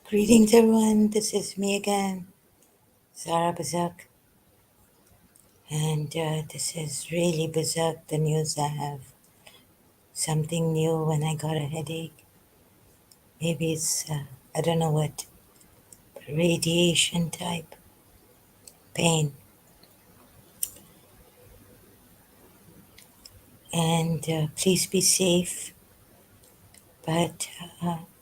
Greetings, everyone. This is me again, Sarah Bazak, and this is really berserk. The news I have something new when I got a headache. Maybe it's I don't know what radiation type pain, and please be safe. But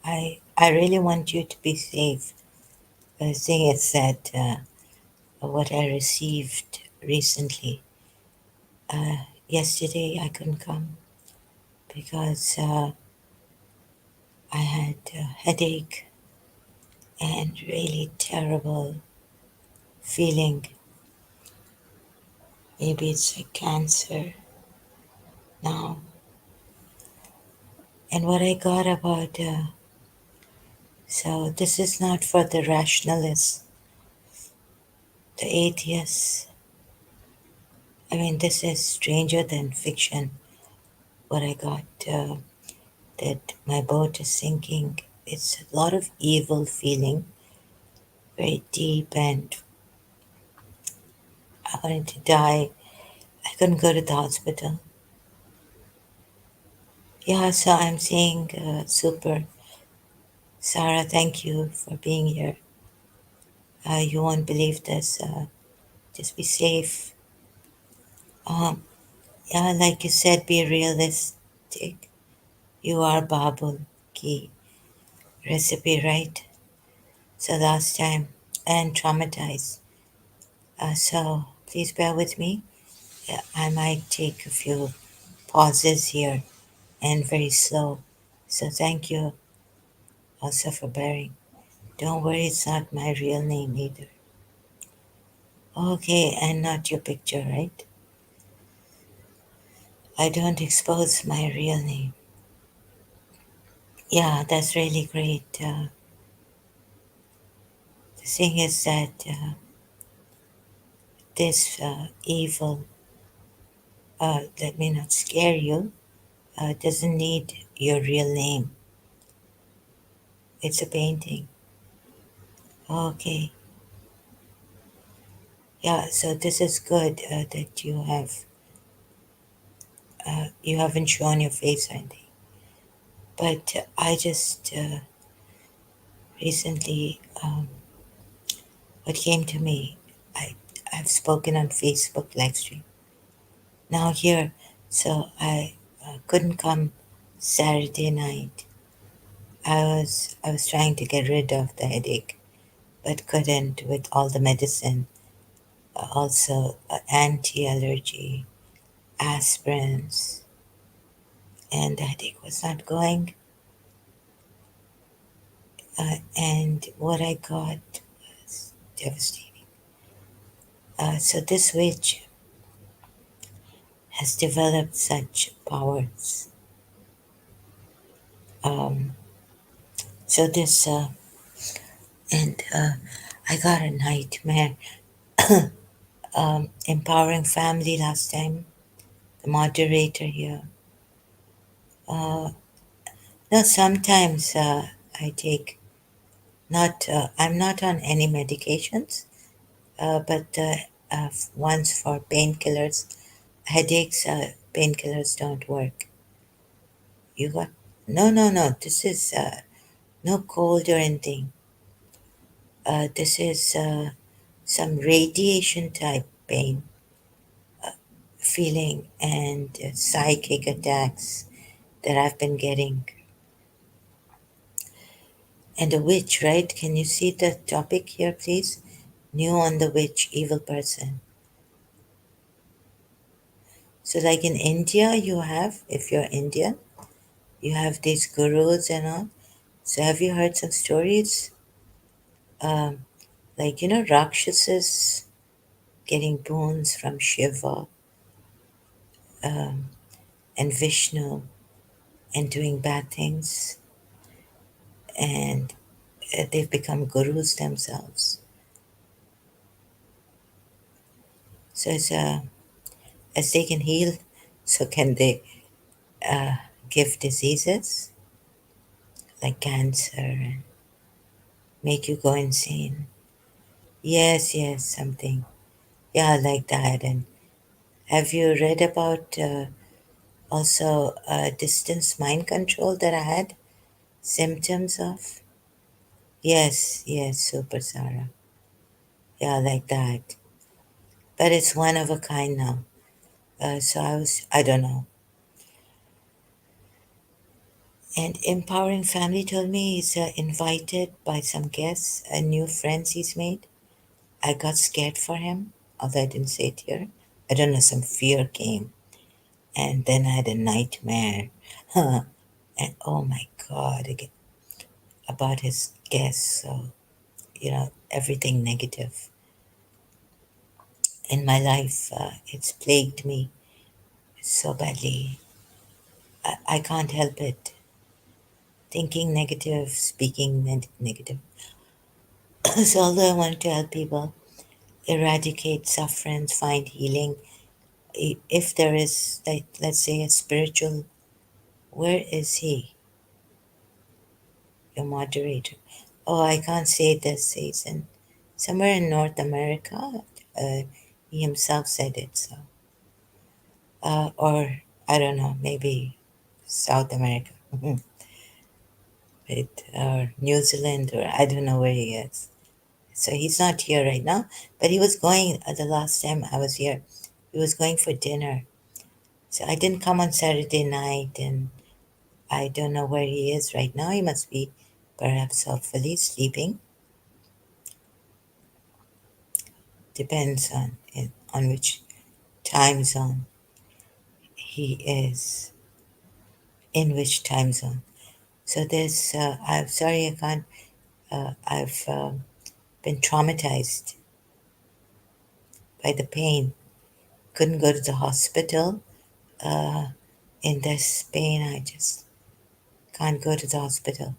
I really want you to be safe. The thing is that what I received recently. Yesterday I couldn't come because I had a headache and really terrible feeling. Maybe it's a cancer now. And what I got about, so this is not for the rationalists, the atheists. I mean, this is stranger than fiction. What I got, that my boat is sinking. It's a lot of evil feeling, very deep, and I wanted to die. I couldn't go to the hospital. Yeah, so I'm saying super. Sarah, thank you for being here. You won't believe this. Just be safe. Um, yeah, like you said, be realistic. You are Babul ki recipe, right? So last time, and traumatized. So please bear with me. Yeah, I might take a few pauses here and very slow. So thank you also for bearing. Don't worry, it's not my real name either. Okay, and not your picture, right? I don't expose my real name. Yeah, that's really great. The thing is that this evil, let me not scare you, doesn't need your real name. It's a painting. Okay. Yeah, so this is good that you haven't shown your face or anything. But I just recently, what came to me, I, I've spoken on Facebook live stream. Now here, so I couldn't come Saturday night. I was trying to get rid of the headache, but couldn't with all the medicine. Also, anti-allergy, aspirins, and the headache was not going. And what I got was devastating. So this witch has developed such powers. Um, so this and I got a nightmare. Empowering family last time, the moderator here. Uh, no, sometimes I take not. I'm not on any medications, but once for painkillers, headaches. Painkillers don't work. You got no, no, no. This is no cold or anything. This is some radiation type pain. feeling and psychic attacks that I've been getting. And a witch, right? Can you see the topic here, please? New on the witch, evil person. So, like in India, you have, if you're Indian, you have these gurus and all. So, have you heard some stories? Um, like, Rakshasas getting boons from Shiva um, and Vishnu and doing bad things, and they've become gurus themselves. So, as they can heal, so can they uh, give diseases like cancer and make you go insane. Yes, yes, something. Yeah, like that. And have you read about also distance mind control that I had symptoms of? Yes, yes, super Sarah. Yeah, like that. But it's one of a kind now. So I don't know. And Empowering Family told me he's invited by some guests, new friends he's made. I got scared for him, although I didn't say it here. I don't know, some fear came. And then I had a nightmare. And oh my God, again, about his guests. So, everything negative in my life, it's plagued me so badly. I can't help it. Thinking negative, speaking negative. So, although I want to help people eradicate sufferance, find healing, if there is, like, let's say, a spiritual, where is he, your moderator? Oh, I can't say this. He's in somewhere in North America. Uh, he himself said it. So, or I don't know, maybe South America, right? Or New Zealand, or I don't know where he is. So he's not here right now, but he was going the last time I was here. He was going for dinner. So I didn't come on Saturday night, and I don't know where he is right now. He must be perhaps hopefully sleeping. Depends on which time zone he is, in which time zone. So there's, I'm sorry I can't, I've been traumatized by the pain. Couldn't go to the hospital. Uh, in this pain, I just can't go to the hospital.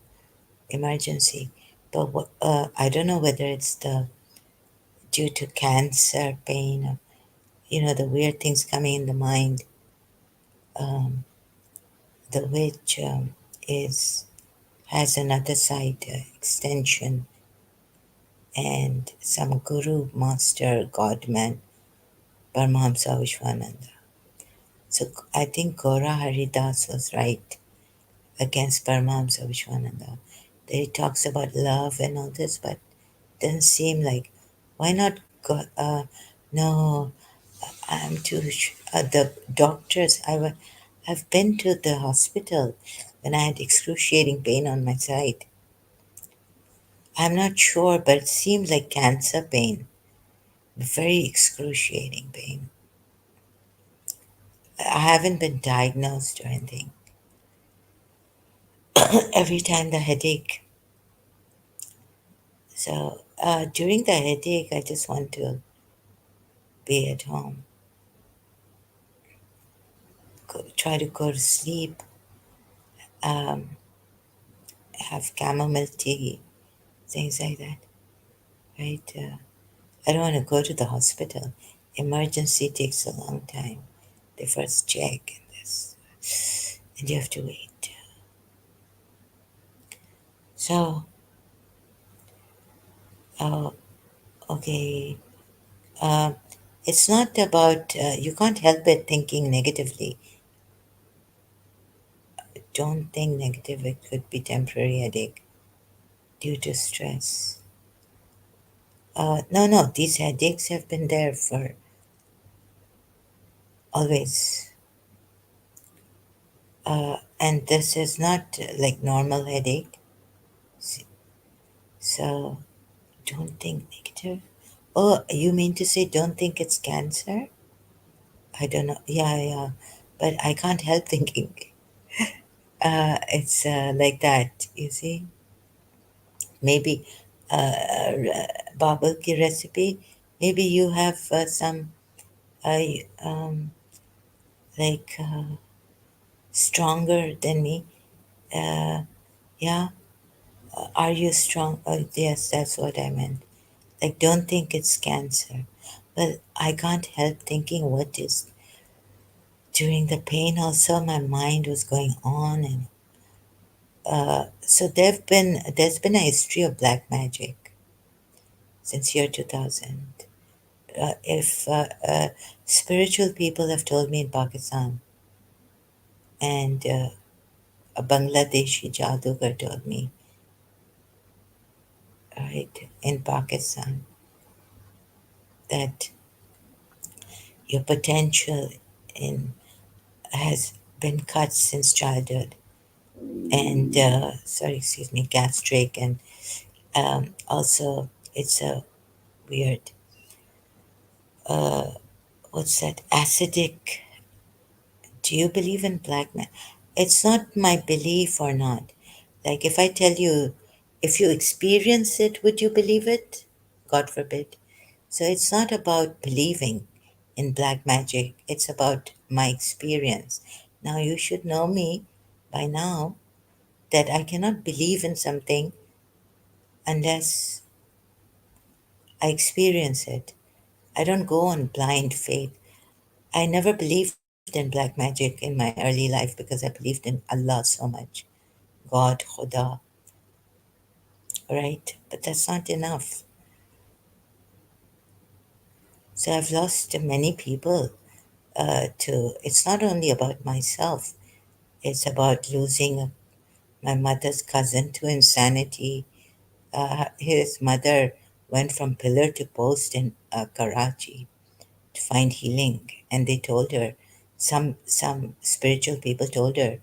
Emergency. But I don't know whether it's the due to cancer pain or the weird things coming in the mind. Um, the witch is has another side extension, and some guru master godman Paramahamsa Vishwananda. So I think Gora Haridas was right against Paramahamsa Vishwananda. That he talks about love and all this, but doesn't seem like, why not go, no, I'm too the doctors, I've been to the hospital when I had excruciating pain on my side. I'm not sure, but it seems like cancer pain, very excruciating pain. I haven't been diagnosed or anything. Every time the headache. So during the headache, I just want to be at home, try to go to sleep, um, have chamomile tea, things like that, right? I don't want to go to the hospital. Emergency takes a long time. They first check and this, and you have to wait. So, oh, okay. Uh, it's not about, you can't help it thinking negatively. Don't think negative. It could be temporary headache due to stress. No, no, these headaches have been there for always. And this is not like normal headache. S- So don't think negative. Oh, you mean to say don't think it's cancer? I don't know. Yeah, yeah. But I can't help thinking. It's like that, you see. Maybe barbecue recipe. Maybe you have some uh, um, like stronger than me. Yeah. Are you strong? Oh, yes, that's what I meant. Like, don't think it's cancer. Well, I can't help thinking what is. During the pain, also, my mind was going on, and so there's been a history of black magic since year 2000. If spiritual people have told me in Pakistan, and a Bangladeshi jadugar told me, right, in Pakistan, that your potential in has been cut since childhood, and sorry, excuse me, gastric, and also it's a weird, what's that, acidic. Do you believe in black magic? It's not my belief or not. Like if I tell you, if you experience it, would you believe it? God forbid. So it's not about believing in black magic, it's about my experience. Now you should know me by now that I cannot believe in something unless I experience it. I don't go on blind faith. I never believed in black magic in my early life because I believed in Allah so much. God, Khuda, right? But that's not enough. So I've lost many people to, it's not only about myself, it's about losing my mother's cousin to insanity. His mother went from pillar to post in Karachi to find healing, and they told her, some spiritual people told her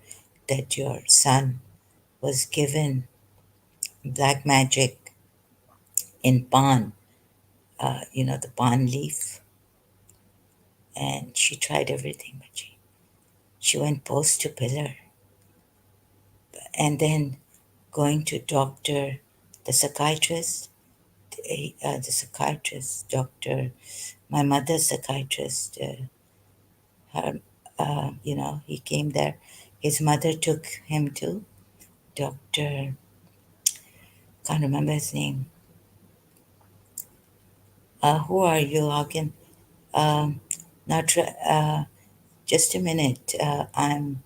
that your son was given black magic in pan, the pan leaf, and she tried everything, but she went post to pillar, and then going to doctor, the psychiatrist, the psychiatrist doctor, my mother's psychiatrist, her, he came there. His mother took him to Doctor, can't remember his name. Who are you? How can, um, not, just a minute. I'm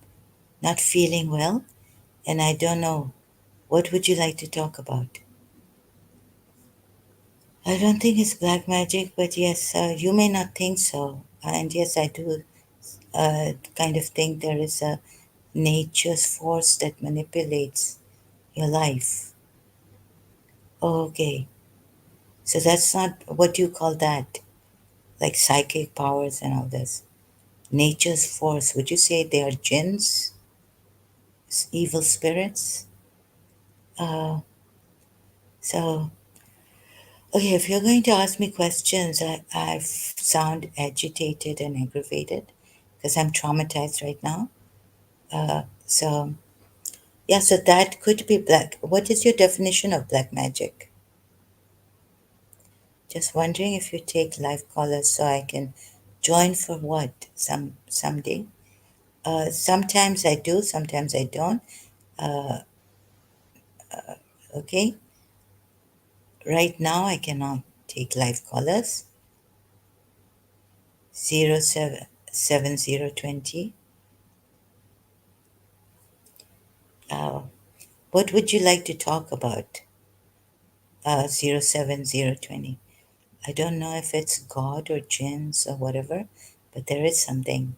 not feeling well and I don't know. What would you like to talk about? I don't think it's black magic, but yes, you may not think so. And yes, I do kind of think there is a nature's force that manipulates your life. Okay, so that's not what you call that, like psychic powers and all this. Nature's force, would you say they are jinns, evil spirits? Uh, so, okay, if you're going to ask me questions, I sound agitated and aggravated because I'm traumatized right now. So, yeah, so that could be black. What is your definition of black magic? Just wondering if you take live callers so I can join for what? Someday? Sometimes I do, sometimes I don't. Okay, right now I cannot take live callers. 077020. Uh, what would you like to talk about? 07020. I don't know if it's God or jinns or whatever, but there is something.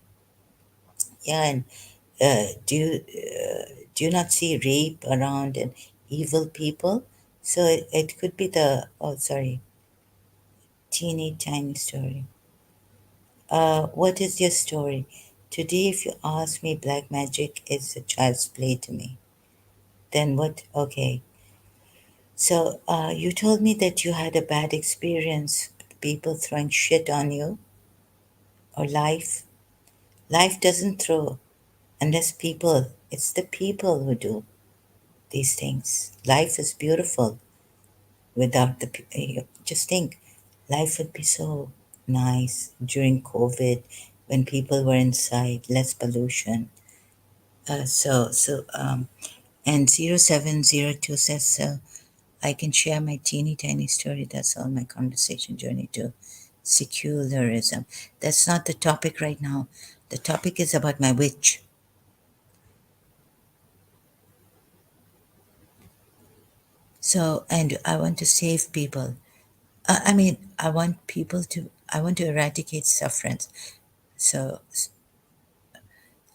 Yeah, and do you not see rape around and evil people? So it could be the, oh, sorry, teeny tiny story. What is your story? Today, if you ask me, black magic is a child's play to me. Then what? Okay. So, you told me that you had a bad experience, people throwing shit on you or life. Life doesn't throw unless people, it's the people who do these things. Life is beautiful without the just think life would be so nice during COVID when people were inside, less pollution. And 0702 says, so I can share my teeny tiny story. That's all my conversation journey to secularism. That's not the topic right now. The topic is about my witch. So, and I want to save people. I mean, I want to eradicate sufferance. So,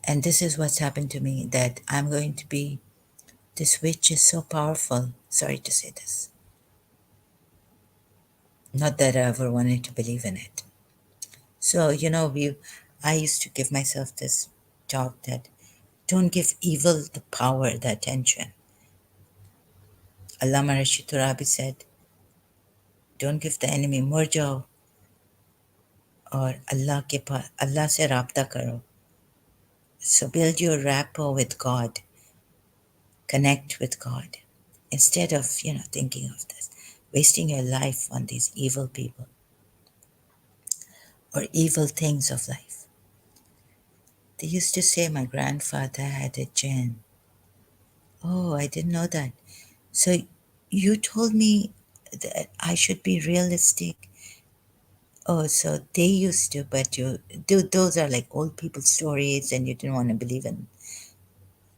and this is what's happened to me, that I'm going to be, this witch is so powerful. Sorry to say this. Not that I ever wanted to believe in it. So, I used to give myself this talk that don't give evil the power, the attention. Allama Rashid Turabi said, don't give the enemy murjao, or Allah se rabta karo. So build your rapport with God, connect with God, instead of, thinking of this, wasting your life on these evil people or evil things of life. They used to say my grandfather had a jinn. Oh, I didn't know that. So you told me that I should be realistic. Oh, so they used to, but those are like old people stories, and you didn't want to believe in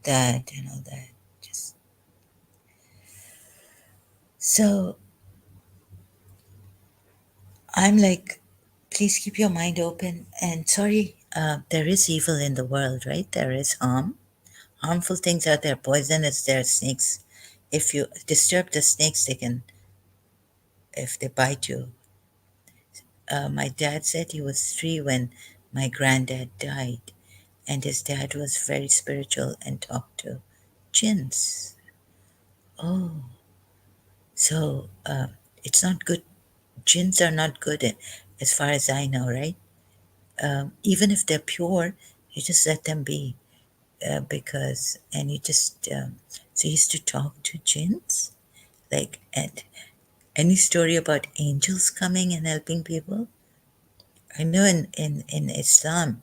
that and all that. Just so I'm like, please keep your mind open. And sorry, there is evil in the world, right? There is harm. Harmful things out there. Poisonous. There are snakes. If you disturb the snakes, they can, if they bite you. My dad said he was 3 when my granddad died, and his dad was very spiritual and talked to jinns. Oh, so it's not good. Jinns are not good, as far as I know, right? Even if they're pure, you just let them be, because, and you just, so you used to talk to jinns, like, and any story about angels coming and helping people? I know in Islam,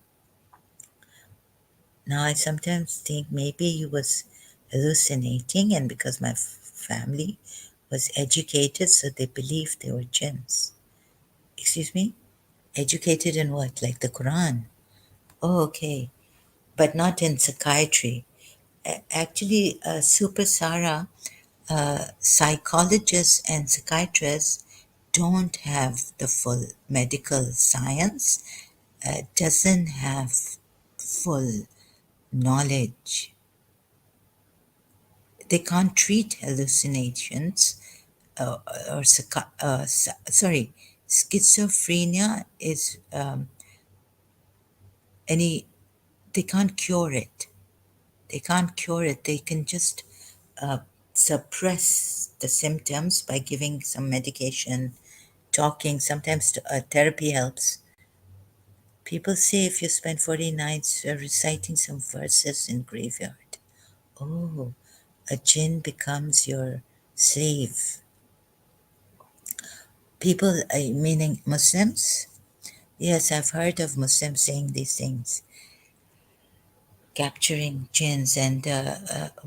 now I sometimes think maybe he was hallucinating, and because my family was educated, so they believed they were jinns. Excuse me? Educated in what? Like the Quran? Oh, okay. But not in psychiatry. Actually, Super Sarah, psychologists and psychiatrists don't have the full medical science, doesn't have full knowledge. They can't treat hallucinations, uh, or sorry, schizophrenia is, any, they can't cure it. They can't cure it. They can just uh, suppress the symptoms by giving some medication, talking. Sometimes therapy helps. People say if you spend 40 nights reciting some verses in graveyard, oh, a jinn becomes your slave. People, meaning Muslims? Yes, I've heard of Muslims saying these things, capturing jinns, and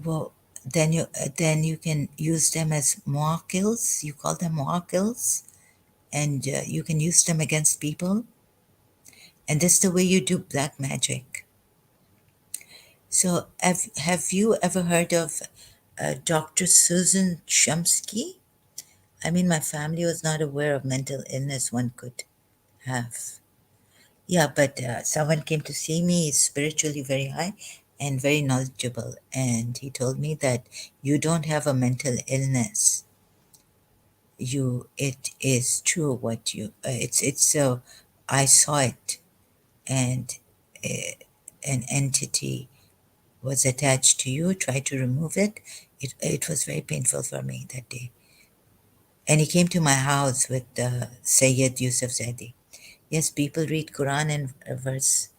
well, then you can use them as muakils. You call them muakils, and you can use them against people. And that's the way you do black magic. So have you ever heard of Dr. Susan Shumsky? I mean, my family was not aware of mental illness one could have. Yeah, but someone came to see me. He's spiritually very high and very knowledgeable, and he told me that you don't have a mental illness. It is true what you. It's so. I saw it. and an entity was attached to you, try to remove it. It was very painful for me that day. And he came to my house with Sayyid Yusuf Zaidi. Yes, people read Quran in reverse,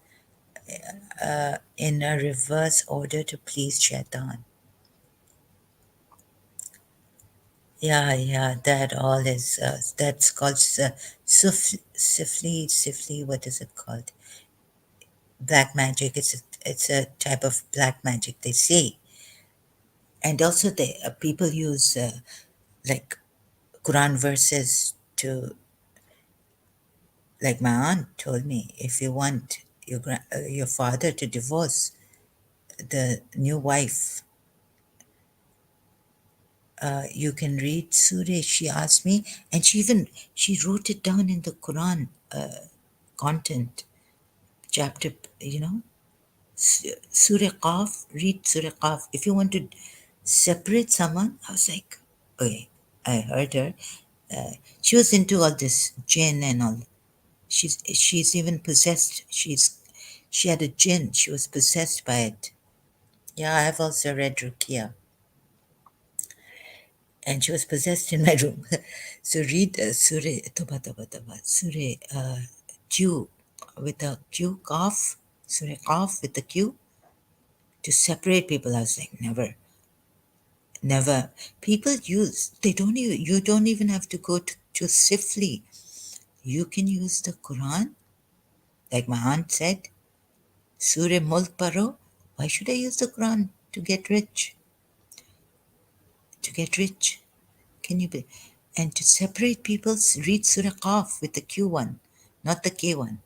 in a reverse order to please Shaitan. Yeah, yeah, that all is, that's called sifli, what is it called? Black magic. It's a type of black magic, they say. And also they people use like Quran verses to, like my aunt told me, if you want your father to divorce the new wife, you can read Surah. She asked me, and she wrote it down in the Quran content chapter. Surah Qaf. Read Surah Qaf if you want to separate someone. I was like, okay, I heard her. She was into all this jinn and all. She's even possessed. She had a jinn. She was possessed by it. Yeah, I've also read Rukia, and she was possessed in my room. So read Surah Toba Toba Toba, Surah Q with a Q, Qaf, Surah Qaf with the Q, to separate people. I was like, never, never. People use, they don't even, you don't even have to go to Sifli. You can use the Quran, like my aunt said, Surah Mulk Paro. Why should I use the Quran to get rich? To get rich. Can you be? And to separate people, read Surah Qaf with the Q one, not the K one.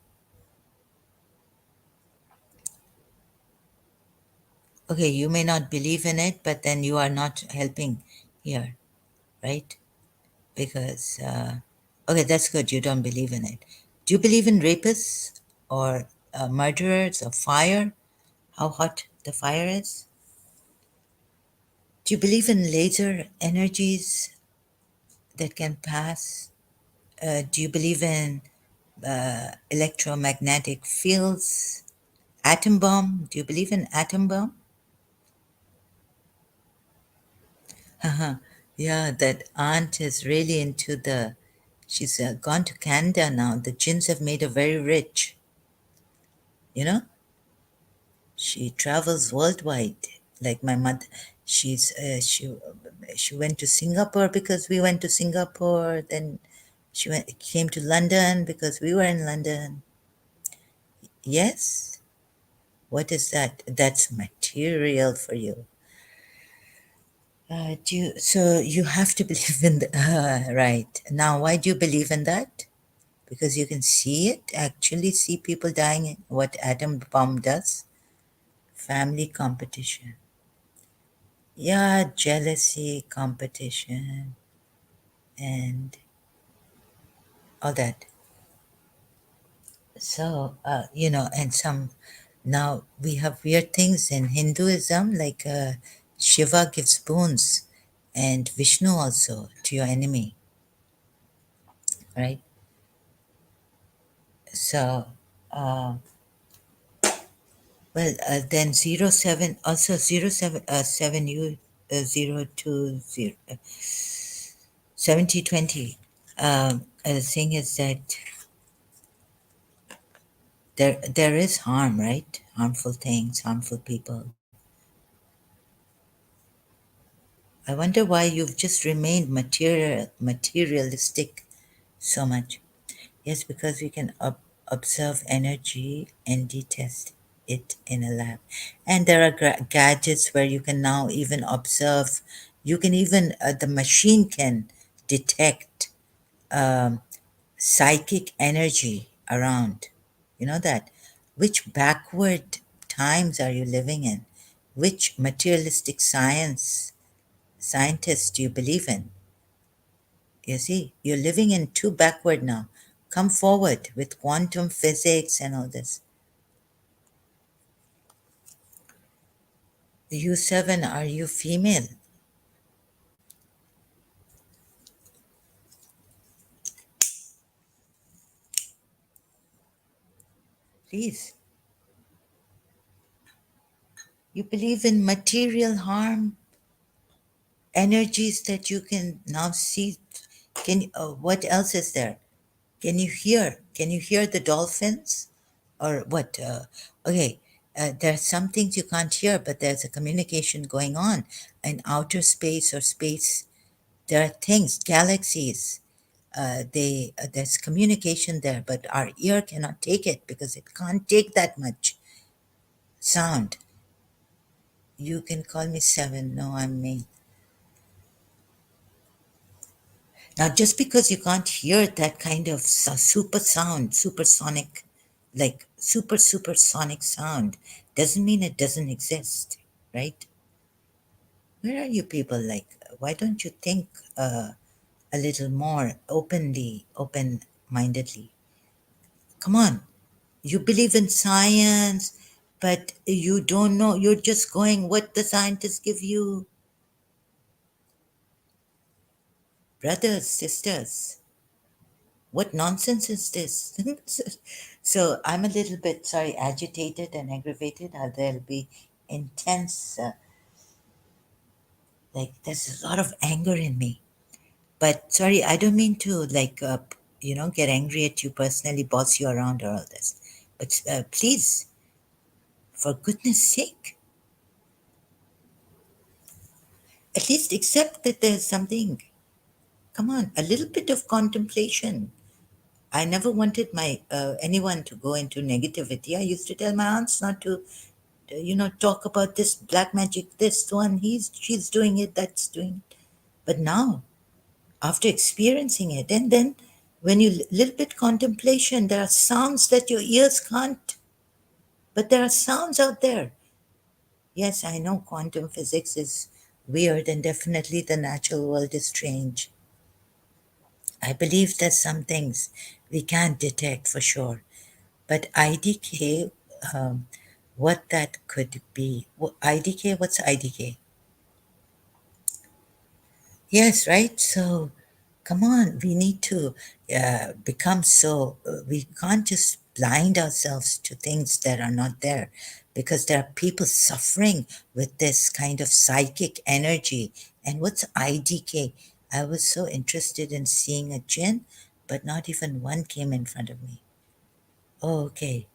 Okay, you may not believe in it, but then you are not helping here, right? Because, okay, that's good. You don't believe in it. Do you believe in rapists or murderers or fire? How hot the fire is? Do you believe in laser energies that can pass? Do you believe in electromagnetic fields? Atom bomb? Do you believe in atom bomb? Haha. Yeah, that aunt is really into the. She's gone to Canada now. The Jinns have made her very rich. You know, she travels worldwide. Like my mother, she went to Singapore because we went to Singapore. Then came to London because we were in London. Yes. What is that? That's material for you. So you have to believe in the, right. Now, why do you believe in that? Because you can see it, actually see people dying, what atom bomb does. Family competition. Yeah, jealousy, competition, and all that. So, and now we have weird things in Hinduism, like Shiva gives boons, and Vishnu also to your enemy, right? So, uh, well, then 07, also 07, 7U 020, 7020. The thing is that there is harm, right? Harmful things, harmful people. I wonder why you've just remained materialistic so much. Yes, because we can observe energy and detest it in a lab. And there are gadgets where you can now even observe, you can even, the machine can detect um, psychic energy around. You know that? Which backward times are you living in? Which materialistic scientists do you believe in? You see, you're living in too backward now. Come forward with quantum physics and all this. You seven, are you female? Please. You believe in material harm, energies that you can now see. What else is there? Can you hear? Can you hear the dolphins? Or what? Okay, there are some things you can't hear, but there's a communication going on in outer space or space. There are things, galaxies. There's communication there, but our ear cannot take it because it can't take that much sound. You can call me seven. No, I'm me. Now, just because you can't hear that kind of super sound, supersonic, like supersonic sound, doesn't mean it doesn't exist, right? Where are you people like? Why don't you think a little more openly, open mindedly? Come on. You believe in science, but you don't know. You're just going what the scientists give you. Brothers, sisters, what nonsense is this? So I'm a little bit, sorry, agitated and aggravated. There'll be intense, like, there's a lot of anger in me. But sorry, I don't mean to, like, get angry at you personally, boss you around or all this. But please, for goodness sake, at least accept that there's something. Come on, a little bit of contemplation. I never wanted my anyone to go into negativity. I used to tell my aunts not to talk about this black magic, this one, she's doing it, that's doing it. But now, after experiencing it, and then when you little bit contemplation, there are sounds that your ears can't, but there are sounds out there. Yes, I know quantum physics is weird, and definitely the natural world is strange. I believe there's some things we can't detect for sure, but IDK, what that could be. IDK, what's IDK? Yes, right. So, come on, we need to become so, we can't just blind ourselves to things that are not there because there are people suffering with this kind of psychic energy. And what's IDK? I was so interested in seeing a jinn, but not even one came in front of me. Oh, okay.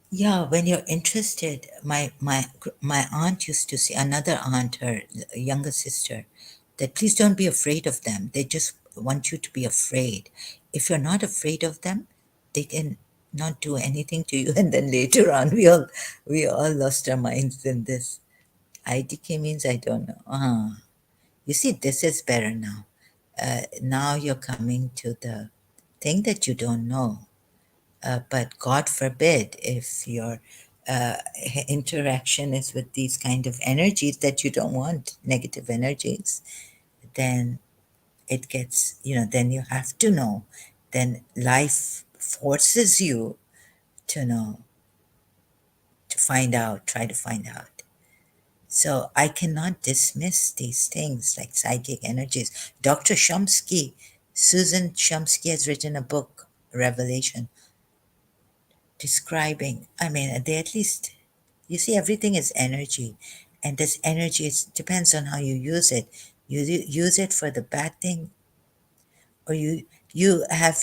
Yeah, when you're interested, my aunt used to say, another aunt, her younger sister, that please don't be afraid of them. They just want you to be afraid. If you're not afraid of them, they can not do anything to you. And then later on, we all lost our minds in this. IDK means I don't know. You see, this is better now. Now you're coming to the thing that you don't know. But God forbid if your interaction is with these kind of energies that you don't want, negative energies, then it gets, then you have to know. Then life forces you to know, to find out, try to find out. So I cannot dismiss these things like psychic energies. Dr. Shumsky, Susan Shumsky has written a book, Revelation, describing, I mean, they at least, you see, everything is energy, and this energy, it depends on how you use it. Use it for the bad thing, or have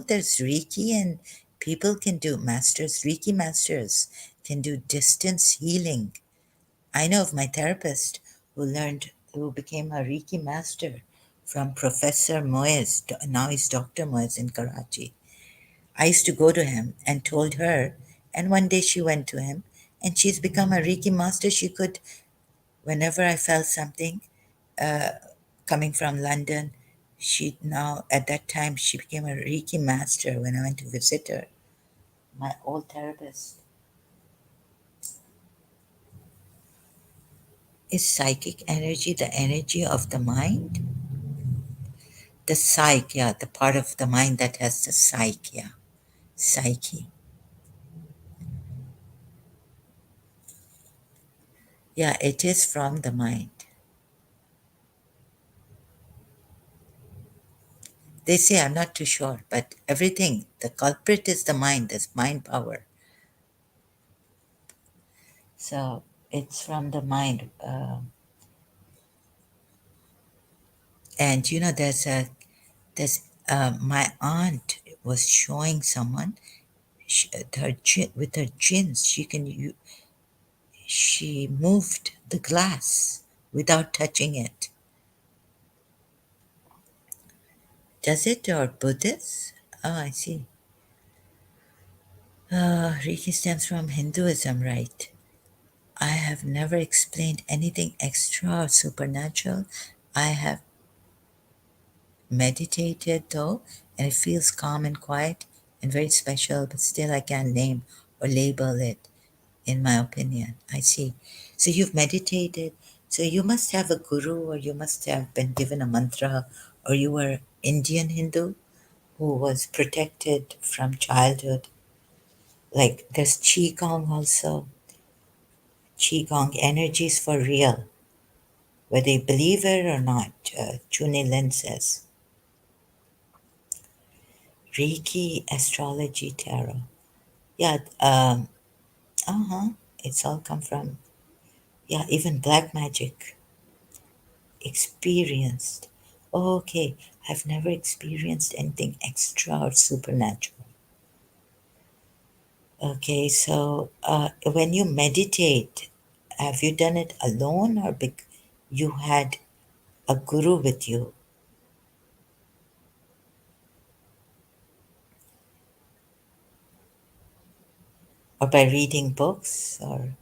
there's Reiki, and people can do, Reiki masters can do distance healing. I know of my therapist who became a Reiki master from Professor Moyes. Now he's Dr. Moyes in Karachi. I used to go to him and told her, and one day she went to him, and she's become a Reiki master. She could, whenever I felt something uh, coming from London, she now, at that time, she became a Reiki master when I went to visit her, my old therapist. Is psychic energy the energy of the mind? The psyche, yeah, the part of the mind that has the psyche, yeah, psyche. Yeah, it is from the mind. They say, I'm not too sure, but everything, the culprit is the mind, this mind power. So it's from the mind. And you know, there's my aunt was showing someone with her gins, she moved the glass without touching it. Does it or Buddhist? Oh, I see. Reiki stems from Hinduism, right? I have never explained anything extra or supernatural. I have meditated though, and it feels calm and quiet and very special, but still I can't name or label it, in my opinion. I see. So you've meditated. So you must have a guru, or you must have been given a mantra, or you were Indian Hindu who was protected from childhood. Like there's Qigong also. Qigong energies for real, whether you believe it or not. Chune Lin says. Reiki, astrology, tarot. Yeah, uh-huh. It's all come from, yeah, even black magic. Experienced. Okay, I've never experienced anything extra or supernatural. Okay, so when you meditate, have you done it alone or you had a guru with you, or by reading books? Or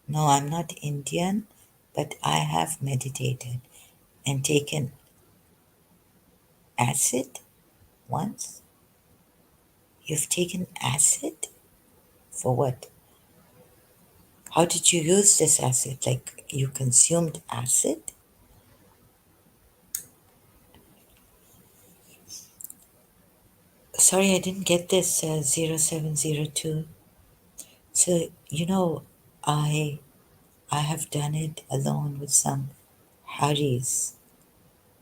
no, I'm not Indian, but I have meditated and taken acid once. You've taken acid? For what? How did you use this acid? Like you consumed acid? Sorry, I didn't get this 0702. So, I I have done it alone with some Harry's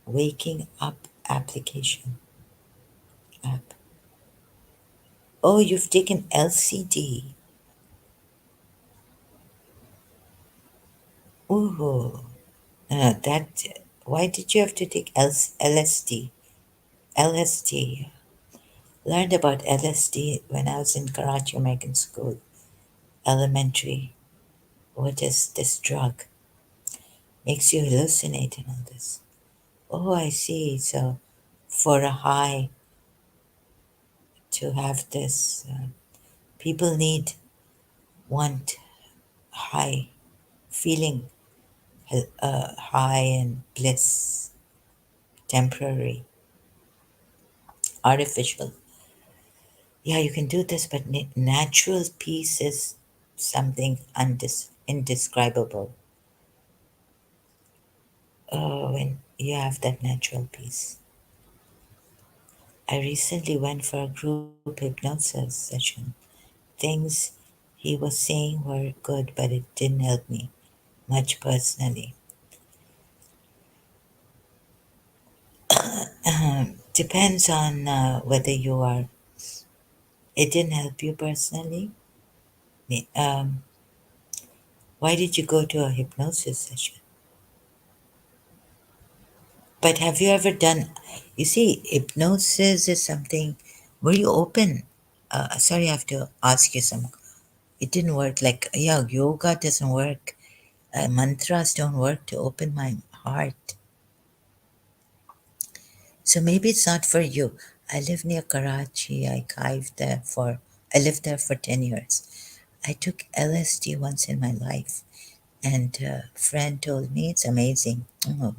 waking up application app. Oh, you've taken LCD. Ooh, that. Why did you have to take LSD? LSD. Learned about LSD when I was in Karachi American School, elementary. What is this drug? Makes you hallucinate and all this. Oh, I see. So, for a high, to have this, people want high, feeling high and bliss, temporary, artificial. Yeah, you can do this, but natural peace is something indescribable when you have that natural peace. I recently went for a group hypnosis session. Things he was saying were good, but it didn't help me much personally. Depends on whether you are, it didn't help you personally. Um, why did you go to a hypnosis session? But have you ever done, you see, hypnosis is something, were you open? Sorry, I have to ask you some. It didn't work. Like, yeah, yoga doesn't work. Mantras don't work to open my heart. So maybe it's not for you. I live near Karachi. I lived there for 10 years. I took LSD once in my life, and a friend told me it's amazing. Oh,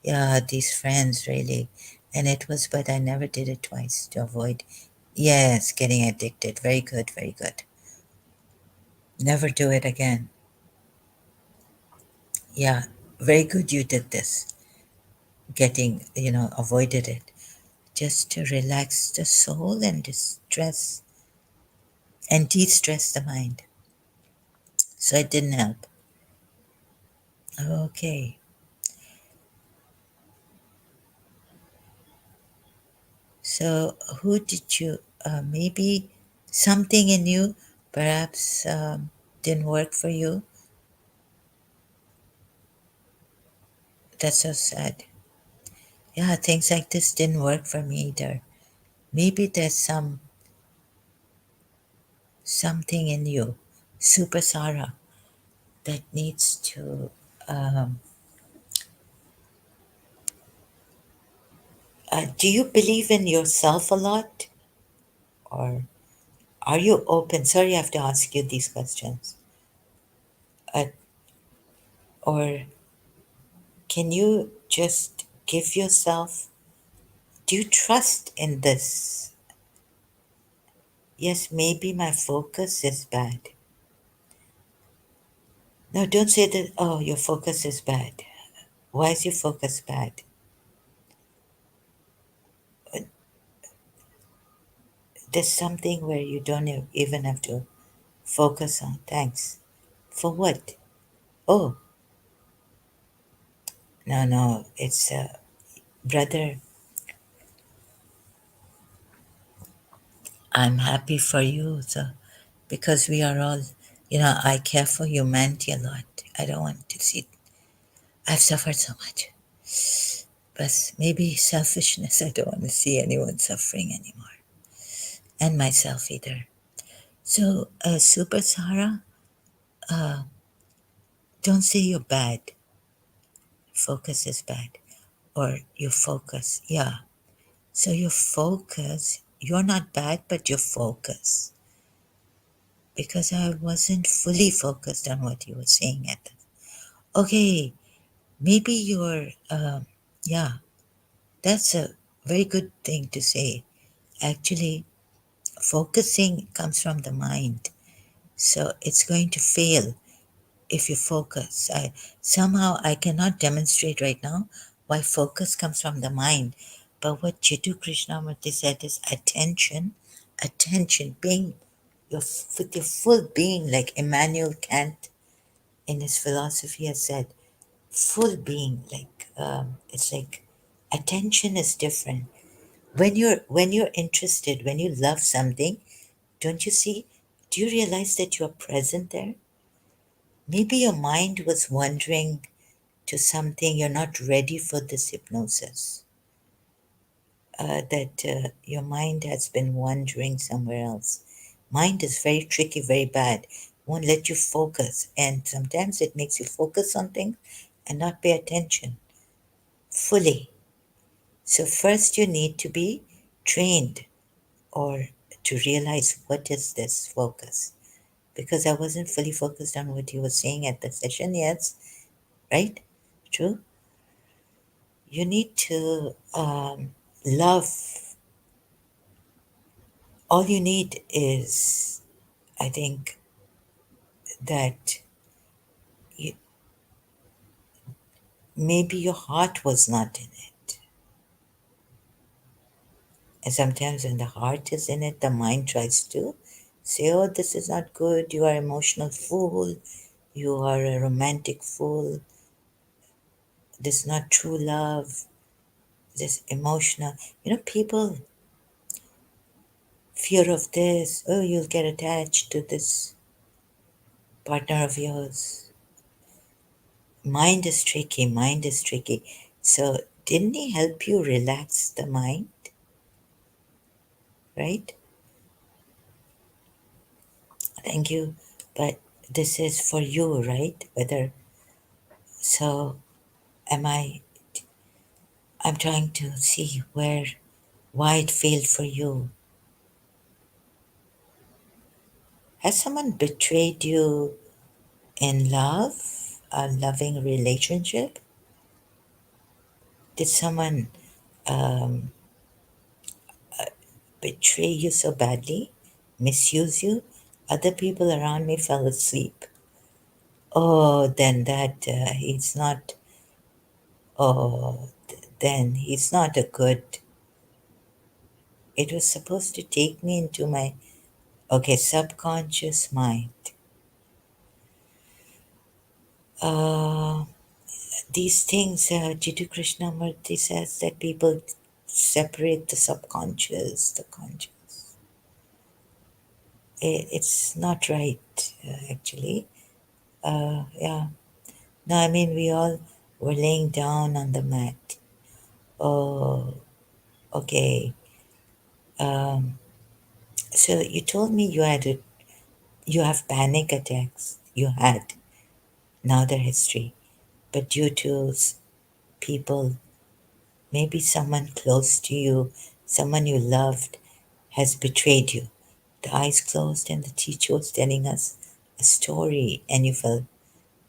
yeah, these friends really. And it was, but I never did it twice to avoid, yes, getting addicted. Very good, very good. Never do it again. Yeah, very good you did this. Avoided it. Just to relax the soul and distress and de-stress the mind. So it didn't help. Okay. So, who did you, maybe something in you perhaps didn't work for you? That's so sad. Yeah, things like this didn't work for me either. Maybe there's something in you, Super Sarah, that needs to. Um, do you believe in yourself a lot, or are you open? Sorry, I have to ask you these questions. Uh, or can you just give yourself? Do you trust in this? Yes, maybe my focus is bad. No, don't say that. Oh, your focus is bad. Why is your focus bad? Uh, There's something where you don't even have to focus on. Thanks. For what? Oh, no, no. It's brother. I'm happy for you. So, because we are all, I care for humanity a lot. I don't want to see. I've suffered so much. But maybe selfishness. I don't want to see anyone suffering anymore, and myself either. So, Super Sarah, don't say you're bad. Focus is bad, or you focus. Yeah. So your focus. You're not bad, but your focus. Because I wasn't fully focused on what you were saying at the. Okay, maybe you're. Yeah, that's a very good thing to say. Actually, focusing comes from the mind, so it's going to fail if you focus. I cannot demonstrate right now why focus comes from the mind, but what Jiddu Krishnamurti said is attention, being with your full being, like Immanuel Kant in his philosophy has said, full being, like it's like attention is different. When you're interested, when you love something, don't you see? Do you realize that you are present there? Maybe your mind was wandering to something. You're not ready for this hypnosis. That your mind has been wandering somewhere else. Mind is very tricky, very bad. Won't let you focus, and sometimes it makes you focus on things and not pay attention fully. So first, you need to be trained or to realize what is this focus. Because I wasn't fully focused on what you were saying at the session. Yes, right? True. You need to love. All you need is, I think, that you, maybe your heart was not in it. And sometimes when the heart is in it, the mind tries to say, oh, this is not good. You are an emotional fool. You are a romantic fool. This is not true love. This emotional. People fear of this. Oh, you'll get attached to this partner of yours. Mind is tricky. Mind is tricky. So, didn't he help you relax the mind? Right? Thank you. But this is for you, right? Whether so, am I? I'm trying to see why it failed for you. Has someone betrayed you in love, a loving relationship? Did someone um, betray you so badly, misuse you? Other people around me fell asleep. Oh, then that he's not. Oh, then he's not a good. It was supposed to take me into my subconscious mind. Uh, these things, Jiddu Krishnamurti says that people separate the subconscious, the conscious. It's not right, actually. Yeah. No, I mean, we all were laying down on the mat. Oh, okay. Um, so you told me you have panic attacks. You had. Now they're history. But due to people, maybe someone close to you, someone you loved, has betrayed you. The eyes closed and the teacher was telling us a story, and you felt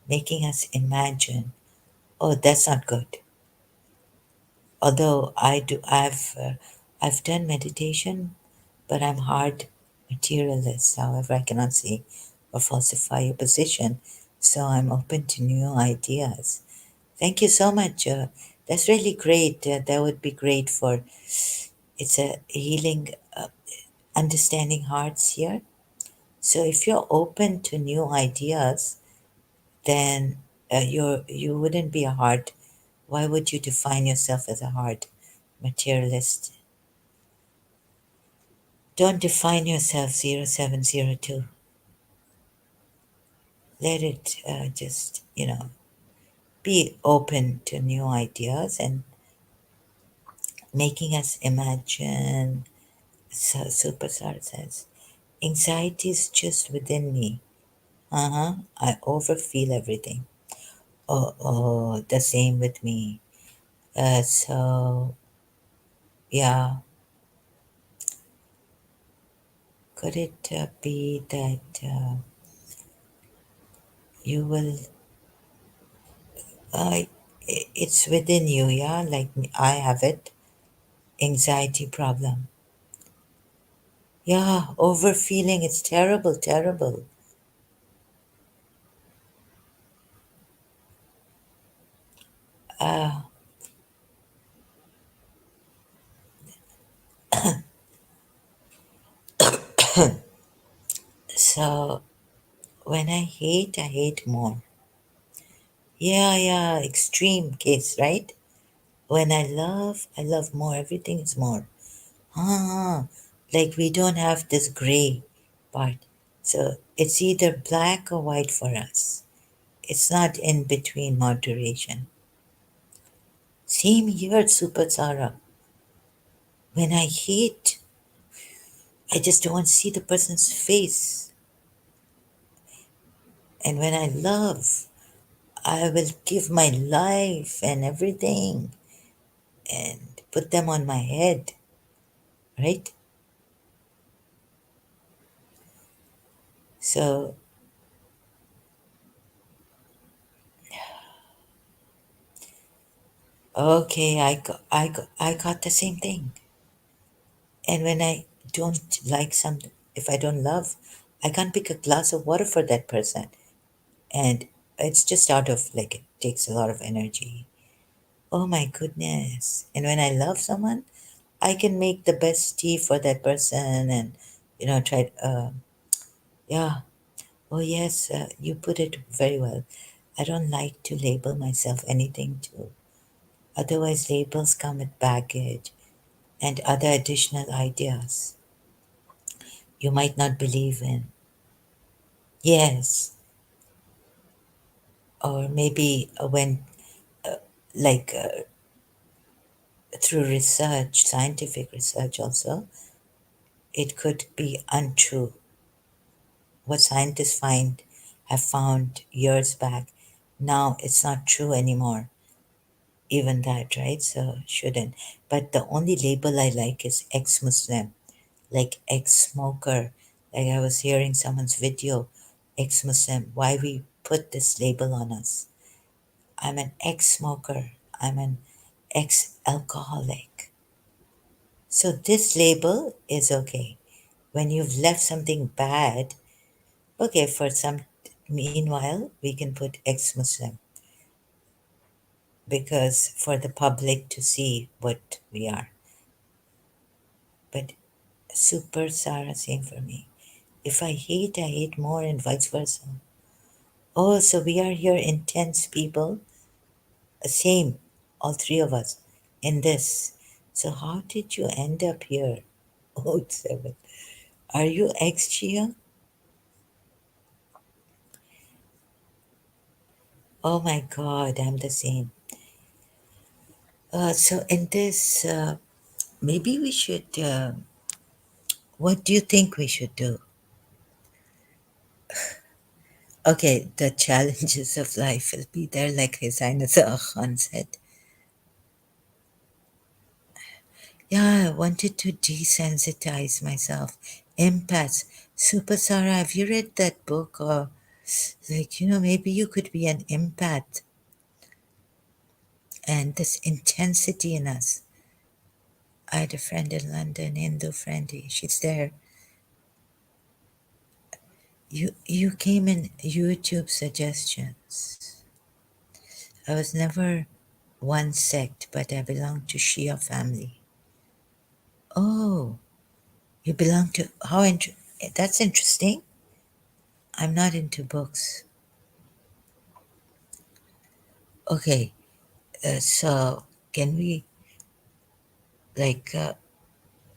making us imagine. Oh, that's not good. Although I've done meditation, but I'm hard materialist. However, I cannot see or falsify your position, so I'm open to new ideas. Thank you so much. That's really great. That would be great for it's a healing, understanding hearts here. So if you're open to new ideas, then you wouldn't be a hard. Why would you define yourself as a hard materialist? Don't define yourself 0702. Let it just, be open to new ideas and making us imagine. So Superstar says, anxiety is just within me. Uh-huh. I overfeel everything. Oh, the same with me. So, yeah, could it be that you will, uh, it's within you, yeah? Like I have it, anxiety problem. Yeah, overfeeling, it's terrible, terrible. Uh, so when I hate more. Yeah, yeah, extreme case, right? When I love more. Everything is more. Ah, like we don't have this gray part. So it's either black or white for us. It's not in between moderation. Same here, Super Sarah. When I hate, I just don't want to see the person's face. And when I love, I will give my life and everything and put them on my head, right? So, okay, I got the same thing. And when I don't like something, if I don't love, I can't pick a glass of water for that person. And it's just out of like, it takes a lot of energy. Oh my goodness. And when I love someone, I can make the best tea for that person and, try, yeah. Oh, yes, you put it very well. I don't like to label myself anything too. Otherwise, labels come with baggage and other additional ideas you might not believe in. Yes, or maybe when, like, through research, scientific research also, it could be untrue. What scientists have found years back, now it's not true anymore. Even that, right? So shouldn't. But the only label I like is ex-Muslim, like ex-smoker. Like I was hearing someone's video, ex-Muslim. Why we put this label on us? I'm an ex-smoker. I'm an ex-alcoholic. So this label is okay. When you've left something bad, okay, for some meanwhile, we can put ex-Muslim because for the public to see what we are. But super Sarah, same for me. If I hate more and vice versa. Oh, so we are here intense people, same, all three of us in this. So how did you end up here? Oh, seven. Are you ex-Shia? Oh my God, I'm the same. So in this, maybe we should. What do you think we should do? Okay, the challenges of life will be there, like His Highness Khan said. Yeah, I wanted to desensitize myself. Empaths. Super Sarah, have you read that book? Or like, maybe you could be an empath and this intensity in us. I had a friend in London, Hindu friend. She's there. You came in YouTube suggestions. I was never one sect, but I belong to Shia family. Oh, you belong to that's interesting. I'm not into books. Okay, so can we like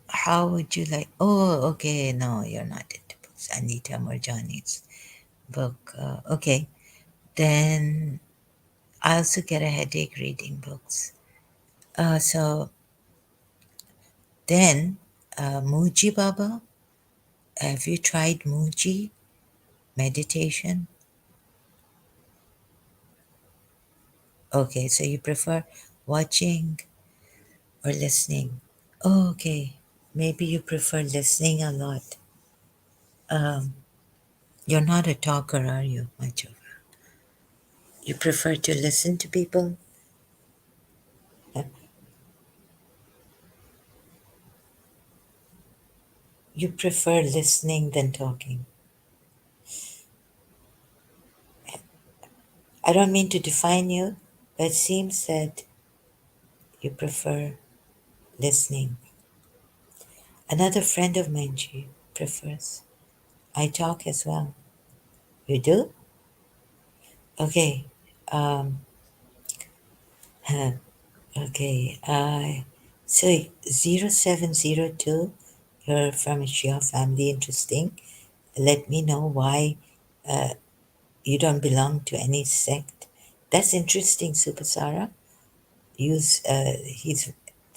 how would you like? Oh, okay, no, you're not into books. Anita Murjani's book. Okay, then I also get a headache reading books. So then, Muji Baba, have you tried Muji meditation? Okay, so you prefer watching or listening? Oh, okay, maybe you prefer listening a lot. Um, you're not a talker, are you, much of? You prefer to listen to people? Uh, You prefer listening than talking. I don't mean to define you, but it seems that you prefer listening. Another friend of mine, she prefers. I talk as well. You do? Okay. Um, huh, okay. So 0702, you're from a Shia family. Interesting. Let me know why you don't belong to any sect. That's interesting, Supasara. He's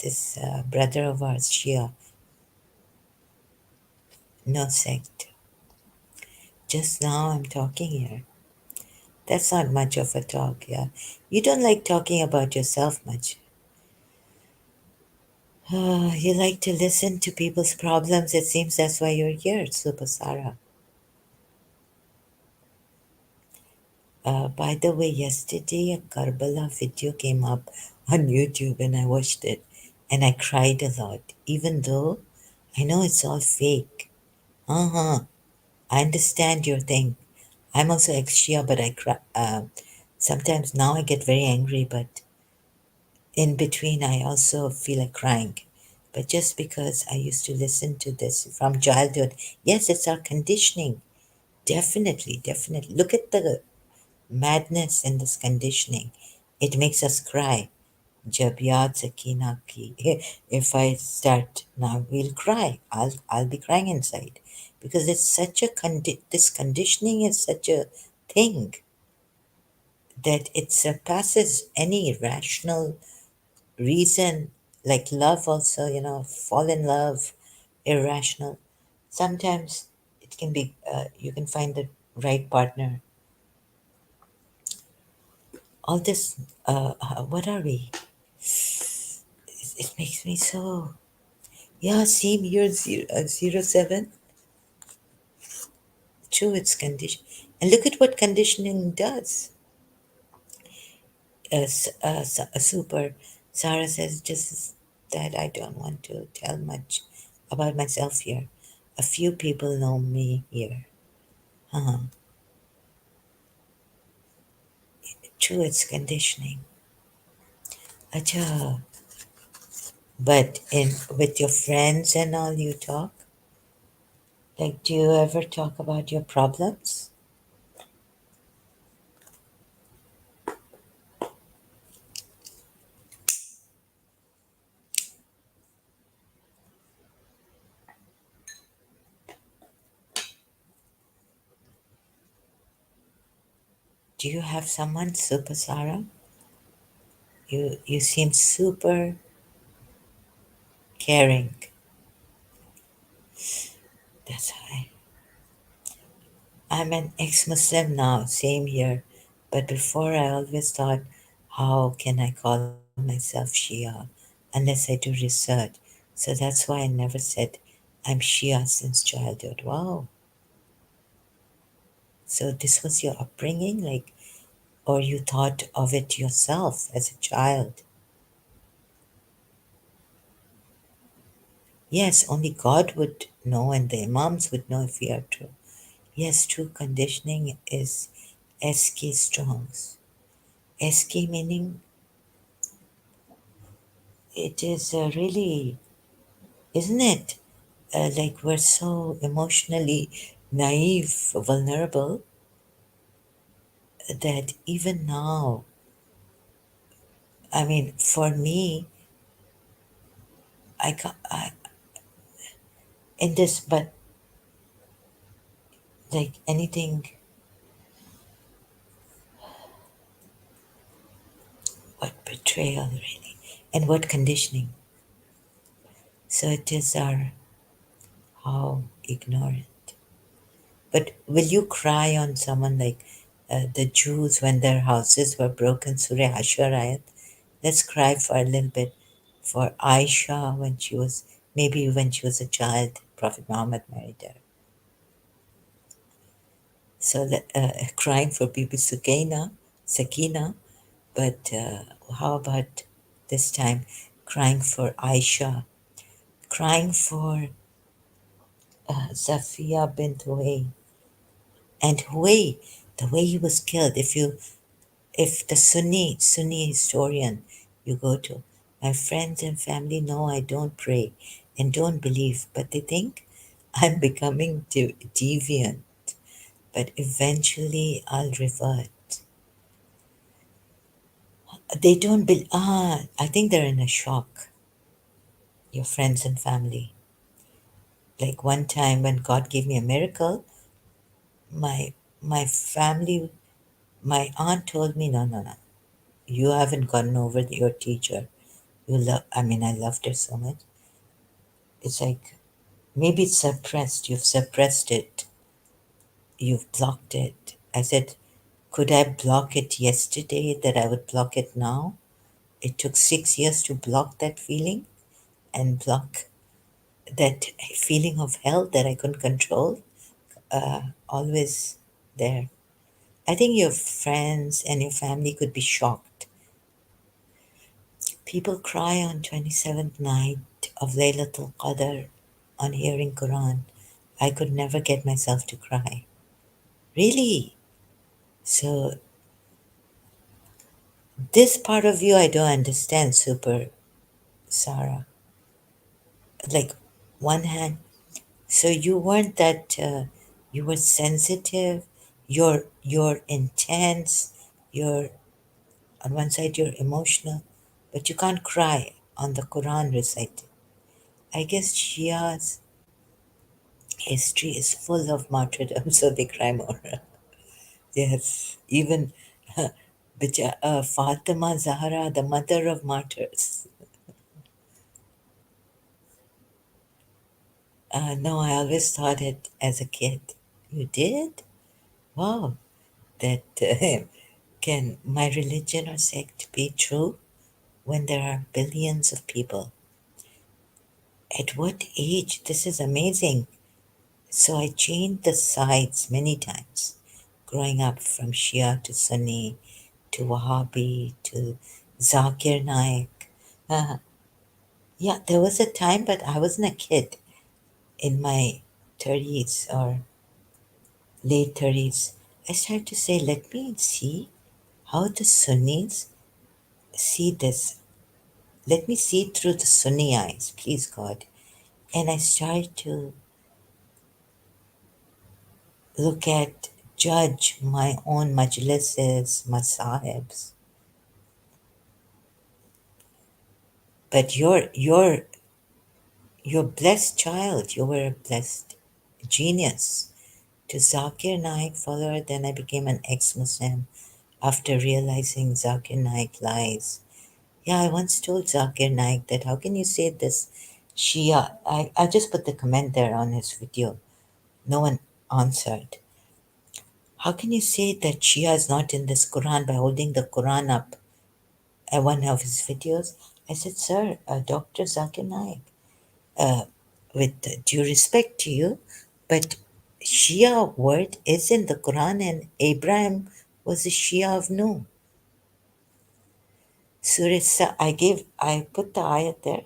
this brother of ours, Shia, no sect. Just now I'm talking here. That's not much of a talk, yeah. You don't like talking about yourself much. You like to listen to people's problems. It seems that's why you're here, Supasara. By the way, yesterday a Karbala video came up on YouTube and I watched it and I cried a lot, even though I know it's all fake. Uh-huh. I understand your thing. I'm also ex-Shia, but I cry. Sometimes now I get very angry, but in between I also feel like crying. But just because I used to listen to this from childhood, yes, it's our conditioning. Definitely, definitely. Look at the madness in this conditioning. It makes us cry. जब याद सकीना की if I start now we'll cry. I'll be crying inside because it's such a this conditioning is such a thing that it surpasses any rational reason, like love also, fall in love, irrational. Sometimes it can be you can find the right partner. All this what are we? It makes me so. Yeah, same here, 07. True, it's condition. And look at what conditioning does. Super. Sarah says just that I don't want to tell much about myself here. A few people know me here. Uh-huh. True, it's conditioning. Acha. But in with your friends and all you talk? Like, do you ever talk about your problems? Do you have someone, Super Sarah? You seem super caring. That's why. I'm an ex-Muslim now, same here. But before I always thought, how can I call myself Shia unless I do research? So that's why I never said I'm Shia since childhood. Wow. So this was your upbringing, like, or you thought of it yourself as a child? Yes, only God would know and the Imams would know if we are true. Yes, true conditioning is SK Strongs. SK meaning it is really, isn't it? Like we're so emotionally naive, vulnerable that even now, I mean, for me, I can't, in this, but like anything, what betrayal really, and what conditioning. So it is our how ignorant. But will you cry on someone like the Jews when their houses were broken? Surah Asharayat. Let's cry for a little bit for Aisha when she was, maybe when she was a child, Prophet Muhammad married her. So crying for Bibi Sakina, but how about this time crying for Aisha, crying for Safiya bint Huway, and Huway, the way he was killed. If the Sunni historian you go to, my friends and family know I don't pray and don't believe, but they think I'm becoming deviant. But eventually I'll revert. They don't believe. I think they're in a shock. Your friends and family. Like one time when God gave me a miracle, my my family, my aunt told me, no, no, no, you haven't gotten over your teacher. You love. I mean, I loved her so much. It's like maybe it's suppressed. You've suppressed it. You've blocked it. I said, could I block it yesterday that I would block it now? It took 6 years to block that feeling and block that feeling of hell that I couldn't control. Always there. I think your friends and your family could be shocked. People cry on 27th night of Laylatul Qadr on hearing Quran. I could never get myself to cry. Really? So this part of you I don't understand, Super Sarah. Like one hand, so you weren't that. You were sensitive. You're intense. You're on one side you're emotional, but you can't cry on the Quran recited. I guess Shia's history is full of martyrdom, so they cry more. Yes, even Fatima Zahra, the mother of martyrs. No, I always thought it as a kid. You did? Wow, that can my religion or sect be true when there are billions of people? At what age? This is amazing. So I changed the sides many times, growing up from Shia to Sunni to Wahhabi to Zakir Naik. Uh, yeah, there was a time, but I wasn't a kid in my 30s or late 30s. I started to say, let me see how the Sunnis see this. Let me see through the Sunni eyes, please God. And I started to look at, judge my own majlises, masahibs. But you're blessed child. You were a blessed genius. To Zakir Naik follower, then I became an ex-Muslim. after realizing Zakir Naik lies. Yeah, I once told Zakir Naik that how can you say this Shia? I just put the comment there on his video. No one answered. How can you say that Shia is not in this Quran by holding the Quran up at one of his videos? I said, sir, Dr. Zakir Naik, uh, with due respect to you, but Shia word is in the Quran and Abraham was a Shia of Noah. Surah I put the ayat there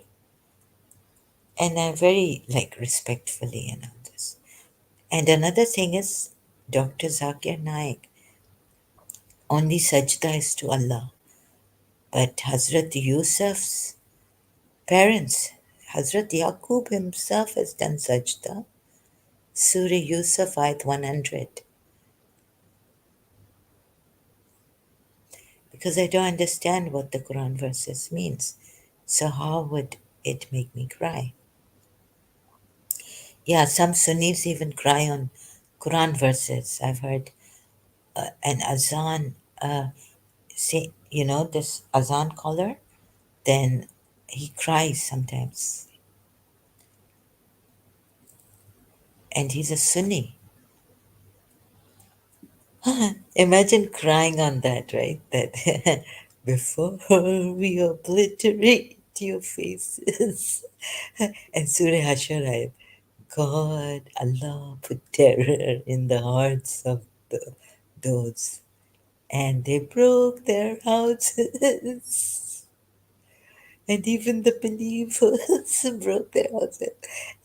and I very like respectfully announced this. And another thing is, Dr. Zakir Naik, only sajda is to Allah. But Hazrat Yusuf's parents, Hazrat Yaqub himself has done sajda. Surah Yusuf, ayat 100. Because I don't understand what the Quran verses means. So how would it make me cry? Yeah, some Sunnis even cry on Quran verses. I've heard an azan say, this azan caller, then he cries sometimes. And he's a Sunni. Imagine crying on that, right? That before we obliterate your faces. And Surah Hashar ayat, God, Allah put terror in the hearts of those, and they broke their houses. And even the believers broke their houses.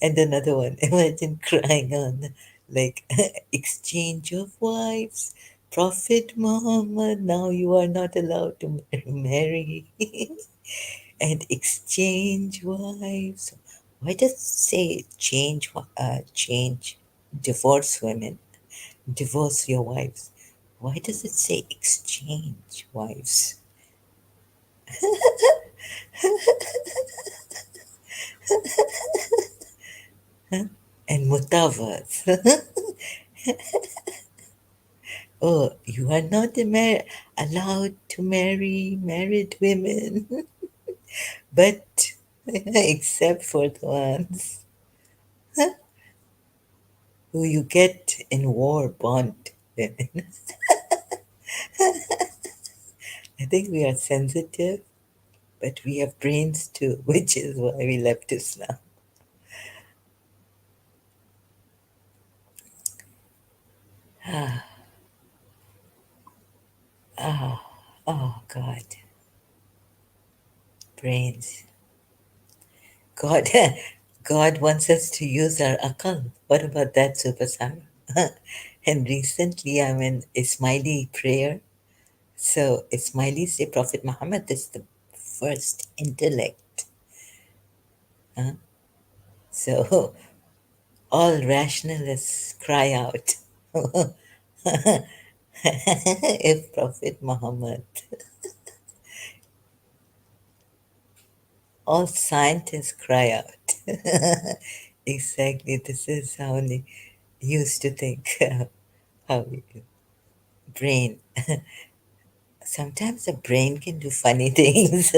And another one, imagine crying on like exchange of wives. Prophet Muhammad, now you are not allowed to marry and exchange wives. Why does it say change, divorce women, divorce your wives? Why does it say exchange wives? And mutawaz. Oh, you are not allowed to marry married women, but except for the ones who you get in war bond women. I think we are sensitive, but we have brains too, which is why we left Islam. Ah, oh God, brains. God, God wants us to use our akal. What about that, Super Sarah? And recently I'm in Ismaili prayer. So Ismailis say Prophet Muhammad is the first intellect. Huh? So all rationalists cry out if Prophet Muhammad, all scientists cry out. Exactly, this is how they used to think. How we brain. Sometimes the brain can do funny things.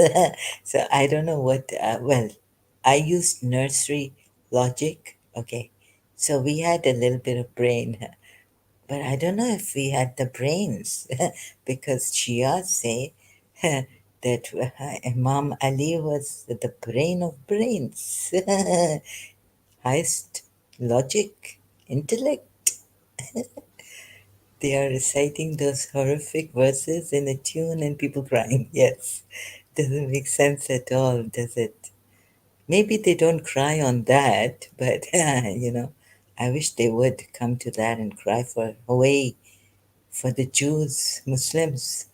So I don't know what, well, I used nursery logic. Okay. So we had a little bit of brain, but I don't know if we had the brains because Shia say that Imam Ali was the brain of brains, highest logic, intellect. They are reciting those horrific verses in a tune and people crying. Yes. Doesn't make sense at all, does it? Maybe they don't cry on that, but I wish they would come to that and cry for away for the Jews, Muslims.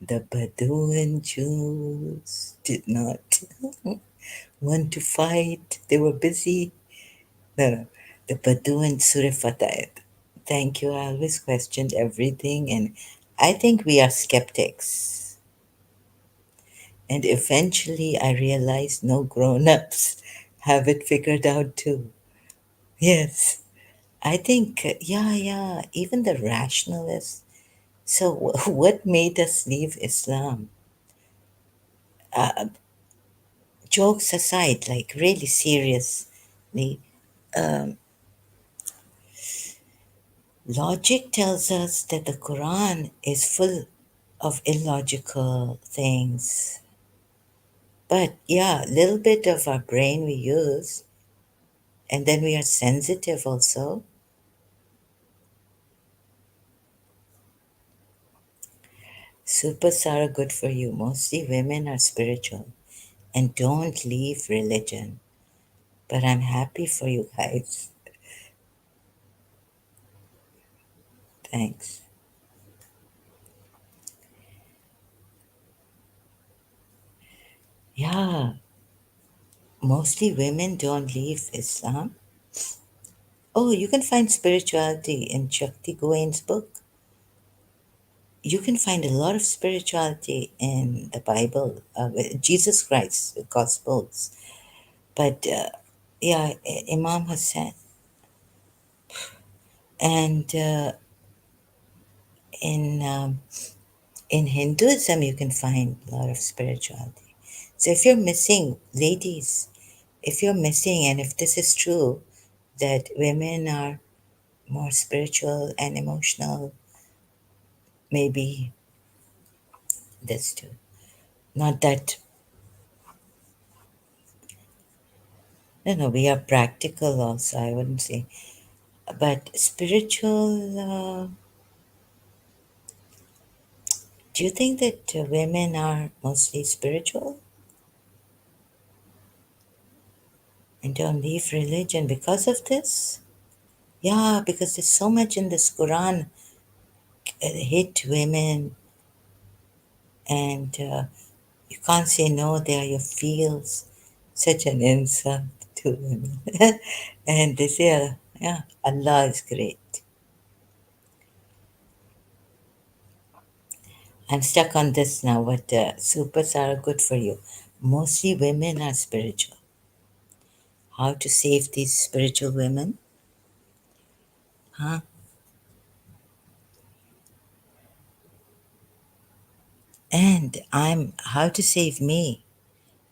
The Bedouin Jews did not want to fight. They were busy. No, no. The Bedouin Surah Fatayat. Thank you. I always questioned everything, and I think we are skeptics. And eventually, I realized no grown ups have it figured out too. Yes, I think, yeah, even the rationalists, So, what made us leave Islam? Uh, Jokes aside, like really seriously, um, logic tells us that the Quran is full of illogical things. But yeah, a little bit of our brain we use, and then we are sensitive also. Supers are good for you. Mostly women are spiritual and don't leave religion. But I'm happy for you guys. Thanks. Yeah, mostly women don't leave Islam. Oh, you can find spirituality in Shakti Gawain's book. You can find a lot of spirituality in the Bible, with Jesus Christ, the Gospels. But yeah, Imam Hussein. And in in Hinduism, you can find a lot of spirituality. So if you're missing, ladies, if you're missing, and if this is true, that women are more spiritual and emotional, maybe that's true. Not that, no, no, we are practical also, I wouldn't say. But spiritual, do you think that women are mostly spiritual and don't leave religion because of this? Yeah, because there's so much in this Quran hit women, and you can't say no, they are your feels. Such an insult to women. And they say, yeah, Allah is great. I'm stuck on this now, but supers are good for you. Mostly women are spiritual. How to save these spiritual women? Huh? And I'm how to save me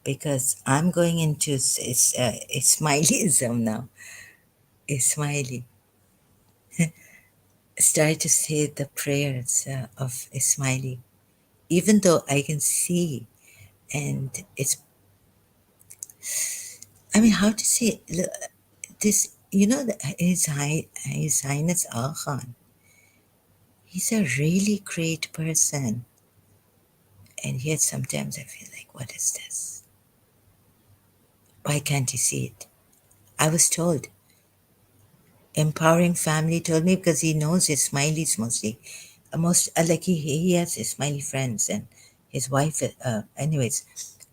because I'm going into Ismailism now. Ismaili. Start to say the prayers of Ismaili, even though I can see, and it's, I mean, how to say this, His Highness Al Khan, he's a really great person, and yet sometimes I feel like, what is this? Why can't he see it? I was told, Empowering Family told me because he knows Ismailis mostly. Most like he has Ismaili friends and his wife. Anyways,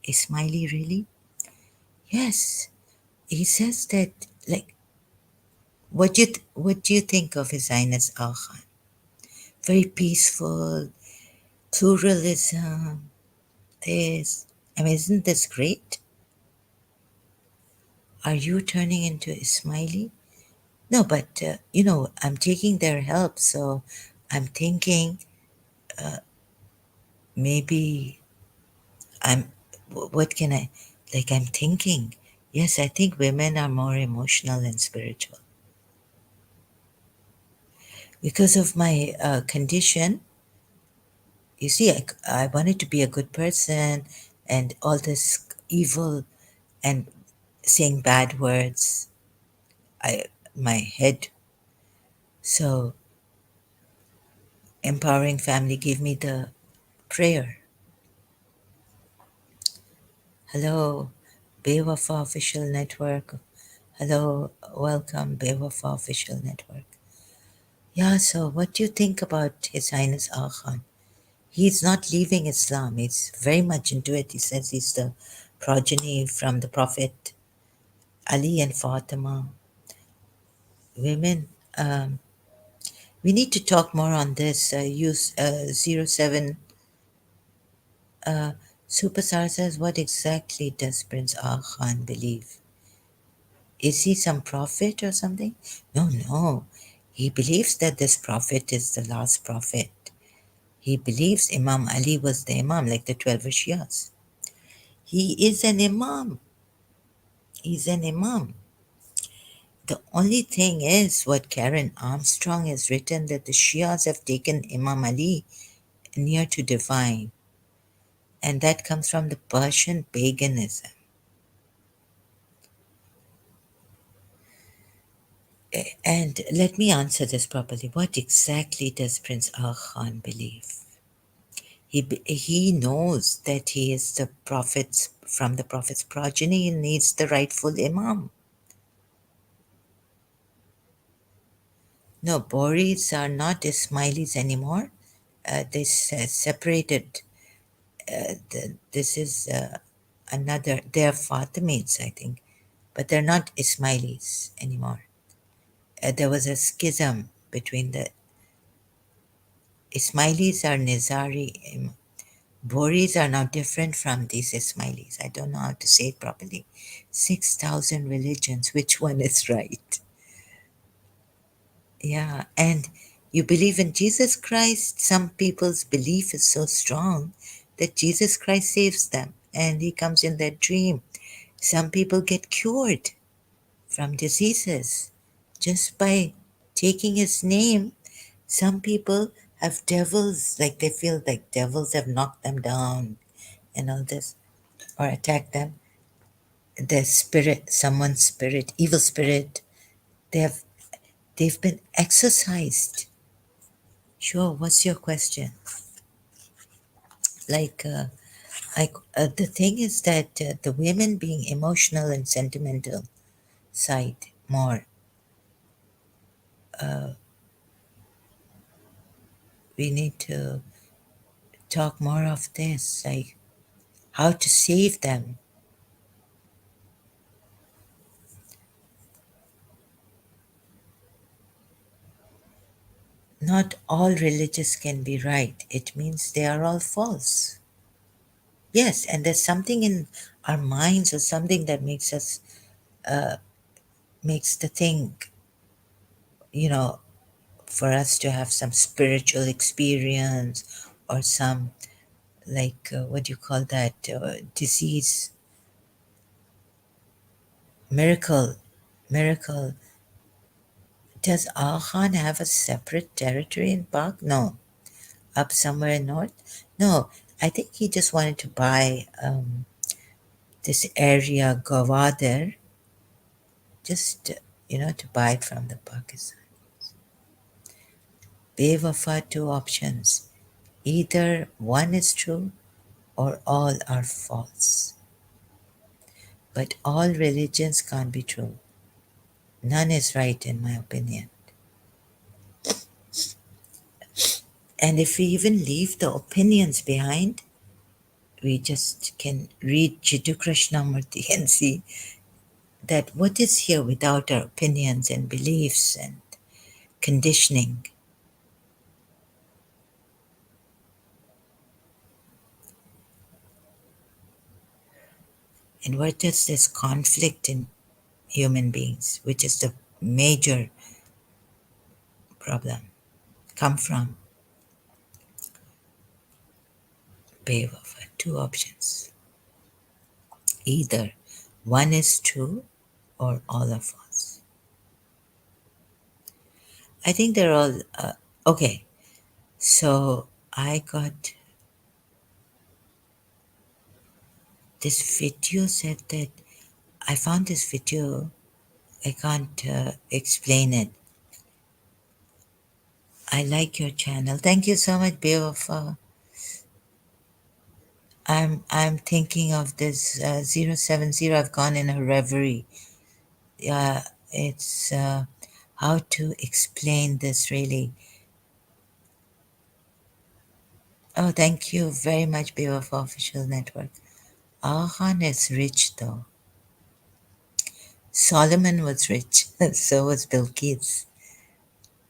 Ismaili really? Yes, he says that. Like, what do you think of His Highness Al Khan? Very peaceful, pluralism. This, I mean, isn't this great? Are you turning into Ismaili? No, but I'm taking their help, so I'm thinking maybe I'm. What can I? Like, I'm thinking. Yes, I think women are more emotional and spiritual because of my condition. You see, I wanted to be a good person, and all this evil and saying bad words. I my head. So Empowering Family gave me the prayer. Hello, Bewafa Official Network. Hello, welcome, Bewafa Official Network. Yeah, so what do you think about His Highness Aga Khan? He's not leaving Islam. He's very much into it. He says he's the progeny from the Prophet Ali and Fatima. Women, we need to talk more on this. Use 07. Superstar says, what exactly does Prince Aga Khan believe? Is he some prophet or something? No, no. He believes that this prophet is the last prophet. He believes Imam Ali was the Imam, like the 12 Shias. He is an Imam. He's an Imam. The only thing is what Karen Armstrong has written, that the Shias have taken Imam Ali near to divine, and that comes from the Persian paganism. And let me answer this properly. What exactly does Prince Aga Khan believe? He knows that he is the prophet's from the prophet's progeny and needs the rightful Imam. No, Boris are not Ismailis anymore. Separated. This is another. They are Fatimids, I think, but they're not Ismailis anymore. There was a schism between the Ismailis are Nizari. Boris are now different from these Ismailis. I don't know how to say it properly. 6,000 religions. Which one is right? Yeah, and you believe in Jesus Christ. Some people's belief is so strong that Jesus Christ saves them and he comes in their dream. Some people get cured from diseases just by taking his name. Some people have devils, like they feel like devils have knocked them down and all this, or attacked them. Their spirit, someone's spirit, evil spirit, they have they've been exorcised. Sure, what's your question? Like, the thing is that the women being emotional and sentimental side more, we need to talk more of this, like how to save them. Not all religions can be right. It means they are all false. Yes, and there's something in our minds or something that makes us makes the thing, you know, for us to have some spiritual experience or some like what do you call that disease miracle. Does Khan have a separate territory in Pak? No. Up somewhere in north? No. I think he just wanted to buy this area Gwadar, just to buy it from the Pakistan. Bewafa, two options. Either one is true or all are false. But all religions can't be true. None is right, in my opinion. And if we even leave the opinions behind, we just can read Jiddu Krishnamurti and see that what is here without our opinions and beliefs and conditioning. And where does this conflict in human beings, which is the major problem, come from? Beowulf, two options. Either one is true or all are false. I think they're all okay. So I got this video said that I found this video. I can't explain it. I like your channel. Thank you so much, Beowulf. I'm thinking of this 070. I've gone in a reverie. Yeah, it's how to explain this really. Oh, thank you very much, Beowulf Official Network. Ahan is rich though. Solomon was rich, so was Bill Gates.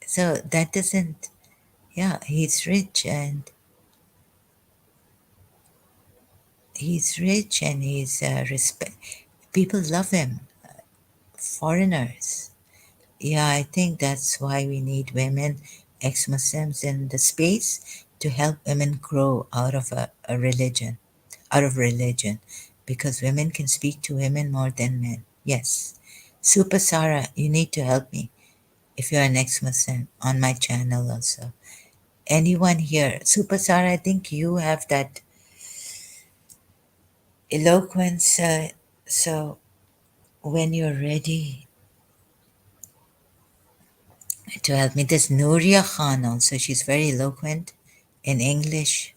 So that doesn't, yeah, he's rich and he's respect. People love him. Foreigners. Yeah, I think that's why we need women, ex-Muslims in the space, to help women grow out of a religion, out of religion, because women can speak to women more than men. Yes. Super Sarah, you need to help me if you're an ex-Muslim on my channel also. Anyone here? Super Sarah, I think you have that eloquence. So when you're ready to help me, there's Nuria Khan also. She's very eloquent in English.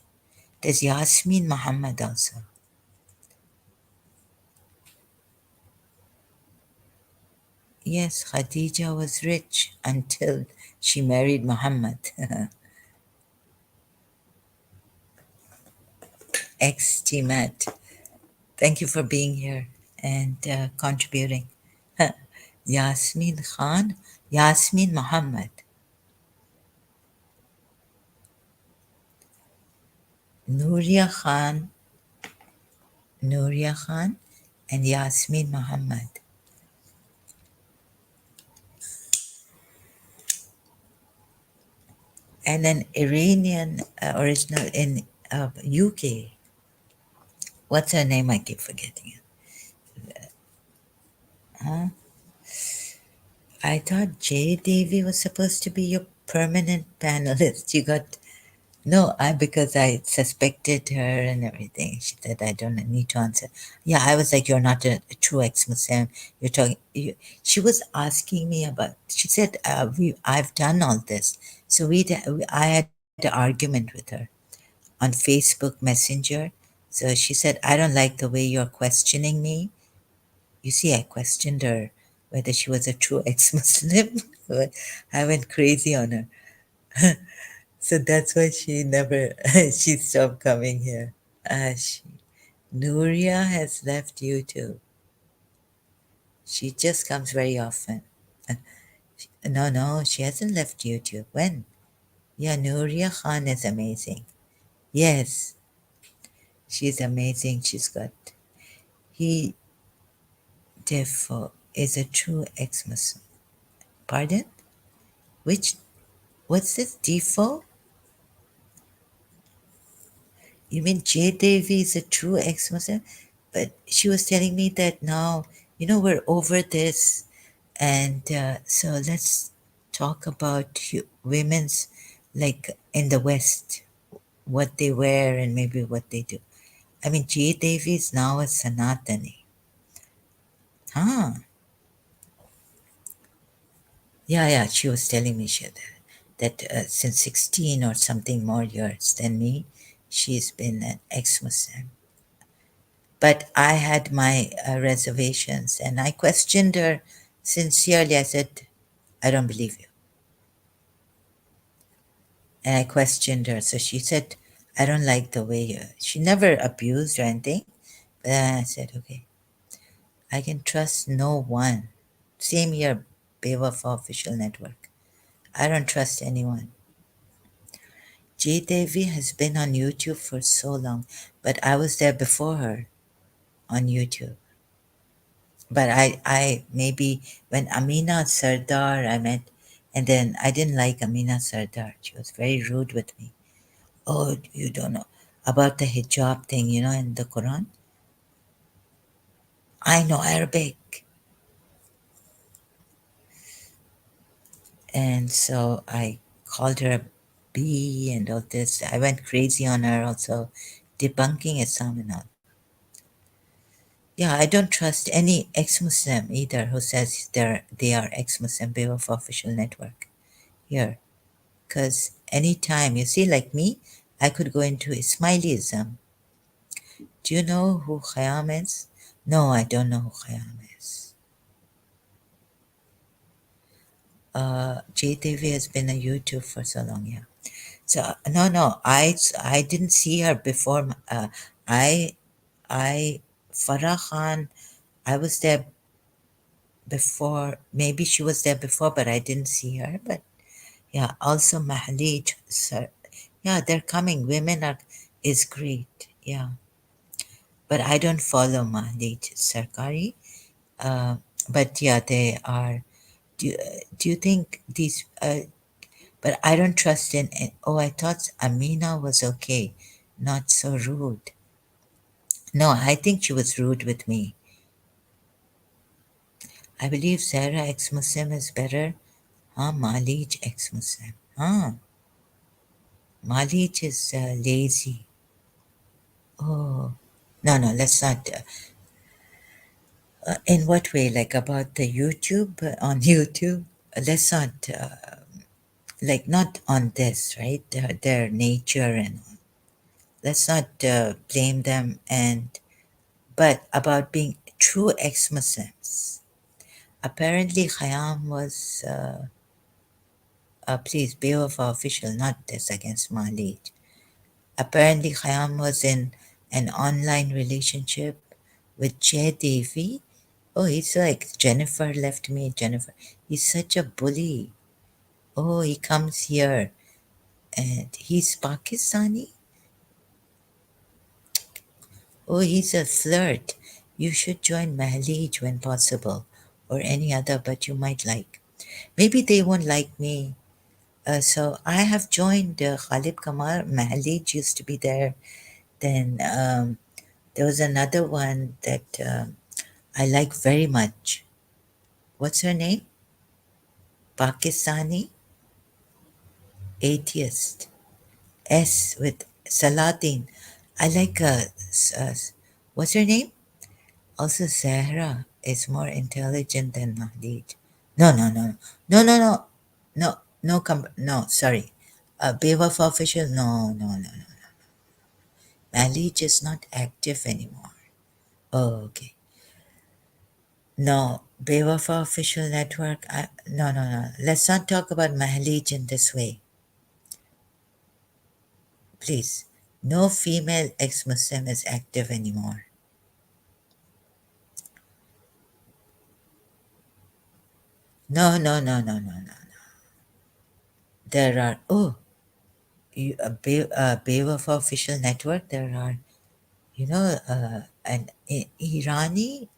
There's Yasmin Muhammad also. Yes, Khadija was rich until she married Muhammad. Ex-Timat. Thank you for being here and contributing. Yasmin Khan, Yasmin Muhammad, Nuria Khan, Nuria Khan, and Yasmin Muhammad. And an Iranian original in UK. What's her name? I keep forgetting it. Huh? I thought Jay Devi was supposed to be your permanent panelist. You got no, I because I suspected her and everything. She said I don't need to answer. Yeah, I was like, you're not a true ex-Muslim. You're talking. She was asking me about. She said, I've done all this. So I had an argument with her on Facebook Messenger. So she said, I don't like the way you're questioning me. You see, I questioned her whether she was a true ex-Muslim. I went crazy on her. So that's why she never, she stopped coming here. She, Nuria has left YouTube. She just comes very often. Uh, no, she hasn't left YouTube. When? Yeah, Nuria Khan is amazing. Yes, she's amazing. She's got, he, therefore, is a true ex-Muslim. Pardon? Which, what's this, default? You mean Jay Devi is a true ex-Muslim? But she was telling me that now, we're over this. And so let's talk about women's, like in the West, what they wear and maybe what they do. I mean, Jay Devi is now a Sanatani. Huh. Yeah, she was telling me that since 16 or something more years than me, she's been an ex-Muslim. But I had my reservations and I questioned her sincerely. I said, I don't believe you. And I questioned her. So she said, I don't like the way you. She never abused or anything. But then I said, okay, I can trust no one. Same here, Bewafa Official Network. I don't trust anyone. Jay Devi has been on YouTube for so long, but I was there before her on YouTube. But I maybe when Amina Sardar I met, and then I didn't like Amina Sardar. She was very rude with me. Oh, you don't know about the hijab thing, in the Quran? I know Arabic. And so I called her a bee and all this. I went crazy on her also, debunking Islam and all. Yeah, I don't trust any ex-Muslim either who says they are ex-Muslim of official network here. Because anytime, you see, like me, I could go into Ismailism. Do you know who Khayyam is? No, I don't know who Khayyam is. JTV has been on YouTube for so long, yeah. So no, I didn't see her before. I I Farah Khan, I was there before. Maybe she was there before, but I didn't see her. But yeah, also Mahleej, sir. Yeah, they're coming. Women are is great. Yeah, but I don't follow Mahleej Sarkari. But yeah, they are. Do you think these? But I don't trust in it. Oh, I thought Amina was okay, not so rude. No, I think she was rude with me. I believe Sarah ex-Muslim is better. Huh? Malij ex-Muslim. Huh? Malij is lazy. Oh, no, no, let's not. In what way? Like about the YouTube, on YouTube? Let's not, like, not on this, right? Their nature and all. Let's not blame them. And but about being true ex-Muslims. Apparently, Khayyam was, please, Bewafa official, not this against Malij. Apparently, Khayyam was in an online relationship with Jay Devi. Oh, he's like, Jennifer left me, Jennifer. He's such a bully. Oh, he comes here and he's Pakistani. Oh, he's a flirt. You should join Mahalij when possible, or any other, but you might like. Maybe they won't like me. So I have joined Khalid Kamal. Mahalij used to be there. Then there was another one that I like very much. What's her name? Pakistani atheist. S with Salatin. I like what's her name? Also, Zahra is more intelligent than Mahdij. No, no, no, no, no, no, no, no, no, sorry. Bewafa official, no, no, no, no. Mahlij is not active anymore. Oh, okay. No, Bewafa official network. No, no, no. Let's not talk about Mahlij in this way. Please. No female ex-Muslim is active anymore. No, no, no, no, no, no. There are, oh, Bewafa official network, there are, an Irani,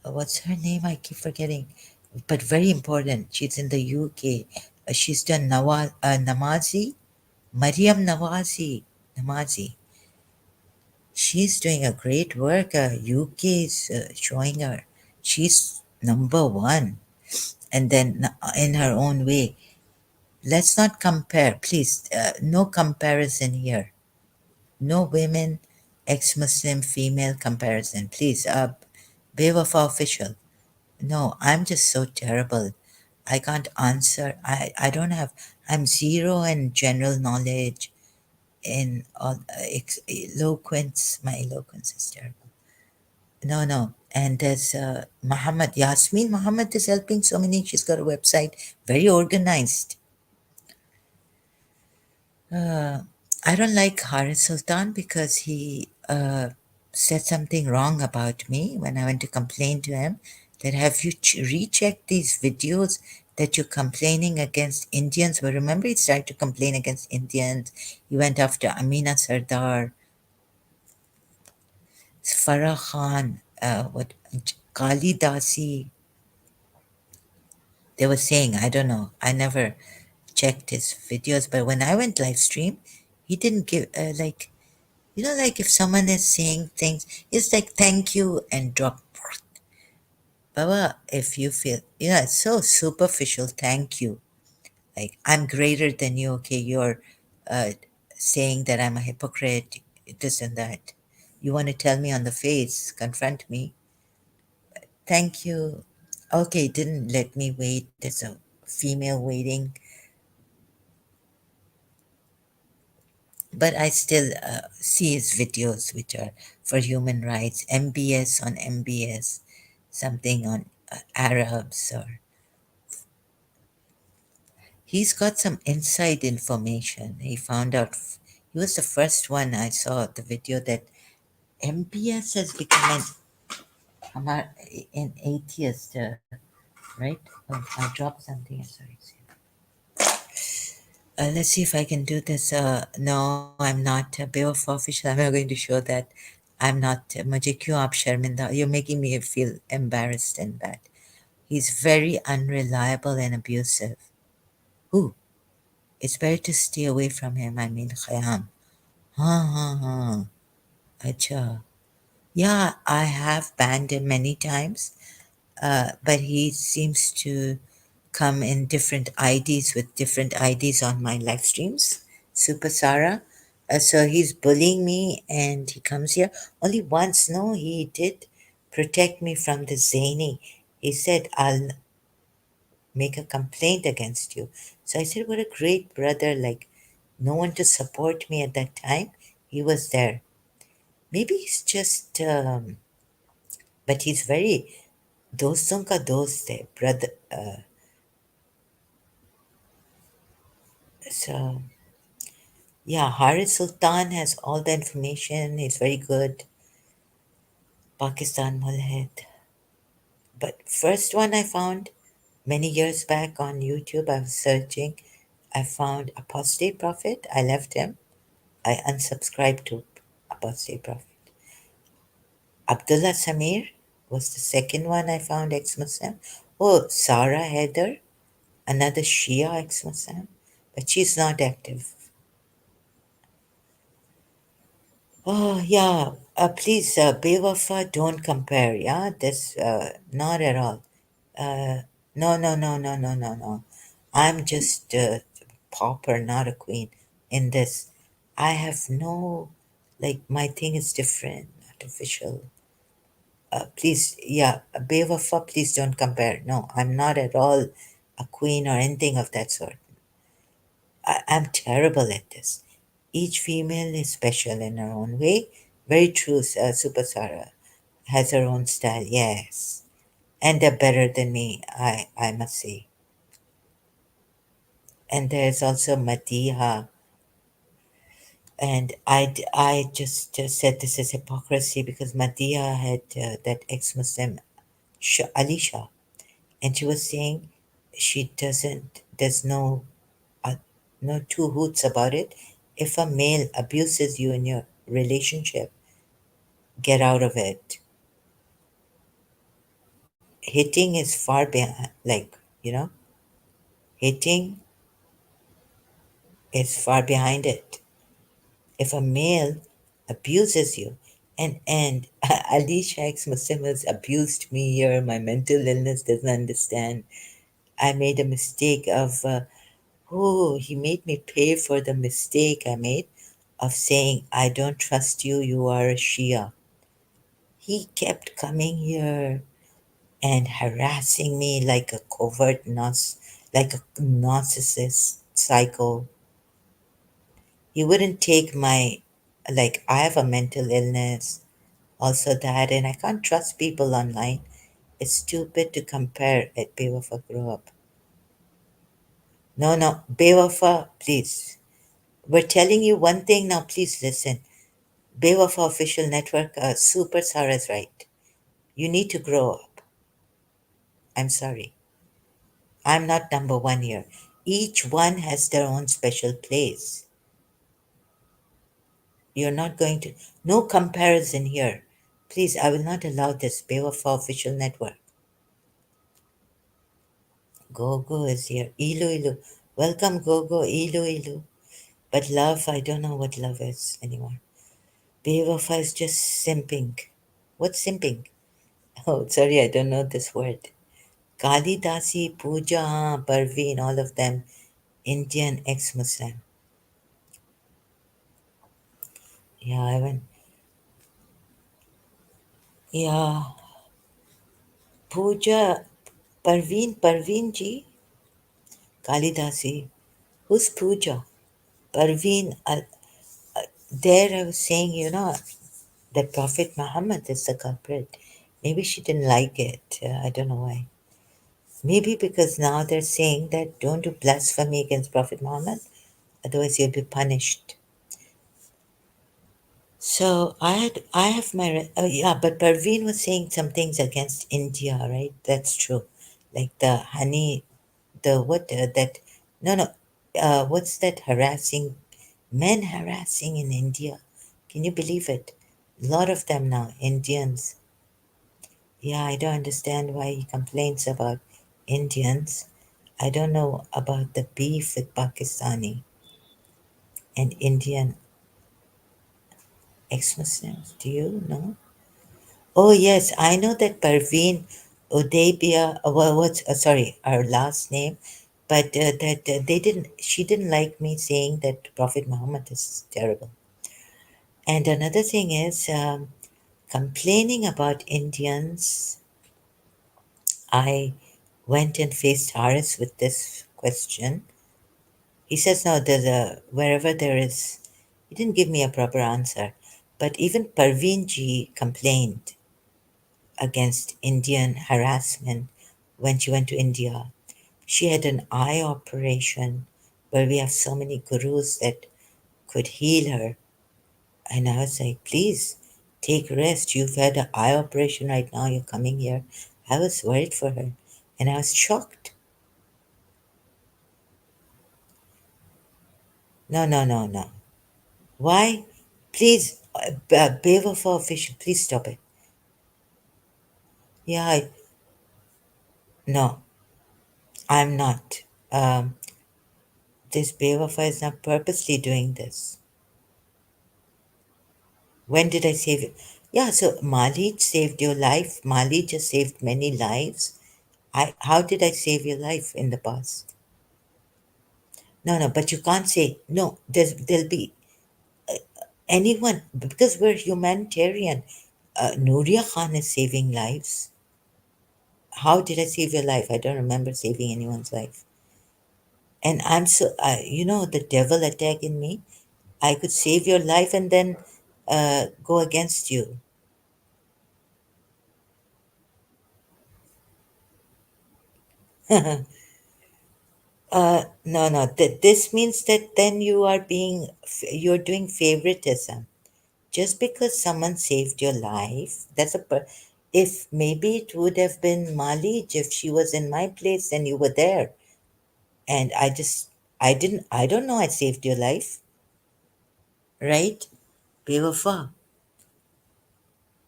what's her name? I keep forgetting, but very important. She's in the UK. She's done Namazi, Mariam Namazi. She's doing a great work. UK is showing her. She's number one. And then in her own way. Let's not compare, please. No comparison here. No women, ex-Muslim female comparison. Please, Bewafa official. No, I'm just so terrible. I can't answer. I don't have, I'm zero in general knowledge, in all, eloquence. My eloquence is terrible. No, no. And there's Muhammad, Yasmin Muhammad is helping so many. She's got a website, very organized. Uh, I don't like Haris Sultan because he said something wrong about me when I went to complain to him. That have you rechecked these videos that you're complaining against Indians? Well, remember he started to complain against Indians. He went after Amina Sardar, Farah Khan, Kali Dasi. They were saying, I don't know. I never checked his videos, but when I went live stream, he didn't give like. Like if someone is saying things, it's like thank you and drop. Baba, if you feel, it's so superficial, thank you. Like, I'm greater than you, okay? You're uh, saying that I'm a hypocrite, this and that. You want to tell me on the face, confront me. Thank you. Okay, didn't let me wait. There's a female waiting. But I still see his videos, which are for human rights, MBS on MBS, something on Arabs, or he's got some inside information. He found out, he was the first one I saw the video that MBS has become an atheist, right? Oh, I dropped something, sorry. Let's see if I can do this. No, I'm not Beowulf official. I'm not going to show that. I'm not. मुझे क्यों आप शर्मिंदा? You're making me feel embarrassed and bad. He's very unreliable and abusive. Ooh, it's better to stay away from him. I mean, Khayyam. Ha ha ha. Acha. Yeah, I have banned him many times, but he seems to come in different IDs with different IDs on my live streams. Super Sarah. So he's bullying me and he comes here. Only once, no, he did protect me from the zany. He said, I'll make a complaint against you. So I said, what a great brother. Like, no one to support me at that time. He was there. Maybe he's just, but he's very, doston ka dost hai, brother. So, yeah, Haris Sultan has all the information. He's very good. Pakistan Mulhed. But first one I found many years back on YouTube, I was searching. I found Apostate Prophet. I left him. I unsubscribed to Apostate Prophet. Abdullah Samir was the second one I found ex-Muslim. Oh, Sarah Heather, another Shia ex-Muslim, but she's not active. Oh, yeah. Please, Bewafa, don't compare. Yeah, this, not at all. No, no, no, no, no, no, no. I'm just a pauper, not a queen in this. I have no, like, my thing is different, not official. Please, yeah, Bewafa, please don't compare. No, I'm not at all a queen or anything of that sort. I'm terrible at this. Each female is special in her own way. Very true, Super Sarah has her own style, yes. And they're better than me, I must say. And there's also Madiha. And I just said this is hypocrisy because Madiha had that ex-Muslim, Alisha. And she was saying she doesn't, there's uh, no two hoots about it. If a male abuses you in your relationship, get out of it. Hitting is far behind, like, hitting is far behind it. If a male abuses you, and Ali Sheikh's Muslim has abused me here, my mental illness doesn't understand. I made a mistake of, oh, he made me pay for the mistake I made of saying, I don't trust you, you are a Shia. He kept coming here and harassing me like a like a narcissist psycho. He wouldn't take my, like, I have a mental illness, also that, and I can't trust people online. It's stupid to compare at Bewafa grow up. No, no, Bewafa, please. We're telling you one thing now, please listen. Bewafa official network, Super Sarah's right. You need to grow up. I'm sorry. I'm not number one here. Each one has their own special place. You're not going to, no comparison here. Please, I will not allow this Bewafa official network. Gogo is here. Ilu Ilu. Welcome, Gogo. Ilu Ilu. But love, I don't know what love is anymore. Bewafa is just simping. What's simping? Oh, sorry, I don't know this word. Kali Dasi, Pooja, Parveen, all of them, Indian ex-Muslim. Yeah, I went. Yeah, Pooja, Parveen ji, Kalidasi. Who's Pooja? Parveen, there I was saying, that Prophet Muhammad is the culprit. Maybe she didn't like it. I don't know why. Maybe because now they're saying that don't do blasphemy against Prophet Muhammad, otherwise you'll be punished. So I have my yeah, but Parveen was saying some things against India, right? That's true, like the honey, the what that no no, what's that harassing, men harassing in India? Can you believe it? A lot of them now, Indians. Yeah, I don't understand why he complains about Indians. I don't know about the beef with Pakistani and Indian ex-Muslims. Do you know? Oh yes, I know that Parveen Udaybia. Well, what's sorry, our last name, but that they didn't. She didn't like me saying that Prophet Muhammad is terrible. And another thing is complaining about Indians. I went and faced Harris with this question. He says, no, there's a, wherever there is, he didn't give me a proper answer. But even Parveen ji complained against Indian harassment when she went to India. She had an eye operation where we have so many gurus that could heal her. And I was like, please take rest. You've had an eye operation right now. You're coming here. I was worried for her. And I was shocked. No, no, no, no. Why? Please, Beaver for official, please stop it. Yeah, no, I'm not. This Beaver is not purposely doing this. When did I save it? Yeah, so Mali saved your life. Mali just saved many lives. How did I save your life in the past? No, no, but you can't say no. There'll be anyone because we're humanitarian. Nuria Khan is saving lives. How did I save your life? I don't remember saving anyone's life. And I'm so, the devil attack in me. I could save your life and then go against you. No, no. This means that then you're doing favoritism. Just because someone saved your life, if maybe it would have been Malik if she was in my place and you were there. And I don't know I saved your life, right? Bewafa.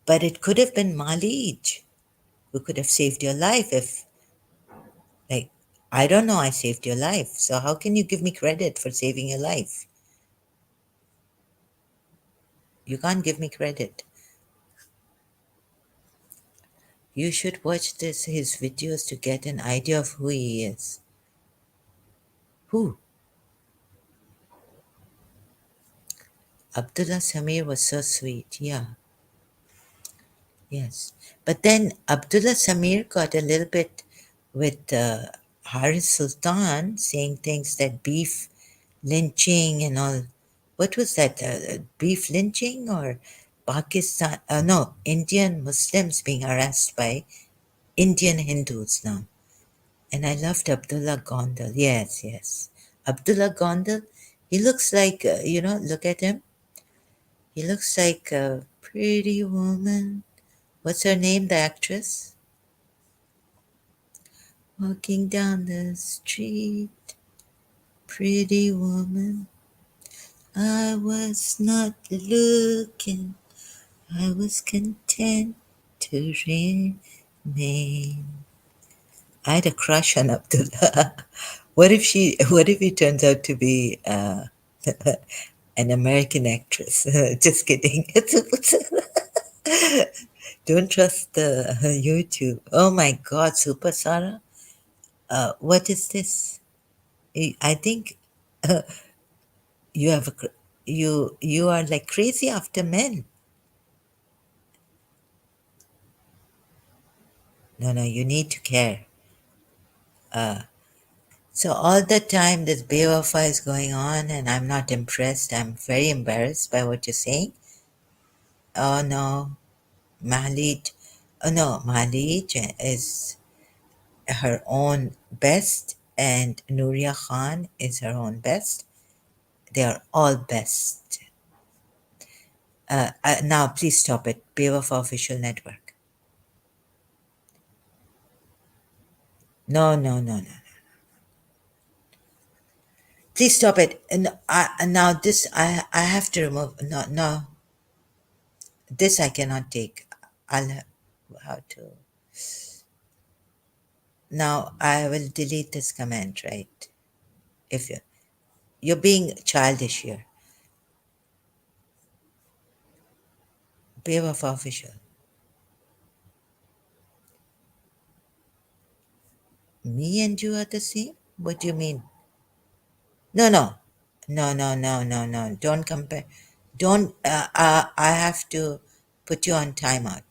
But it could have been Malik who could have saved your life if, like, I don't know I saved your life. So how can you give me credit for saving your life? You can't give me credit. You should watch his videos to get an idea of who he is. Who? Abdullah Samir was so sweet. Yeah, yes. But then Abdullah Samir got a little bit with Haris Sultan saying things that beef lynching and all. What was that? Beef lynching or Pakistan? No, Indian Muslims being harassed by Indian Hindus now. And I loved Abdullah Gondal. Yes, yes. Abdullah Gondal, he looks like, look at him. He looks like a pretty woman. What's her name, the actress? Walking down the street, pretty woman. I was not looking, I was content to remain. I had a crush on Abdullah. What if he turns out to be an American actress? Just kidding. Don't trust the YouTube. Oh my God, Super Sarah. What is this? I think you have you are like crazy after men. No, no, you need to care. So all the time this Bewafa is going on, and I'm not impressed. I'm very embarrassed by what you're saying. Oh no, Mahalij. Oh no, Mahalij is her own best, and Nuria Khan is her own best. They are all best. Now, please stop it. Bewafa Official Network. No, no, no, no. Please stop it. Now this I have to remove. No, no. This I cannot take. I'll have to. Now I will delete this comment, right? If you're being childish here. Bewaf official. Me and you are the same? What do you mean? No, no. No, no, no, no, no. Don't compare. Don't. I have to put you on timeout.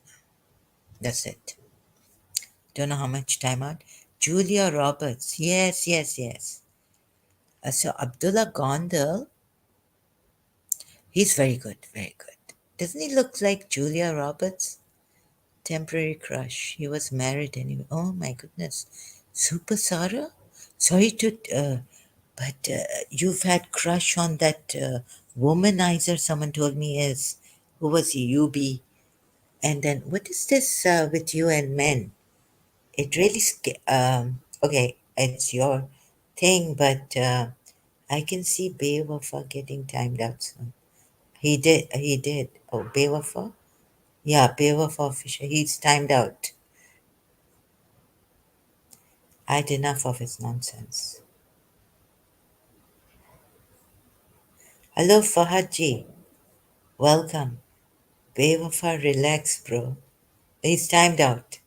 That's it. Don't know how much timeout. Julia Roberts. Yes, yes, yes. So Abdullah Gondal, he's very good, very good. Doesn't he look like Julia Roberts? Temporary crush. He was married anyway. Oh my goodness. Super Sarah? Sorry to, but you've had crush on that womanizer someone told me is, who was he? UB. And then what is this with you and men? It really, okay, it's your thing, but I can see Bewafa getting timed out soon. He did. Oh, Bewafa? Yeah, Bewafa Fisher. He's timed out. I had enough of his nonsense. Hello, Fahadji. Welcome. Bewafa, relax, bro. He's timed out.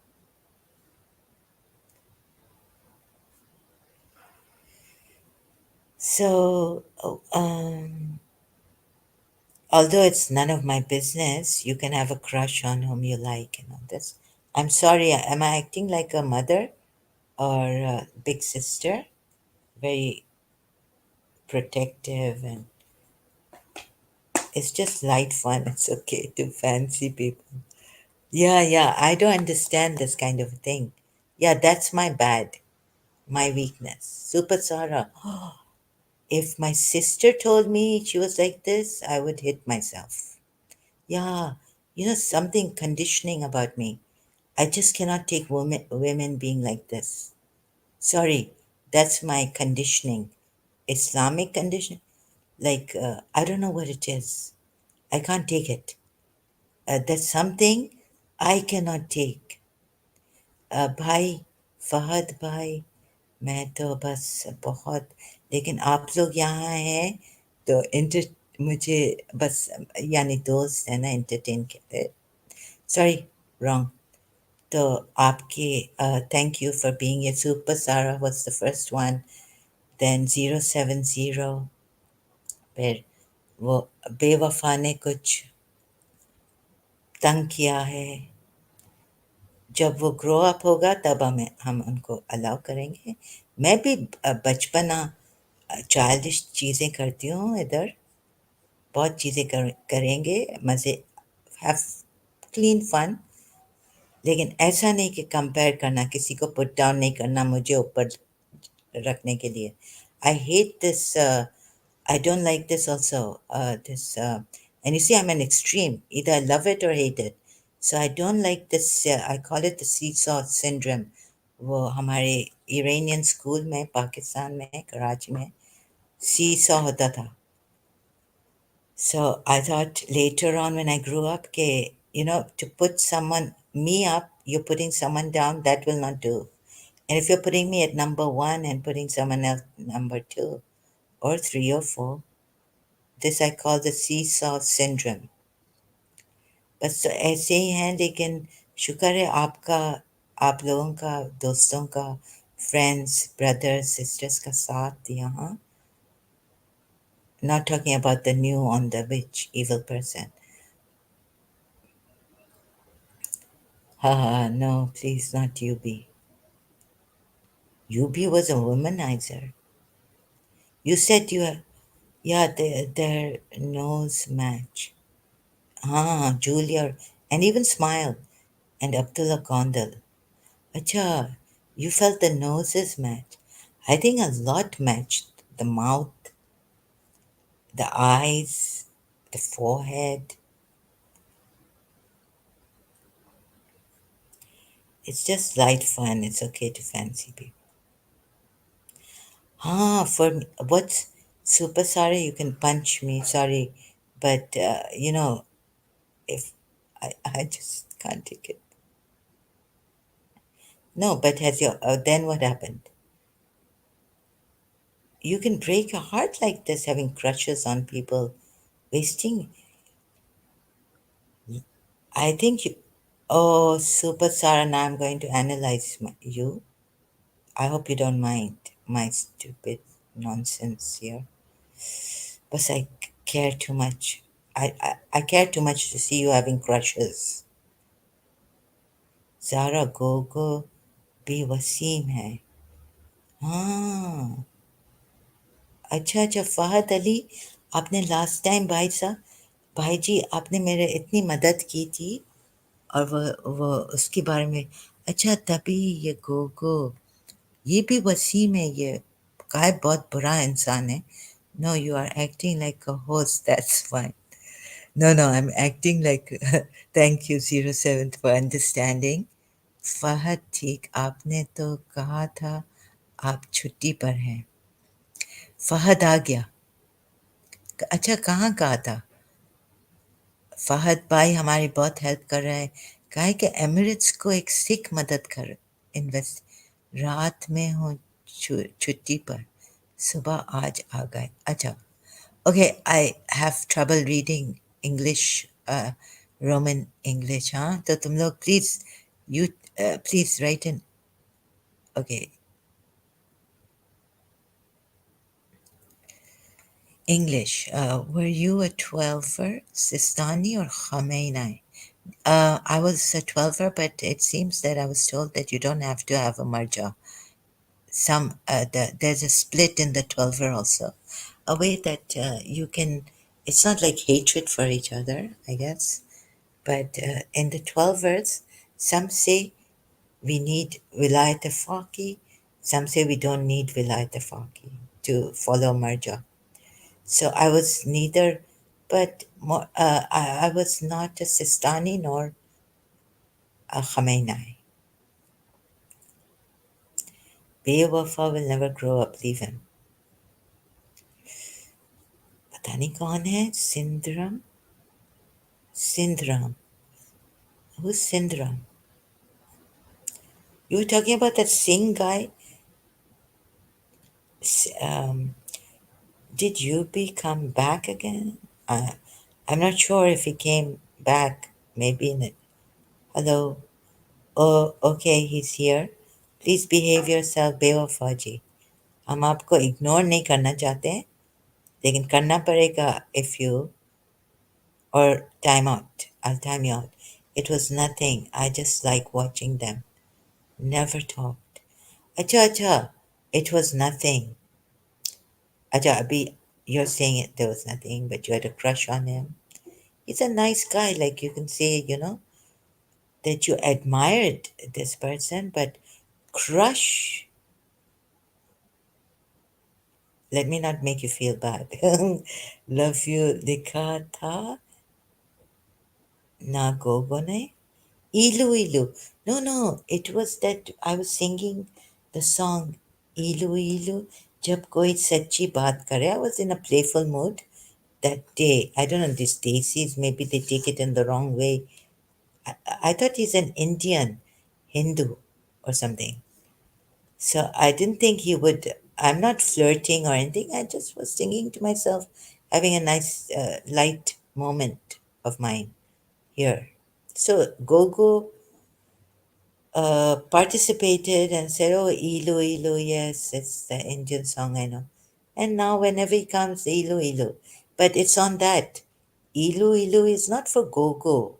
So, although it's none of my business, you can have a crush on whom you like and all this. I'm sorry, am I acting like a mother or a big sister? Very protective, and it's just light fun. It's okay to fancy people. Yeah, yeah, I don't understand this kind of thing. Yeah, that's my bad, my weakness. Super Sarah. If my sister told me she was like this, I would hit myself. Yeah, something conditioning about me. I just cannot take women being like this. Sorry, that's my conditioning. Islamic condition. Like, I don't know what it is. I can't take it. That's something I cannot take. भाई फहद भाई मैं तो बस बहुत लेकिन आप लोग यहाँ हैं तो इंटर मुझे बस यानी दोस्त है ना एंटरटेन करते सॉरी रॉन्ग तो आपके thank you for being a super Sara was the first one then 070 फिर वो बेवफा ने कुछ तंग किया है जब वो ग्रो अप होगा तब हम उनको अलाउ करेंगे मैं भी बचपना चाइल्डिश चीज़ें करती हूँ इधर बहुत चीज़ें करेंगे मज़े हैव क्लीन फन लेकिन ऐसा नहीं कि कंपेयर करना किसी को पुट डाउन नहीं करना मुझे ऊपर रखने के लिए I hate this I don't like this also. And you see, I'm an extreme. Either I love it or hate it. So I don't like this. I call it the seesaw syndrome. वो हमारे Iranian school में पाकिस्तान में कराची में seesaw होता था. So I thought later on when I grew up, के to put someone me up, you're putting someone down. That will not do. And if you're putting me at number one and putting someone else number two or three or four, this I call the seesaw syndrome. बस तो ऐसे ही हैं लेकिन शुक्र है आपका आप लोगों का दोस्तों का फ्रेंड्स ब्रदर्स सिस्टर्स का साथ यहाँ not talking about the new on the witch evil person haha no please not UB was a womanizer you said you are yeah their nose match Julia and even Smile and Abdullah Gondal Acha, you felt the noses match. I think a lot matched. The mouth, the eyes, the forehead. It's just light fun. It's okay to fancy people. For me, what's super sorry? You can punch me. Sorry, but if I just can't take it. No, but has your then what happened? You can break your heart like this, having crushes on people, wasting. I think you. Oh, super Sarah, now I'm going to analyze you. I hope you don't mind my stupid nonsense here. But I care too much. I care too much to see you having crushes. Zara Gogo भी वसीम है. हाँ. अच्छा अच्छा फहद अली. आपने last time भाई साहब, भाई जी आपने मेरे इतनी मदद की थी. और वो उसके बारे में. अच्छा तभी ये गोगो, ये भी वसीम है ये. काय बहुत बुरा इंसान है. No, you are acting like a host. That's fine. No, no, I'm acting like. Thank you, 07 for understanding. Fahad ठीक, आपने तो कहा था आप छुट्टी पर हैं. फहद आ गया. अच्छा कहाँ कहा था? फहद भाई हमारी बहुत हेल्प कर रहे हैं. कहा है कि एमिरेट्स को एक सिख मदद कर इन्वेस्ट. रात में हूँ छुट्टी पर, सुबह आज आ गए. अच्छा. Okay I have trouble reading English, Roman English. हाँ तो तुम लोग please, you please right in. Okay. English. Were you a 12er, Sistani or Khamenei? I was a 12er, but it seems that I was told that you don't have to have a marja. There's a split in the 12er also. A way that you can, it's not like hatred for each other, I guess, but in the 12ers, some say we need Wilayat Faqi, some say we don't need Wilayat Faqi to follow marja. So I was neither, but I was not a Sistani nor a Khamenei. Bewafa will never grow up, leave him. पता नहीं कौन है सिंधराम. Sindram. Who's Sindram? You were talking about that Singh guy. Did Yubi come back again? I'm not sure if he came back. Maybe in it. Hello. Oh, okay, he's here. Please behave yourself, Bewafa ji. हम आपको ignore नहीं करना चाहते हैं, लेकिन करना पड़ेगा if you, or time out. I'll time you out. It was nothing. I just like watching them. Never talked. अच्छा अच्छा. It was nothing. अच्छा अभी you're saying it there was nothing, but you had a crush on him. He's a nice guy. Like you can say, that you admired this person, but crush. Let me not make you feel bad. Love you लिखा था ना गोगो ने. Ilu Ilu. No, no, it was that I was singing the song Ilu Ilu. जब कोई सच्ची बात करे. I was in a playful mood that day. I don't know, these Desis, maybe they take it in the wrong way. I thought he's an Indian Hindu or something. So I didn't think he would. I'm not flirting or anything. I just was singing to myself, having a nice light moment of mine here. So Gogo participated and said, "Oh, Ilu Ilu, yes, it's the Indian song I know." And now whenever he comes, Ilu Ilu, but it's on that. Ilu Ilu is not for Gogo,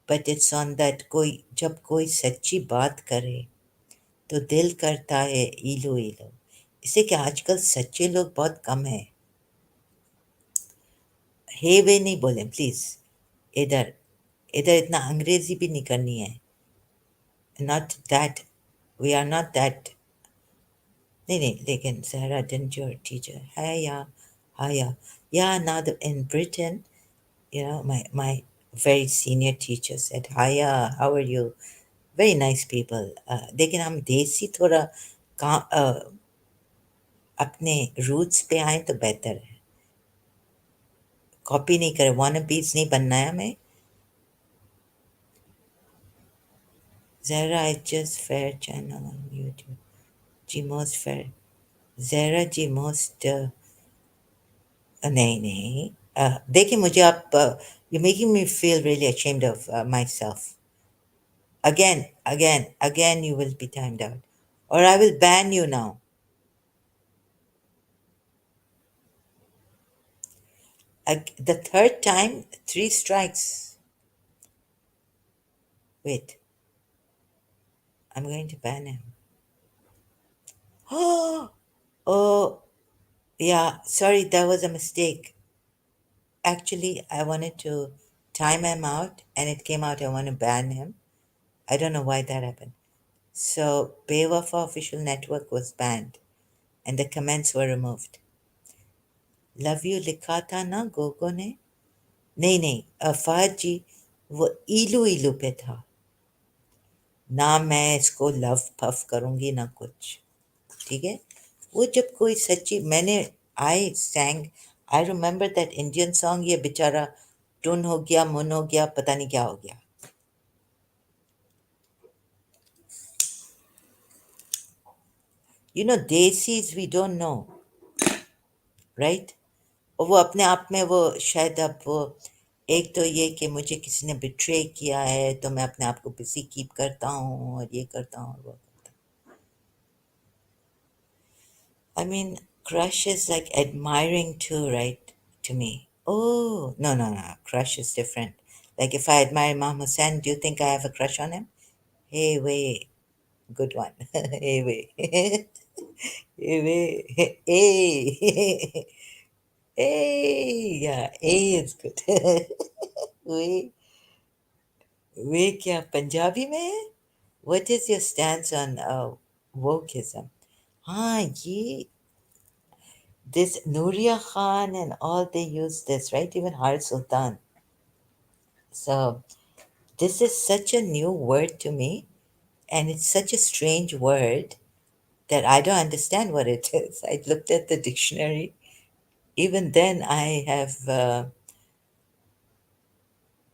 but it's on that कोई जब कोई सच्ची बात करे तो दिल करता है इलू इलू. इसे कि आजकल सच्चे लोग बहुत कम हैं. हे वे नहीं बोले प्लीज. इधर इधर इतना अंग्रेजी भी नहीं करनी है. Not that. We are not that. नहीं नहीं, लेकिन Sarah, didn't your teacher? Hiya, hiya. Yeah, now in Britain, my very senior teacher said, Hiya, how are you? Very nice people. लेकिन हम देसी थोड़ा अपने रूट्स पे आए तो बेहतर है. कॉपी नहीं करे, वाना बीज नहीं बनना है हमें. Zara is just fair channel on YouTube. Ji most fair. Zara ji most नहीं नहीं देखिए मुझे आप you're making me feel really ashamed of myself. Again, you will be timed out. Or I will ban you now. The third time, three strikes. Wait, I'm going to ban him. Oh, yeah, sorry, that was a mistake. Actually, I wanted to time him out, and it came out I want to ban him. I don't know why that happened. So, Bewafa official network was banned, and the comments were removed. Love you लिखा था ना गोगो ने नहीं नहीं फहद जी वो इलू इलू पे था ना मैं इसको लव पफ करूंगी ना कुछ ठीक है वो जब कोई सच्ची मैंने I sang I remember that Indian song ये बेचारा टुन हो गया मुन हो गया पता नहीं क्या हो गया you know desis we don't know right और वो अपने आप में वो शायद अब वो एक तो ये कि मुझे किसी ने बिट्रे किया है तो मैं अपने आप को बिजी कीप करता हूँ और ये करता हूँ और वो I mean, crush is like admiring too, right? To me. Oh, no, no, no. Crush is different. Like if I admire Imam Hussain, do you think I have a crush on him? Hey, wait. Good one. Hey, wait. Hey, wait. Hey. Hey. Yeah, A is good. wait. Wait, क्या पंजाबी में है? What is your stance on wokeism? हाँ ये this Nuria Khan and all they use this, right? Even Har Sultan. So this is such a new word to me, and it's such a strange word that I don't understand what it is. I looked at the dictionary. Even then, I have.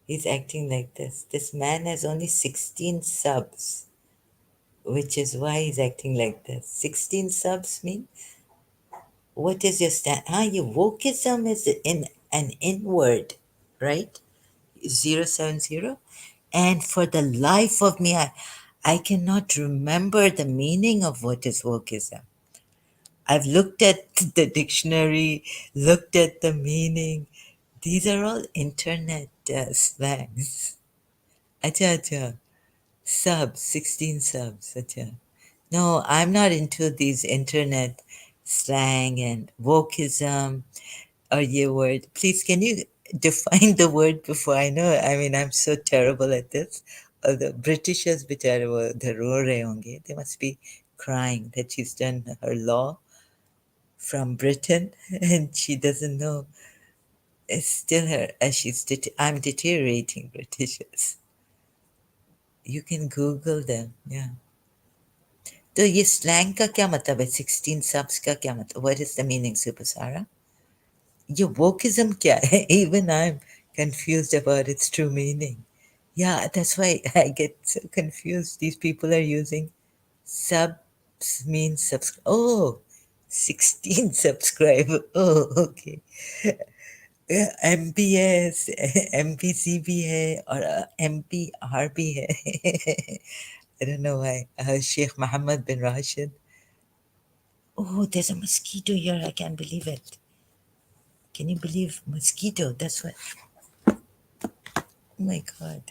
He's acting like this. This man has only 16 subs, which is why he's acting like this. 16 subs mean what is your stand? Your wokeism is in an inward, right? 070 and for the life of me I cannot remember the meaning of what is wokeism. I've looked at the dictionary, looked at the meaning. These are all internet slangs. Acha acha. Subs, 16 subs. Acha. No, I'm not into these internet slang and wokeism or your word. Please, can you define the word before I know? I mean, I'm so terrible at this. The Britishers, बेचारे वो इधर रो रहे होंगे. They must be crying that she's done her law from Britain and she doesn't know. It's still her. I'm deteriorating Britishers. You can Google them. Yeah. तो ये slang का क्या मतलब है? 16 subs का क्या मतलब? What is the meaning, Supasara? ये wokeism क्या है? Even I'm confused about its true meaning. Yeah, that's why I get so confused. These people are using subs means subscribe. Oh, 16 subscriber. Oh, okay. MPS, MPC भी है और MPR भी है. I don't know why. Sheikh Mohammed bin Rashid. Oh, there's a mosquito here. I can't believe it. Can you believe mosquito? That's what. Oh my God.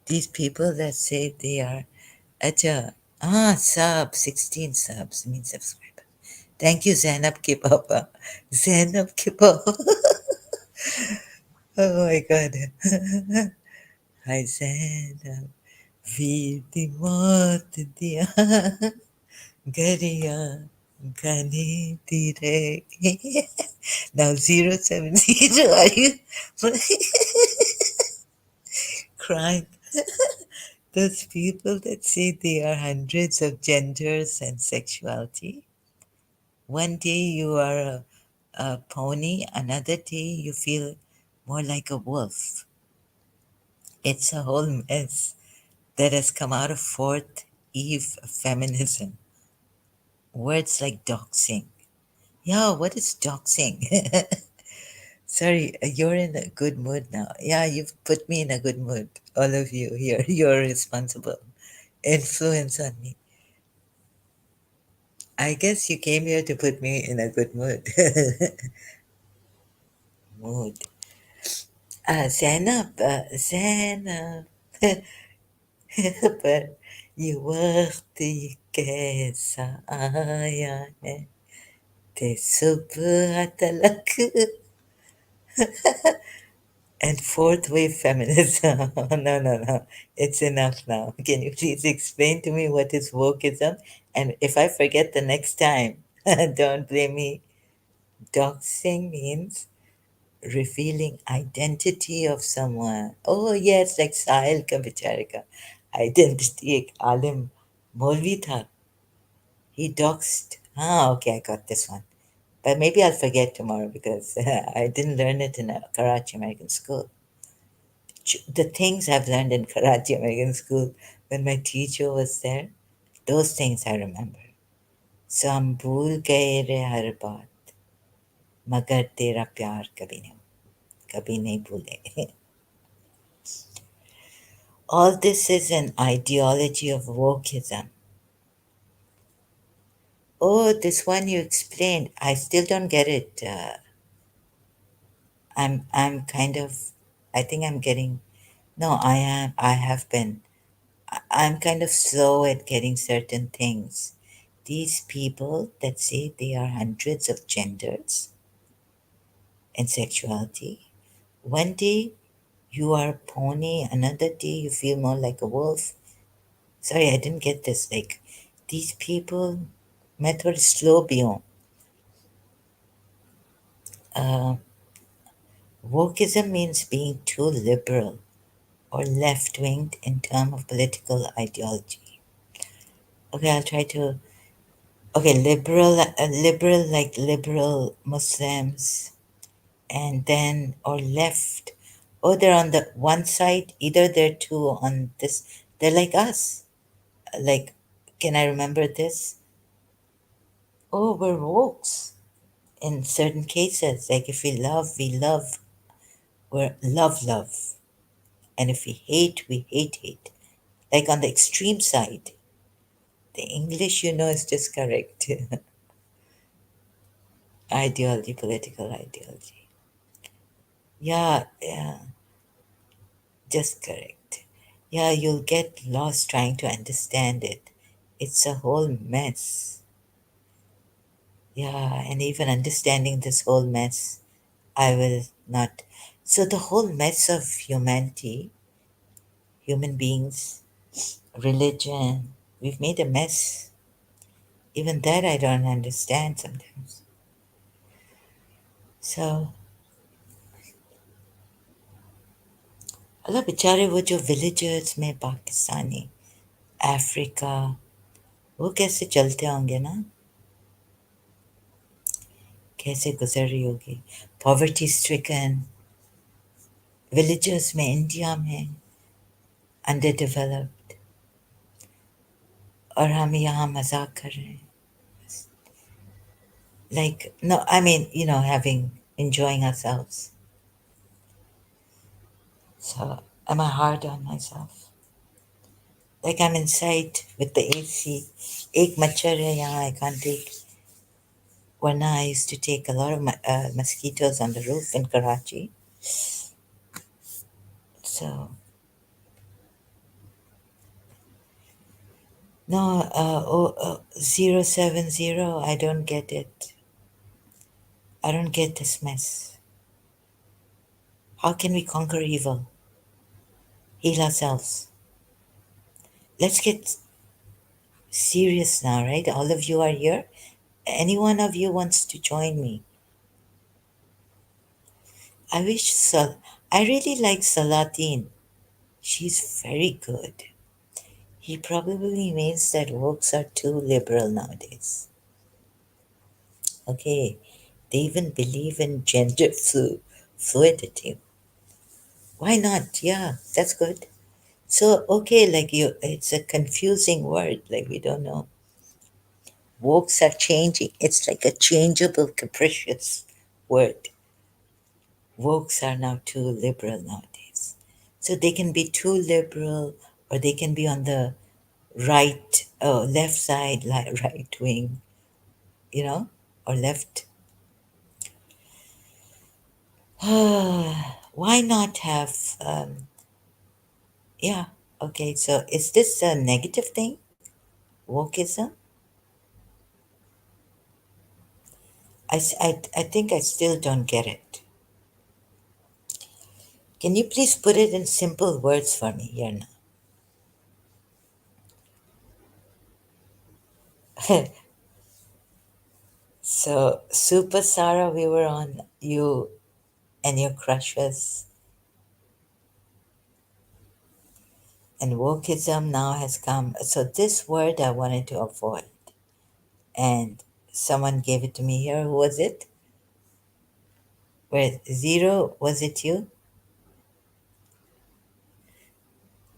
These people that say they are sub 16 subs means subscriber. Thank you, Zainab ke papa. Zainab ke papa. Oh my God. Hi, Zainab. Vidi mot diya gariya gani dire. Now 070, are you crying? Those people that say they are hundreds of genders and sexuality, one day you are a pony, another day you feel more like a wolf. It's a whole mess. that has come out of fourth eve feminism. Words like doxing. Yeah, what is doxing? Sorry, you're in a good mood now. Yeah, you've put me in a good mood. All of you here, you're responsible. Influence on me. I guess you came here to put me in a good mood. Mood. Zainab, Zainab. पर ये वक्त ये कैसा आया है ते सुबह तलक. And fourth wave feminism. No, no, no. It's enough now. Can you please explain to me what is wokeism? And if I forget the next time, don't blame me. Doxing means revealing identity of someone. Oh yes, like Sahil ka बेचारे का identity एक आलिम मौलवी था. He doxed. Ah, okay, I got this one. But maybe I'll forget tomorrow because I didn't learn it in a Karachi American school. The things I've learned in Karachi American school when my teacher was there, those things I remember. So हम भूल गए रे हर बात मगर तेरा प्यार कभी नहीं भूले. All this is an ideology of wokeism. Oh, this one you explained. I still don't get it. I'm kind of. I think I'm getting. No, I am. I have been. I'm kind of slow at getting certain things. These people that say they are hundreds of genders and sexuality. One day you are a pony, another day you feel more like a wolf. Sorry, I didn't get this. Like these people, मैं थोड़ी slow भी हूँ. Uh, Wokeism means being too liberal or left-winged in terms of political ideology. Okay, I'll try to. Okay, liberal like liberal Muslims, and then or left. Oh, they're on the one side. Either they're two on this. They're like us. Like, can I remember this? Oh, we're wokes in certain cases. Like if we love, we love. We're love. And if we hate. Like on the extreme side. The English, is just correct. Ideology, political ideology. Yeah, just correct. Yeah, you'll get lost trying to understand it. It's a whole mess. Yeah, and even understanding this whole mess, I will not. So, the whole mess of humanity, human beings, religion, we've made a mess. Even that I don't understand sometimes. So, अल्लाह बेचारे वो जो villagers में Pakistani Africa वो कैसे चलते होंगे ना कैसे गुजर रही होगी पॉवर्टी स्ट्रिकन विलेजर्स में इंडिया में अंडर डेवलप्ड और हम यहाँ मजाक कर रहे हैं like no I mean having enjoying ourselves so am I hard on myself like I'm inside with the AC एक मच्छर है यहाँ I can't take वरना I used to take a lot of mosquitoes on the roof in Karachi so no 070 I don't get it I don't get this mess how can we conquer evil heal ourselves let's get serious now right all of you are here any one of you wants to join me I wish I really like Salatin she's very good he probably means that wokes are too liberal nowadays okay they even believe in fluidity why not yeah that's good So okay, like you, it's a confusing word. Like we don't know. Wokes are changing. It's like a changeable, capricious word. Wokes are now too liberal nowadays. So they can be too liberal, or they can be on the right, left side, like right wing, you know, or left. Why not have, yeah, okay, so is this a negative thing? Wokeism? I think I still don't get it. Can you please put it in simple words for me here now? So, Super Sarah, we were on you and your crushes, and wokeism now has come. So, this word I wanted to avoid, and someone gave it to me here. Who was it? Where zero, was it you?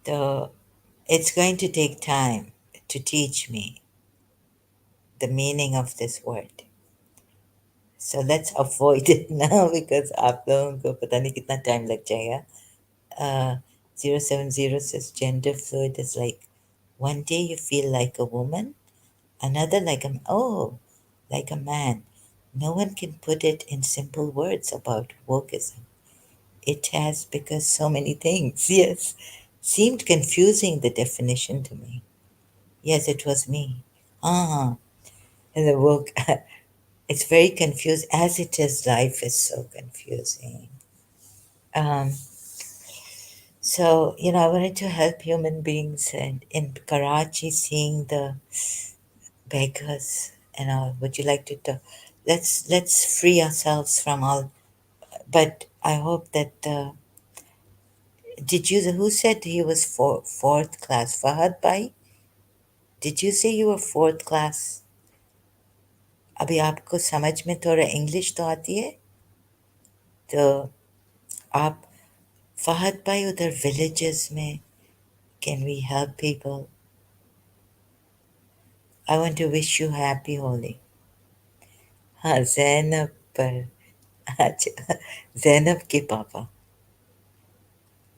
The It's going to take time to teach me the meaning of this word. So let's avoid it now because आप लोगों को पता नहीं कितना time लग जाएगा. 070 says gender fluid is like one day you feel like a woman, another like a man. No one can put it in simple words about wokeism. It has because so many things. Yes, seemed confusing the definition to me. Yes, it was me. Ah, and the woke. It's very confused as it is. Life is so confusing. Um, so I wanted to help human beings, and in Karachi, seeing the beggars. Would you like to talk? Let's free ourselves from all. But I hope that did you? Who said he was fourth class? Fahad Bhai? Did you say you were fourth class? अभी आपको समझ में थोड़ा English तो आती है तो आप फहद भाई उधर villages में can we help people? I want to wish you happy Holi. हाँ जैनब पर अच्छा जैनब के पापा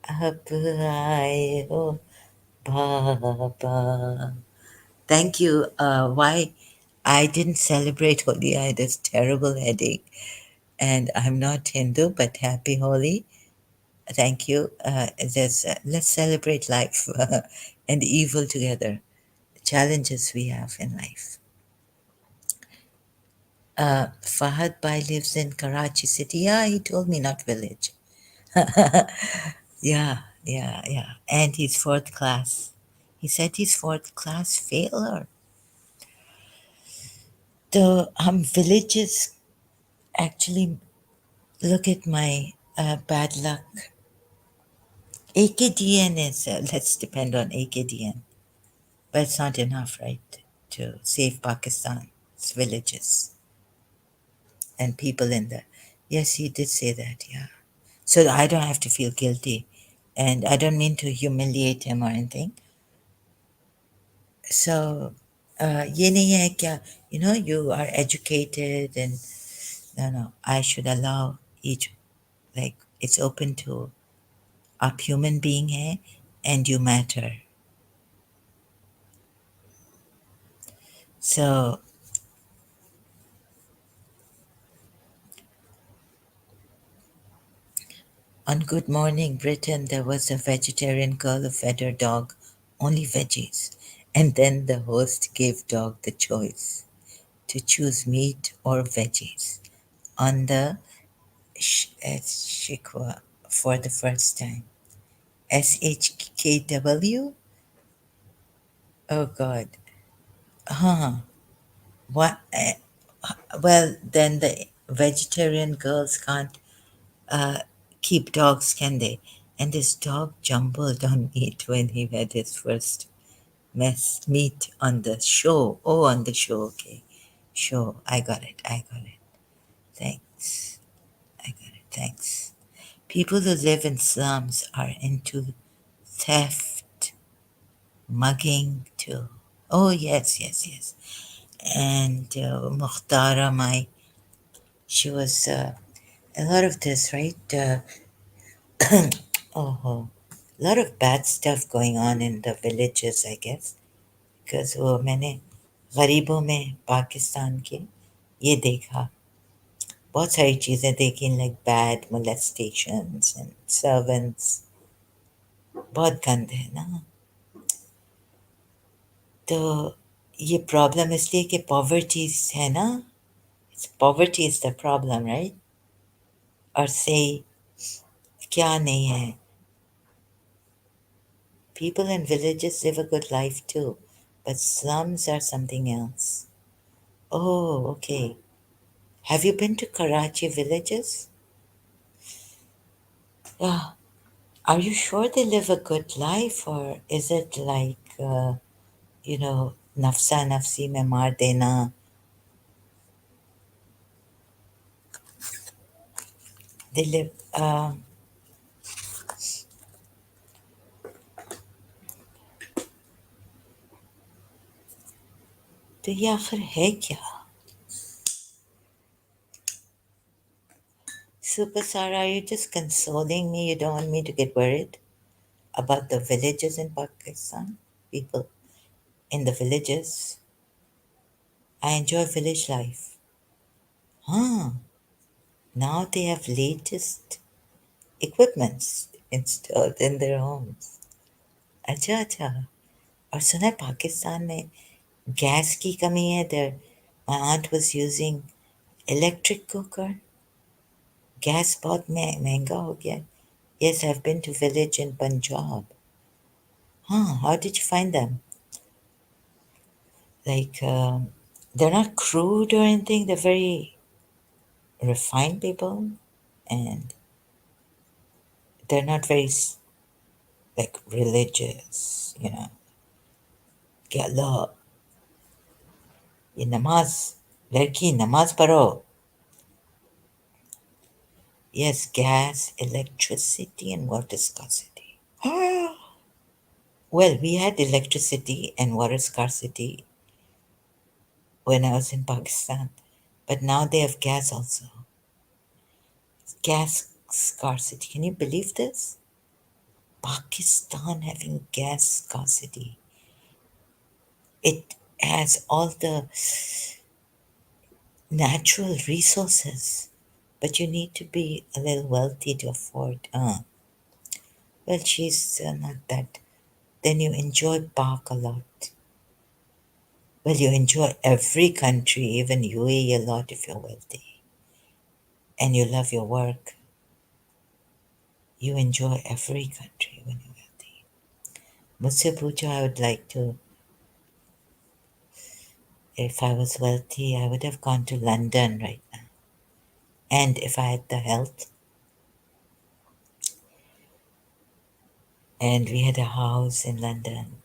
अब आए हो Baba. Thank you. Why I didn't celebrate Holi. I had this terrible headache, and I'm not Hindu, but happy Holi. Thank you. Let's celebrate life and evil together. The challenges we have in life. Fahad Bhai lives in Karachi city. Yeah, he told me not village. Yeah, yeah, yeah. And he's fourth class. He said he's fourth class failure. The villages actually look at my bad luck. AKDN is, let's depend on AKDN, but it's not enough, right, to save Pakistan's villages and people in there. Yes, he did say that, yeah. So I don't have to feel guilty. And I don't mean to humiliate him or anything. So, ये नहीं है क्या, you are educated and no, I should allow each, like, it's open to आप human being है and you matter. So, on Good Morning Britain, there was a vegetarian girl who fed her dog only veggies. And then the host gave dog the choice to choose meat or veggies on the Shikwa for the first time. SHKW? Oh God. Huh. What? Well, then the vegetarian girls can't uh, keep dogs, can they? And this dog jumbled on meat when he had his first meat on the show. Oh, on the show, okay. Show. I got it. I got it. Thanks. I got it. Thanks. People who live in slums are into theft mugging too. Oh, yes, yes, yes. And Mukhtara, she was a lot of this, right? Oh, a lot of bad stuff going on in the villages, I guess. Because वो मैंने गरीबों में पाकिस्तान के ये देखा बहुत सारी चीज़ें देखी like bad molestations and servants बहुत गंद है ना तो ये प्रॉब्लम इसलिए कि पॉवर्टी है ना poverty is the problem right और से क्या नहीं है people in villages live a good life too but slums are something else oh okay have you been to Karachi villages yeah are you sure they live a good life or is it like you know nafsa nafsi mein maar dena they live तो ये आखिर है क्या Super Sarah, are you just consoling me? You don't want me to get worried about the villages in Pakistan? People in the villages. I enjoy village life. Huh. Now they have latest equipments installed in their homes. अच्छा अच्छा और सुना है पाकिस्तान में gas की कमी है there my aunt was using electric cooker gas बहुत महंगा हो गया yes I've been to village in Punjab huh how did you find them like they're not crude or anything they're very refined people and they're not very like religious कि अल्लाह ये नमाज लड़की नमाज पढ़ो yes gas electricity and water scarcity well we had electricity and water scarcity when I was in Pakistan but now they have gas also gas scarcity can you believe this Pakistan having gas scarcity it has all the natural resources, but you need to be a little wealthy to afford. Well, she's not that. Then you enjoy park a lot. Well, you enjoy every country, even UAE a lot if you're wealthy. And you love your work. You enjoy every country when you're wealthy. मुझसे पूछो, I would like to, if I was wealthy, I would have gone to London right now. And if I had the health, and we had a house in London,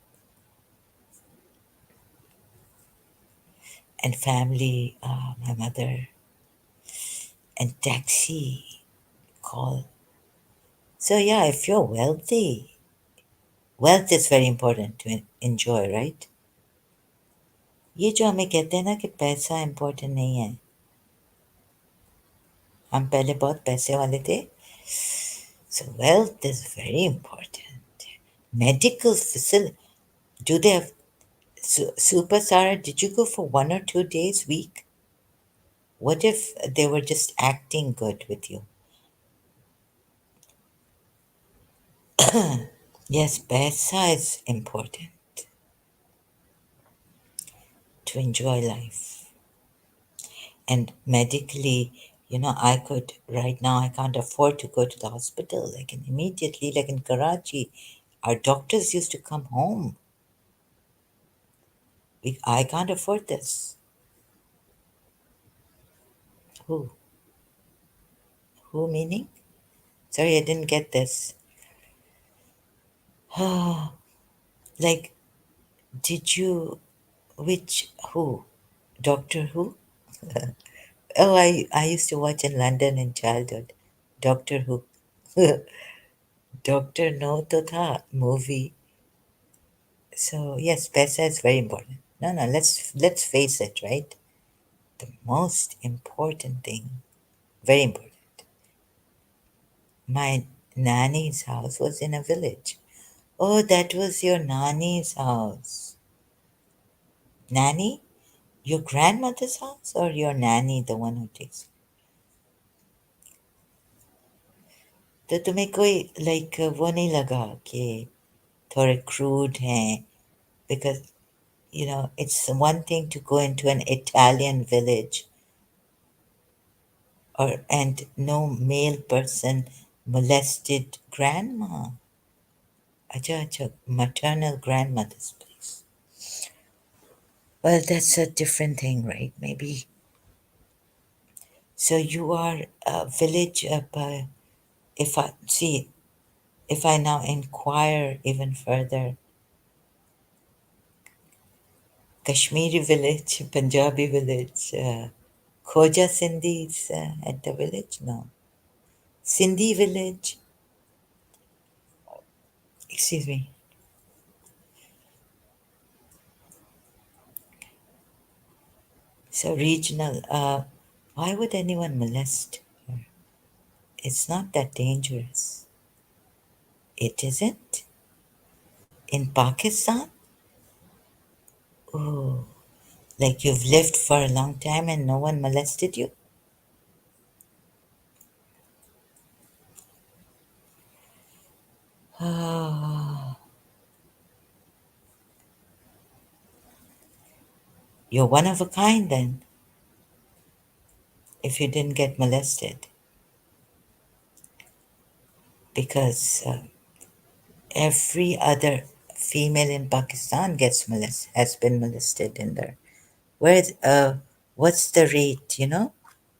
and family, my mother, and taxi call. So yeah, if you're wealthy, wealth is very important to enjoy, right? ये जो हमें कहते हैं ना कि पैसा important नहीं है हम पहले बहुत पैसे वाले थे so wealth is very important medical facility do they have super Sarah did you go for 1 or 2 days week what if they were just acting good with you yes paisa is important to enjoy life and medically I could right now I can't afford to go to the hospital like and immediately like in Karachi our doctors used to come home I can't afford this who who meaning sorry I didn't get this like did you which who doctor who oh I used to watch in London in childhood doctor who doctor no to tha movie So yes, pesa is very important. No, no, let's face it, right? The most important thing, very important. My nanny's house was in a village. Oh, that was your nanny's house. Nanny? Your grandmother's house or your nanny, the one who takes? तो तुम्हें कोई like वो नहीं लगा कि थोड़े crude हैं? Because it's one thing to go into an Italian village or and no male person molested grandma. Acha, acha, maternal grandmother's place. Well, that's a different thing, right? Maybe. So you are a village. If I see, if I now inquire even further, Kashmiri village, Punjabi village, Khoja Sindhis at the village, no. Sindhi village, excuse me. So regional. Why would anyone molest her? It's not that dangerous. It isn't. In Pakistan? Oh, like you've lived for a long time and no one molested you? Ah, you're one of a kind then, if you didn't get molested. Because every other female in Pakistan has been molested in there. What's the rate,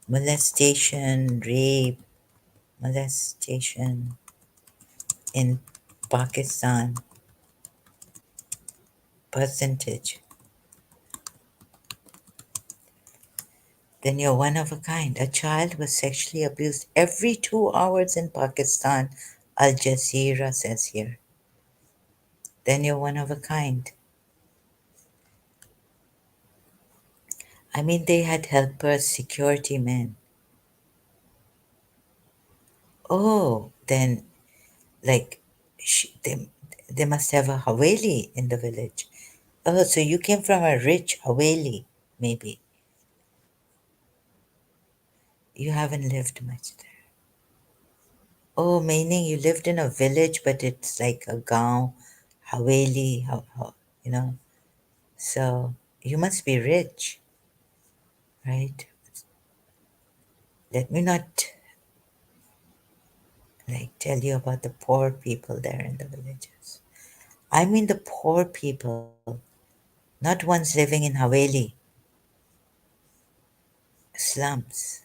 Molestation, rape, molestation in Pakistan percentage, then you're one of a kind. A child was sexually abused every 2 hours in Pakistan, Al Jazeera says here. Then you're one of a kind. I mean, they had helpers, security men. Oh, then, like, they must have a Haveli in the village. Oh, so you came from a rich Haveli, maybe. You haven't lived much there. Oh, meaning you lived in a village, but it's like a gaon, Haveli, you know. So you must be rich, right? Let me not like tell you about the poor people there in the villages. I mean the poor people, not ones living in Haveli, slums.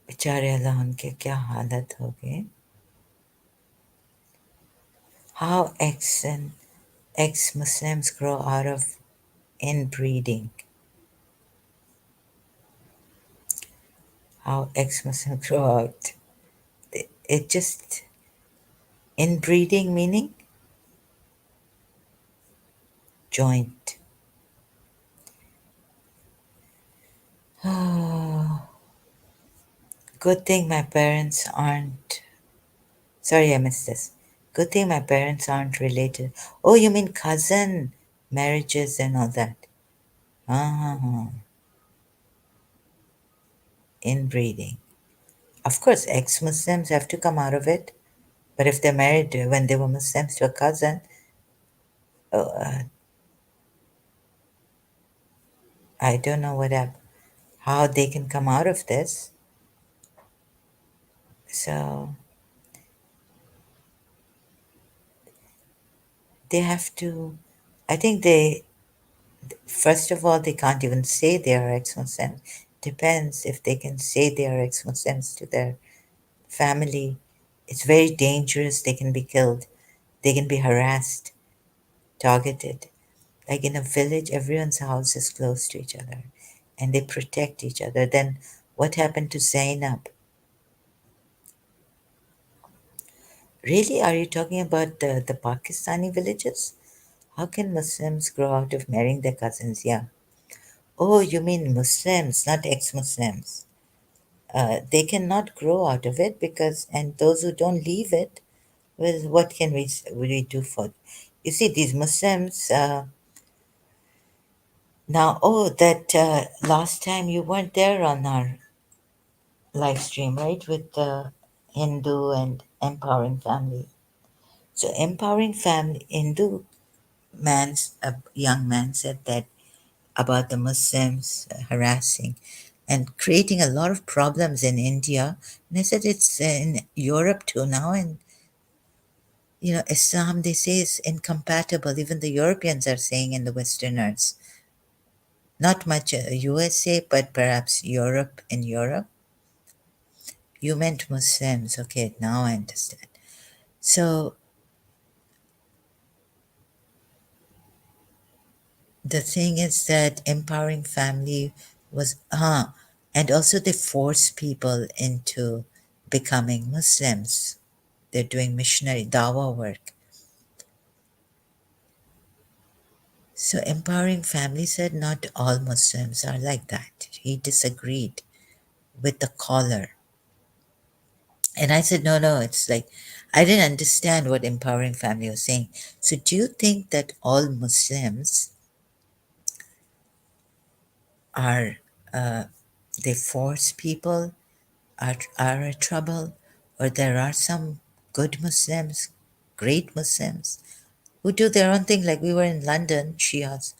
बेचारे अल्लाह उनके क्या हालत होगी. How ex-Muslims grow out of inbreeding. How ex-Muslims grow out. It just inbreeding meaning joint. Oh, good thing my parents aren't. Sorry, I missed this. Good thing my parents aren't related. Oh, you mean cousin marriages and all that? Ah, inbreeding. Of course, ex-Muslims have to come out of it. But if they're married when they were Muslims to a cousin, oh, I don't know how they can come out of this. So they have to. I think first of all, they can't even say they are ex-Muslims. Depends if they can say they are ex-Muslims to their family. It's very dangerous. They can be killed. They can be harassed, targeted. Like in a village, everyone's house is close to each other and they protect each other. Then what happened to Zainab? Really? Are you talking about the Pakistani villages? How can Muslims grow out of marrying their cousins? Yeah. Oh, you mean Muslims, not ex-Muslims. They cannot grow out of it because, and those who don't leave it, well, what can we do for? You see, these Muslims. Now, oh, that last time you weren't there on our live stream, right, with the Hindu and empowering family. So, empowering family, Hindu man's a young man said that about the Muslims harassing and creating a lot of problems in India. And I said it's in Europe too now. And Islam they say is incompatible. Even the Europeans are saying, and the Westerners. Not much USA, but perhaps Europe. In Europe, you meant Muslims. Okay, now I understand. So the thing is that empowering family was and also they force people into becoming Muslims. They're doing missionary dawah work. So empowering family said not all Muslims are like that. He disagreed with the caller. And I said, no, no, it's like I didn't understand what empowering family was saying. So do you think that all Muslims are they force people are a trouble, or there are some good Muslims, great Muslims, who do their own thing, like we were in London, Shias.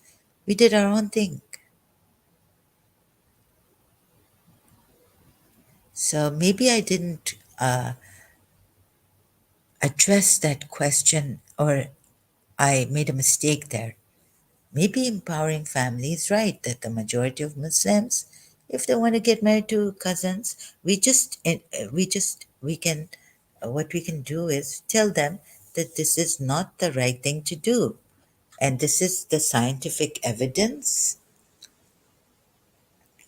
We did our own thing. So maybe I didn't address that question, or I made a mistake there. Maybe empowering family is right that the majority of Muslims, if they want to get married to cousins, we can what we can do is tell them that this is not the right thing to do, and this is the scientific evidence,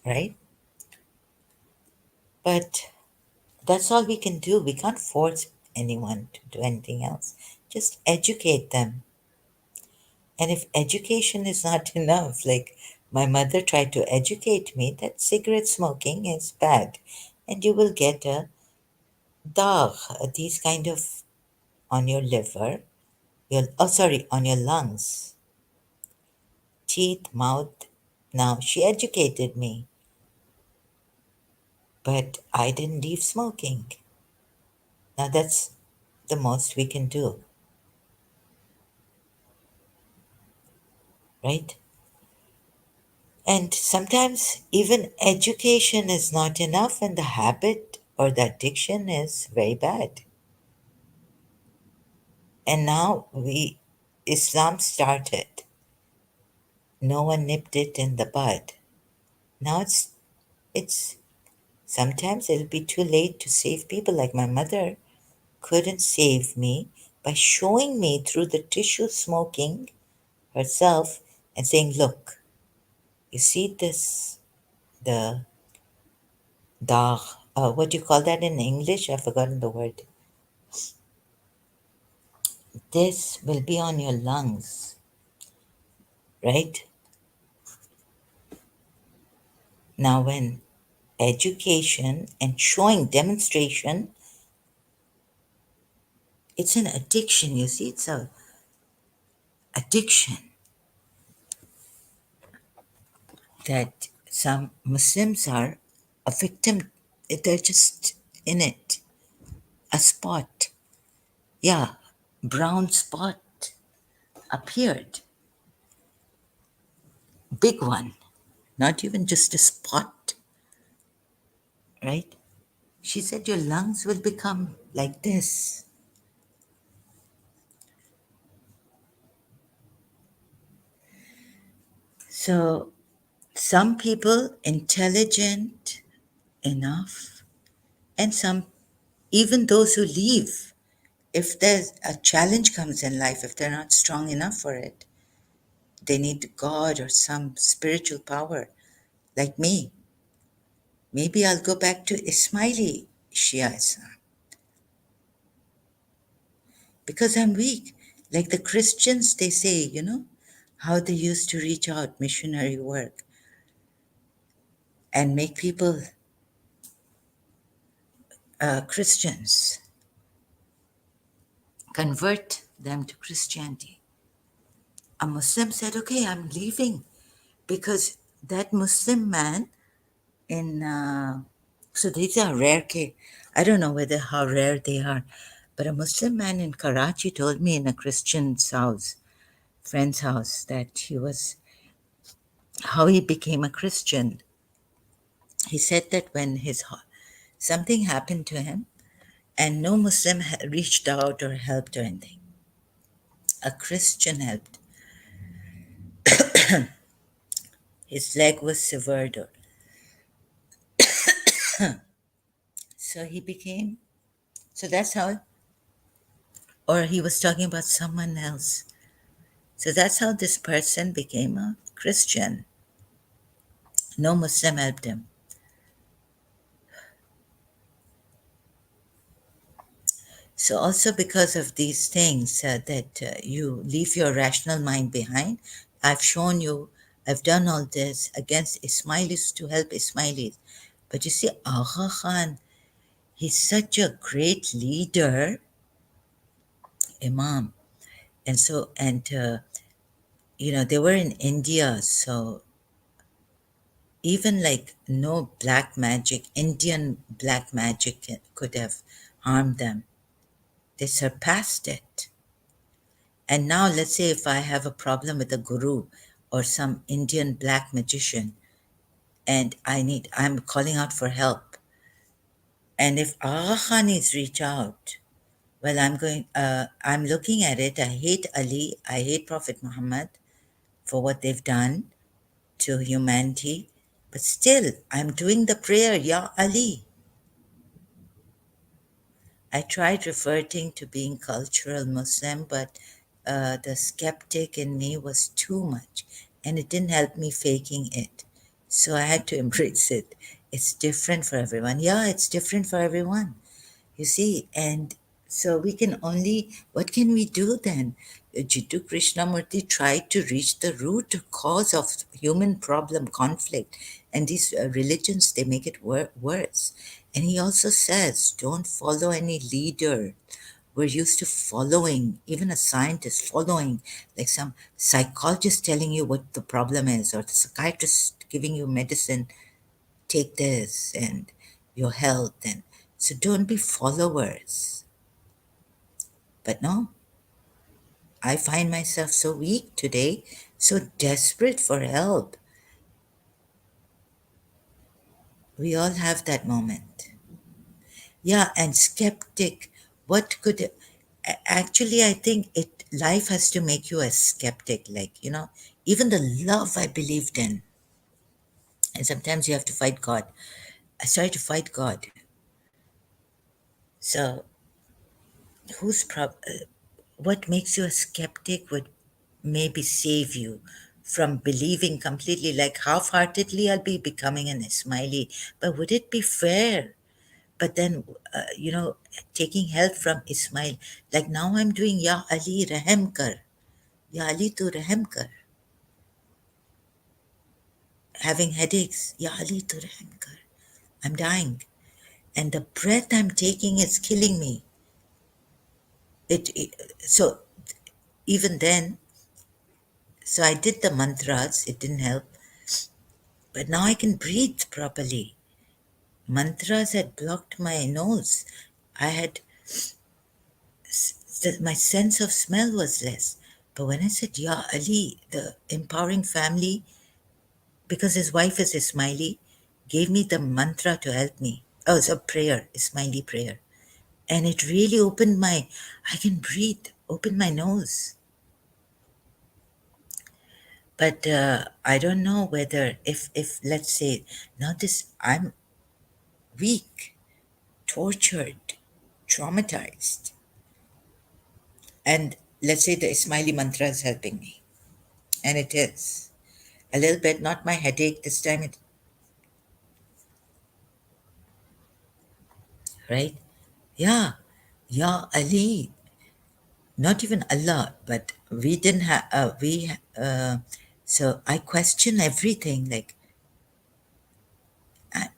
right? But that's all we can do. We can't force anyone to do anything else. Just educate them. And if education is not enough, like my mother tried to educate me that cigarette smoking is bad and you will get a dagh, these kind of on your liver, on your lungs, teeth, mouth. Now she educated me, but I didn't leave smoking. Now that's the most we can do, right? And sometimes even education is not enough and the habit or the addiction is very bad. And now Islam started. No one nipped it in the bud. Now it's sometimes it'll be too late to save people. Like my mother couldn't save me by showing me through the tissue smoking herself and saying, look, you see this, the dagh, what do you call that in English? I've forgotten the word. This will be on your lungs, right? Now, when education and showing demonstration, it's an addiction, you see, it's a addiction that some Muslims are a victim. They're just in it. A spot, yeah, brown spot appeared, big one, not even just a spot, right? She said your lungs will become like this. So some people intelligent enough, and some, even those who leave, if there's a challenge comes in life, if they're not strong enough for it, they need God or some spiritual power, like me. Maybe I'll go back to Ismaili Shia Islam. because I'm weak. Like the Christians, they say, you know, how they used to reach out missionary work and make people Christians, convert them to Christianity. A Muslim said, okay, I'm leaving because that Muslim man in, so these are rare case. I don't know whether how rare they are, but a Muslim man in Karachi told me in a Christian's house, friend's house, that he was, how he became a Christian. He said that when something happened to him and no Muslim reached out or helped or anything, a Christian helped. His leg was severed, so he became. So that's how, or he was talking about someone else. So that's how this person became a Christian. No Muslim helped him. So also because of these things that you leave your rational mind behind, I've shown you, I've done all this against Ismailis to help Ismailis. But you see, Agha Khan, he's such a great leader, Imam. And so, you know, they were in India, so even like no black magic, Indian black magic could have harmed them. They surpassed it. And now, let's say if I have a problem with a guru or some Indian black magician and I'm calling out for help. And if Agha Khan needs reach out, well, I'm looking at it. I hate Ali. I hate Prophet Muhammad for what they've done to humanity. But still, I'm doing the prayer, Ya Ali. I tried reverting to being cultural Muslim, but the skeptic in me was too much, and it didn't help me faking it. So I had to embrace it. It's different for everyone. Yeah, it's different for everyone. You see, and so we can only, what can we do then? Jiddu Krishnamurti tried to reach the root cause of human problem, conflict, and these religions, they make it worse. And he also says, don't follow any leader. We're used to following, even a scientist following, like some psychologist telling you what the problem is, or the psychiatrist giving you medicine, take this, and your health. And so don't be followers. But no, I find myself so weak today, so desperate for help. We all have that moment. Yeah, and skeptic. What could actually, I think life has to make you a skeptic, like, you know, even the love I believed in. And sometimes you have to fight God. I started to fight God. So what makes you a skeptic would maybe save you from believing completely, like half-heartedly I'll be becoming an Ismaili. But would it be fair? But then, you know, taking help from Ismail, like now I'm doing Ya Ali Rahem Kar, Ya Ali tu Rahem Kar, having headaches, Ya Ali tu Rahem Kar, I'm dying, and the breath I'm taking is killing me. So even then, so I did the mantras, it didn't help, but now I can breathe properly. Mantras had blocked my nose. I had my sense of smell was less. But when I said Ya Ali, the empowering family, because his wife is Ismaili, gave me the mantra to help me. Oh, it's a prayer, Ismaili prayer. And it really opened I can breathe, opened my nose. But I don't know whether, if let's say, now I'm weak, tortured, traumatized. And let's say the Ismaili mantra is helping me. And it is. A little bit, not my headache this time, right? Yeah, yeah, Ali. not even Allah, but we didn't have, so I question everything. Like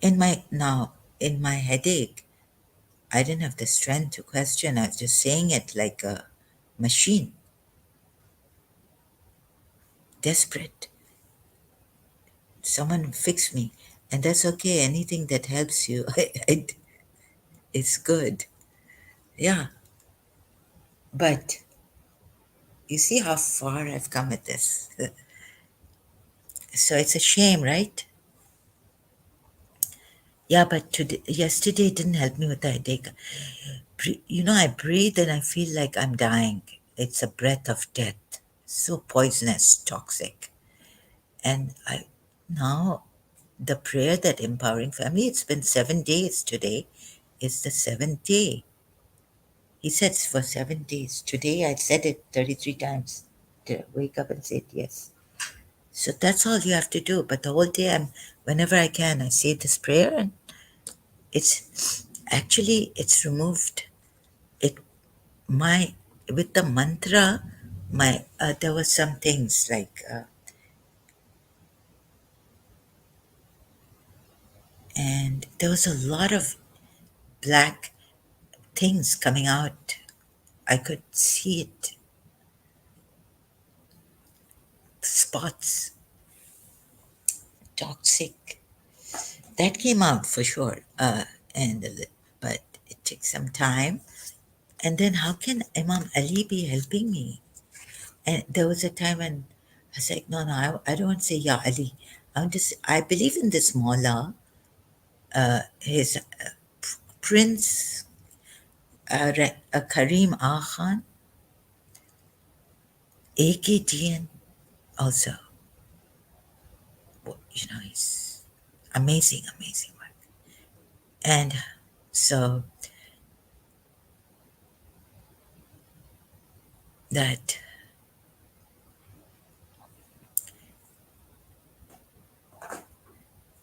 in my headache, I didn't have the strength to question. I was just saying it like a machine, desperate. Someone fix me. And that's okay. Anything that helps you, it's good. Yeah. But you see how far I've come with this. So it's a shame, right? Yeah, but yesterday didn't help me with the headache. I breathe and I feel like I'm dying. It's a breath of death. So poisonous, toxic. And now the prayer that empowering family, it's been 7 days today. It's the seventh day. He said it's for 7 days. Today I said it 33 times to wake up and say it, yes. So that's all you have to do. But the whole day, whenever I can, I say this prayer, and it's removed. It my with the mantra, my there were some things like, and there was a lot of black things coming out. I could see it, spots, toxic. That came out for sure. And but it took some time. And then how can Imam Ali be helping me? And there was a time when I was like, no, no, I don't want to say Ya Ali. I believe in this Mullah, his Prince Karim Ah Khan, AKTN also. He's amazing, amazing work. And so that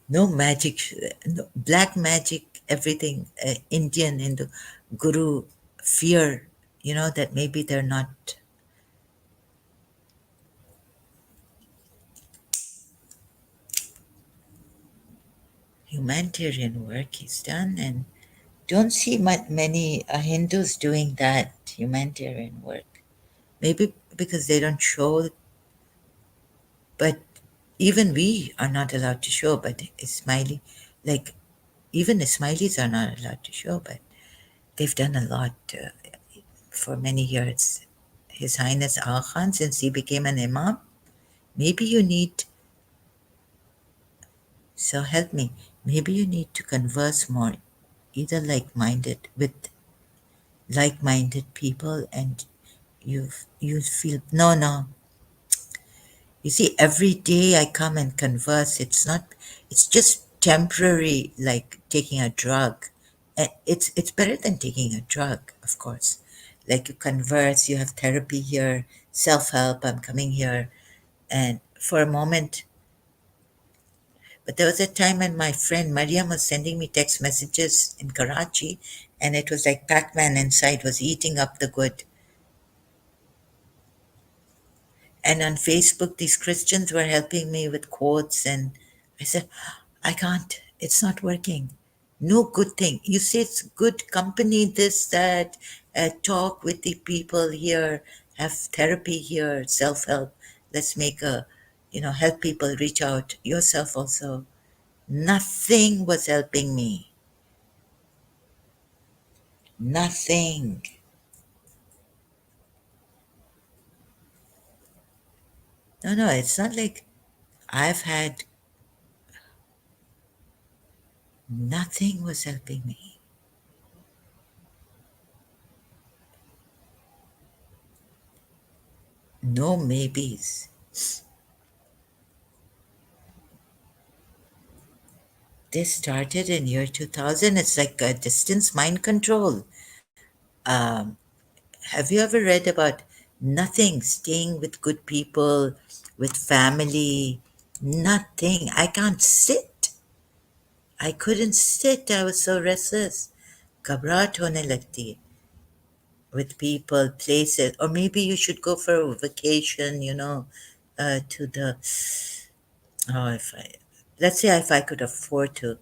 no magic, no, black magic, everything, Indian, Hindu, Guru, fear, that maybe they're not humanitarian work is done, and don't see many Hindus doing that humanitarian work. Maybe because they don't show, but even we are not allowed to show. But Ismaili, like even Ismailis are not allowed to show, but they've done a lot for many years. His Highness Aga Khan, since he became an Imam, maybe you need, so help me, maybe you need to converse more, either like-minded people, and you feel, no, you see, every day I come and converse, it's just temporary, like taking a drug. It's better than taking a drug, of course. Like you converse, you have therapy here, self-help, I'm coming here, and for a moment. But there was a time when my friend Mariam was sending me text messages in Karachi, and it was like Pac-Man inside was eating up the good. And on Facebook, these Christians were helping me with quotes, and I said, I can't, it's not working. No good thing. You say it's good company, this, that, talk with the people here, have therapy here, self help. Let's help people reach out. Yourself also. Nothing was helping me. Nothing. No, it's not like I've had, nothing was helping me. No maybes. They started in year 2000. It's like a distance mind control. Um, have you ever read about nothing, staying with good people, with family? Nothing. I can't sit. I couldn't sit. I was so restless. घबराहट होने लगती है. with people, places, or maybe you should go for a vacation, to the, oh, let's say if I could afford to.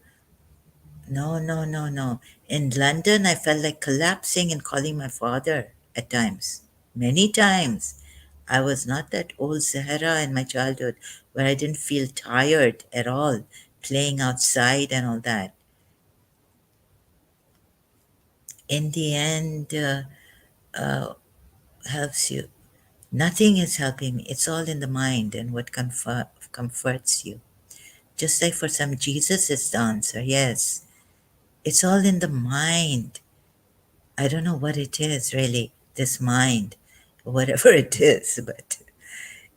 No, no, no, no. In London, I felt like collapsing and calling my father at times, many times. I was not that old Zahra in my childhood where I didn't feel tired at all, playing outside and all that. In the end, helps you. Nothing is helping me. It's all in the mind and what comforts you. Just like for some, Jesus is the answer. Yes, it's all in the mind. I don't know what it is really, this mind, whatever it is, but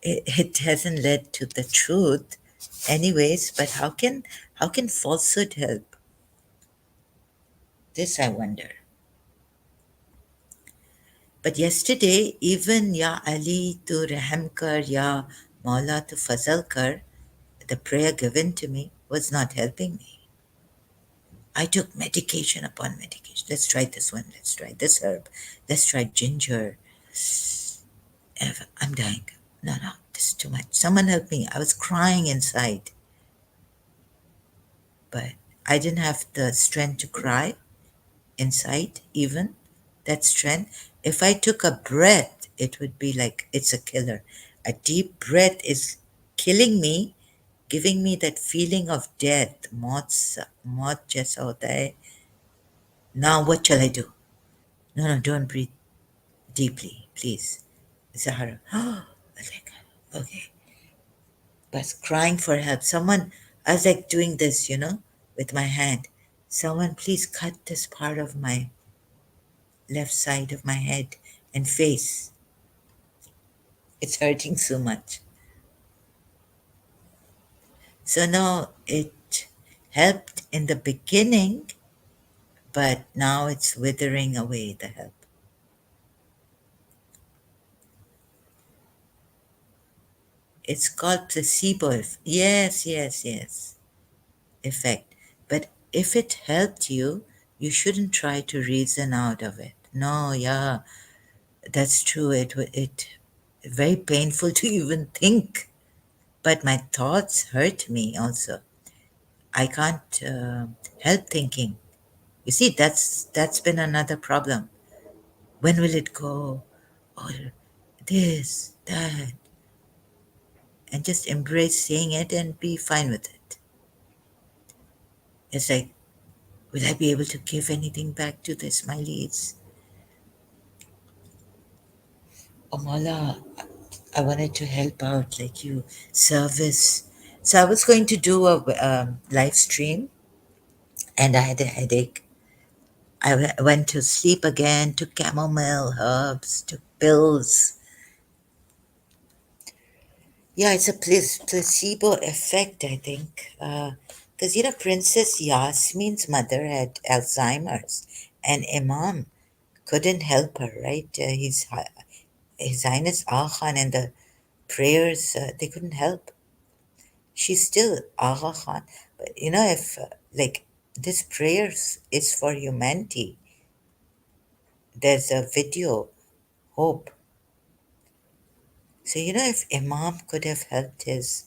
it hasn't led to the truth anyways. But how can falsehood help? This I wonder. But yesterday, even Ya Ali to Rahm kar, Ya Maula to Fazal kar, the prayer given to me was not helping me. I took medication upon medication. Let's try this one. Let's try this herb. Let's try ginger. I'm dying. No, no, this is too much. Someone help me. I was crying inside, but I didn't have the strength to cry inside, even that strength. If I took a breath, it would be like it's a killer. A deep breath is killing me, giving me that feeling of death. मौत जैसा होता है. Now what shall I do? No, no, don't breathe deeply, please. Zahara. Like, okay. But crying for help. Someone, I was like doing this, with my hand. Someone, please cut this part of my left side of my head and face. It's hurting so much. So no, it helped in the beginning, but now it's withering away the help. It's called placebo. Yes, yes, yes. Effect. But if it helped you, you shouldn't try to reason out of it. No, yeah, that's true. It very painful to even think. But my thoughts hurt me also. I can't help thinking. You see, that's been another problem. When will it go? Or this, that, and just embrace seeing it and be fine with it. It's like, will I be able to give anything back to the Smileys? Oh, Mala, I wanted to help out, like you, service. So I was going to do a live stream, and I had a headache. Went to sleep again, took chamomile herbs, took pills. Yeah, it's a placebo effect, I think. Because, Princess Yasmin's mother had Alzheimer's, and Imam couldn't help her, right? His Highness Aga Khan and the prayers, they couldn't help. She's still Aga Khan. But, if, like, this prayers is for humanity, there's a video, hope. So, if Imam could have helped his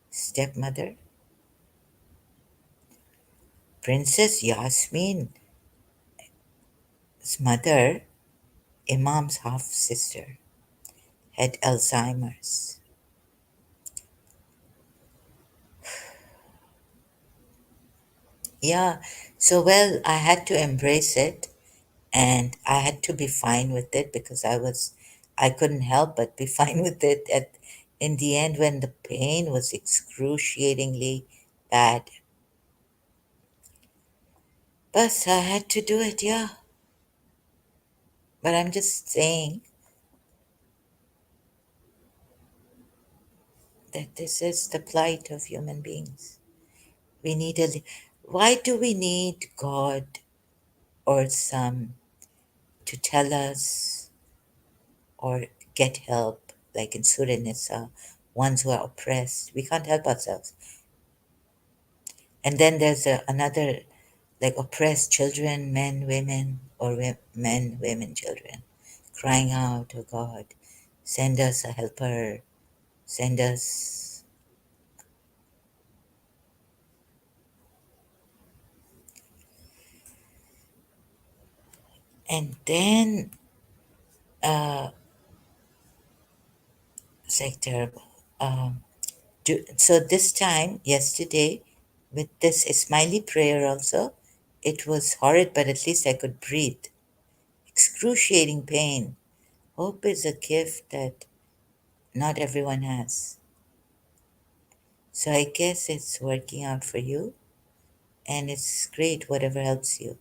stepmother, Princess Yasmin's mother, Imam's half sister, had Alzheimer's. Yeah, so well, I had to embrace it and I had to be fine with it because I couldn't help but be fine with it in the end when the pain was excruciatingly bad. But I had to do it, yeah. But I'm just saying that this is the plight of human beings. We need why do we need God or some to tell us or get help, like in Surah Nisa, ones who are oppressed? We can't help ourselves. And then there's another, like oppressed children, men, women, or men, women, children, crying out, "Oh God, send us a helper, send us." And then, it's like terrible. So this time, yesterday, with this smiley prayer also, it was horrid, but at least I could breathe. Excruciating pain. Hope is a gift that not everyone has. So I guess it's working out for you, and it's great, whatever helps you.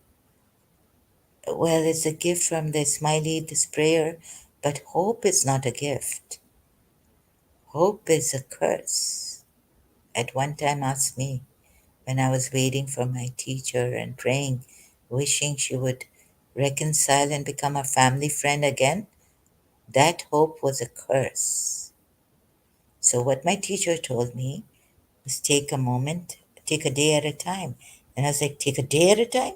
Well, it's a gift from the smiley, this prayer, but hope is not a gift. Hope is a curse. At one time asked me when I was waiting for my teacher and praying, wishing she would reconcile and become a family friend again, that hope was a curse. So, what my teacher told me was take a moment, take a day at a time. And I was like, take a day at a time?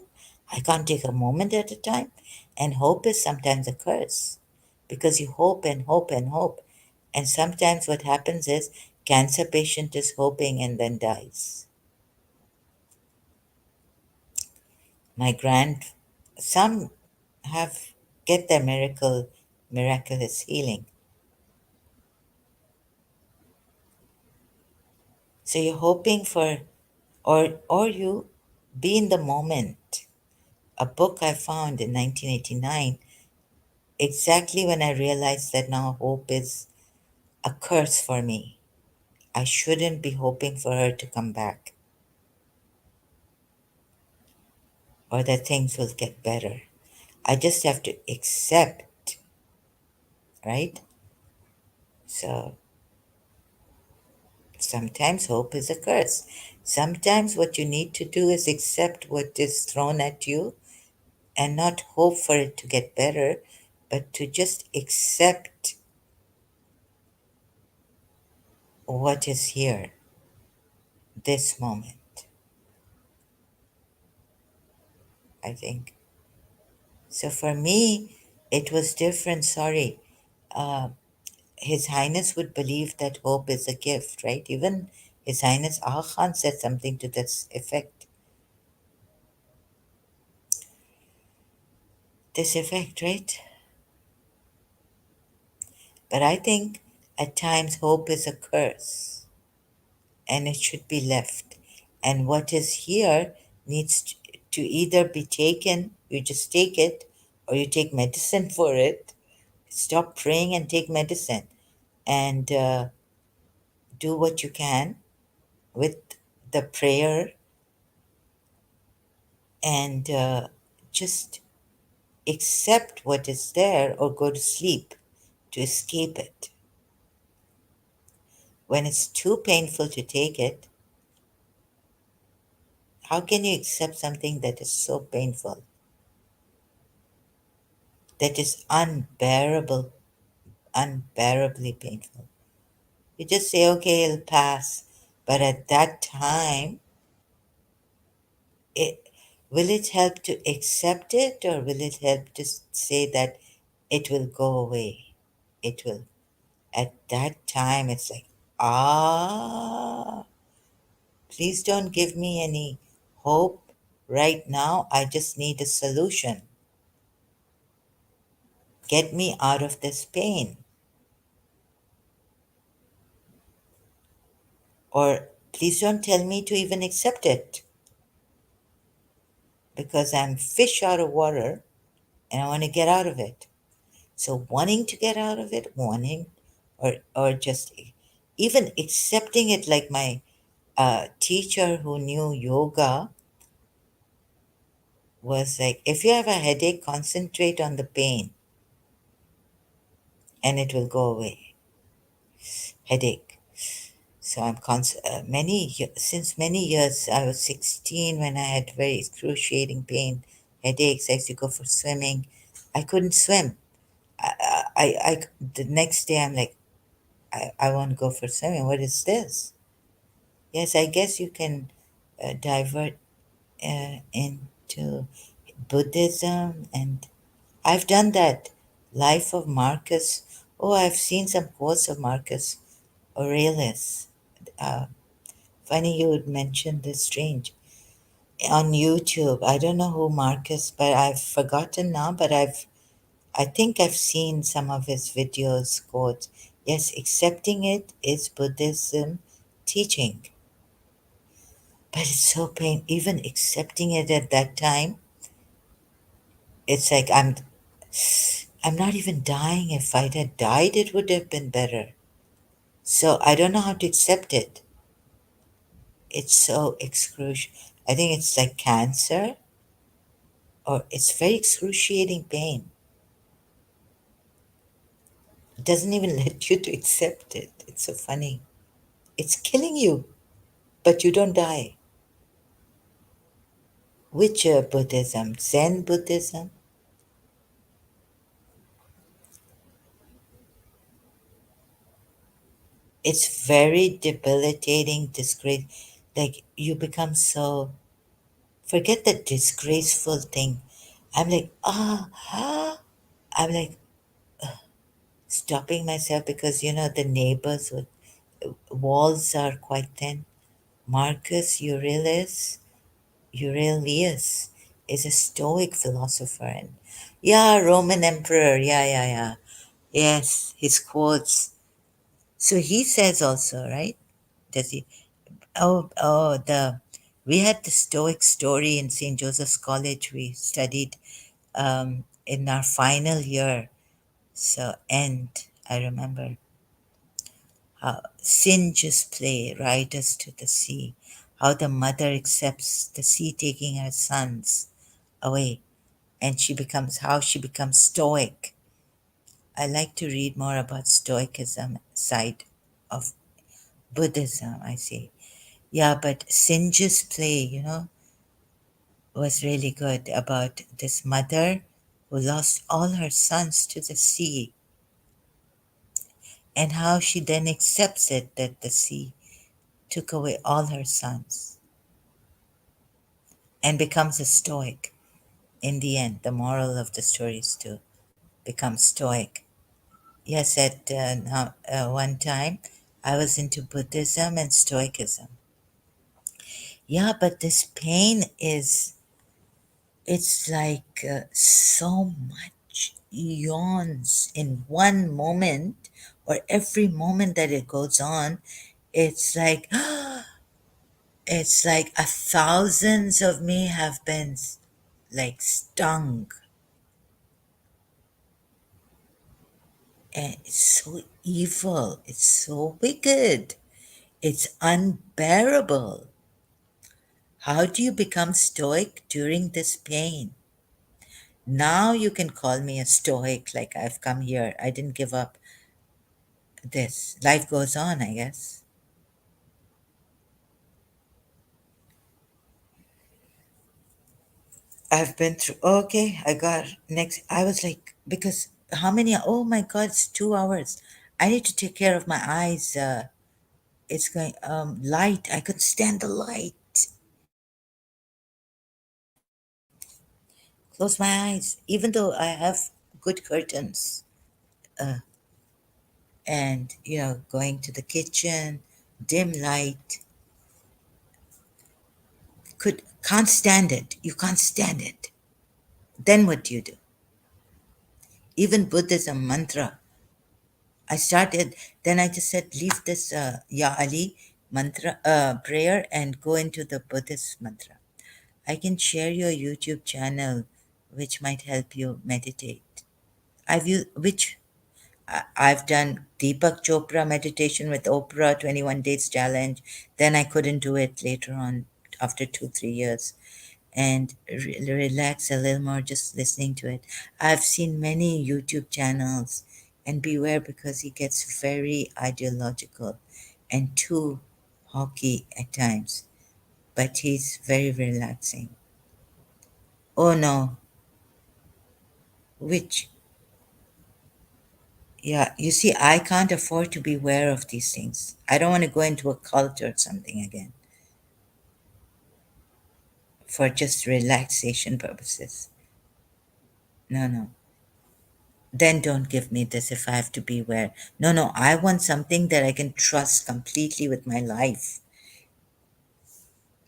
I can't take a moment at a time. And hope is sometimes a curse because you hope and hope and hope. And sometimes what happens is cancer patient is hoping and then dies. My some have get their miraculous healing. So you're hoping for, or you be in the moment. A book I found in 1989, exactly when I realized that now hope is a curse for me. I shouldn't be hoping for her to come back or that things will get better. I just have to accept, right? So sometimes hope is a curse. Sometimes what you need to do is accept what is thrown at you and not hope for it to get better, but to just accept what is here, this moment, I think. So for me, it was different. Sorry. Uh, His Highness would believe that hope is a gift, right? Even His Highness Aga Khan said something to this effect. This effect, right? But I think at times hope is a curse and it should be left. And what is here needs to either be taken, you just take it, or you take medicine for it. Stop praying and take medicine and do what you can with the prayer and just accept what is there or go to sleep to escape it. When it's too painful to take it, how can you accept something that is so painful, that is unbearably painful? You just say, okay, it'll pass. But at that time, it, will it help to accept it or will it help to say that it will go away? It will. At that time, it's like, ah, please don't give me any hope right now. I just need a solution. Get me out of this pain. Or please don't tell me to even accept it because I'm fish out of water and I want to get out of it. So wanting to get out of it, wanting, or just even accepting it, like my teacher who knew yoga was like, if you have a headache, concentrate on the pain and it will go away. Headache. So since many years. I was 16 when I had very excruciating pain, headaches. I used to go for swimming. I couldn't swim. The next day I'm like, I won't go for swimming. What is this? Yes, I guess you can divert into. Buddhism, and I've done that. Life of Marcus. Oh, I've seen some quotes of Marcus Aurelius. Uh, Funny you would mention this, strange. On YouTube, I don't know who Marcus, but I've forgotten now, but I think I've seen some of his videos, quotes. Yes, accepting it is Buddhism teaching. But it's so pain. Even accepting it at that time, it's like I'm not even dying. If I'd had died, it would have been better. So I don't know how to accept it. It's so excruciating. I think it's like cancer, or it's very excruciating pain. It doesn't even let you to accept it. It's so funny. It's killing you, but you don't die. Which Buddhism? Zen Buddhism? It's very debilitating, disgrace. Like you become so, forget the disgraceful thing. I'm like, I'm like stopping myself because the neighbors would, walls are quite thin. Marcus Aurelius is a Stoic philosopher, and yeah, Roman emperor. Yeah, yeah, yeah. Yes, his quotes. So he says also, right? Does he? Oh, we had the Stoic story in St. Joseph's College. We studied in our final year. So, and I remember how sin just play right us to the sea, how the mother accepts the sea taking her sons away, and how she becomes stoic. I like to read more about stoicism side of Buddhism, I say. Yeah, but Sinja's play, was really good about this mother who lost all her sons to the sea, and how she then accepts it that the sea took away all her sons and becomes a stoic. In the end, the moral of the story is to become stoic. Yes, at one time I was into Buddhism and Stoicism. Yeah, but this pain it's like so much yawns in one moment, or every moment that it goes on. It's like, it's like a thousands of me have been like stung, and it's so evil, it's so wicked, it's unbearable. How do you become stoic during this pain? Now you can call me a stoic, like I've come here. I didn't give up this. Life goes on, I guess. I've been through, okay, I got next. I was like, because how many? Oh my God, it's 2 hours. I need to take care of my eyes. It's going, light. I could stand the light. Close my eyes, even though I have good curtains. And, going to the kitchen, dim light, can't stand it. You can't stand it. Then what do you do? Even Buddhism mantra. I started, then I just said, leave this Ya Ali mantra, prayer, and go into the Buddhist mantra. I can share your YouTube channel, which might help you meditate. I've used, which I've done Deepak Chopra meditation with Oprah 21 days challenge. Then I couldn't do it later on after 2, 3 years, and relax a little more just listening to it. I've seen many YouTube channels, and beware because he gets very ideological and too hawky at times, but he's very relaxing. Oh no, which, yeah, you see, I can't afford to be aware of these things. I don't want to go into a cult or something again. for just relaxation purposes. No, no. Then don't give me this if I have to beware. No, no, I want something that I can trust completely with my life.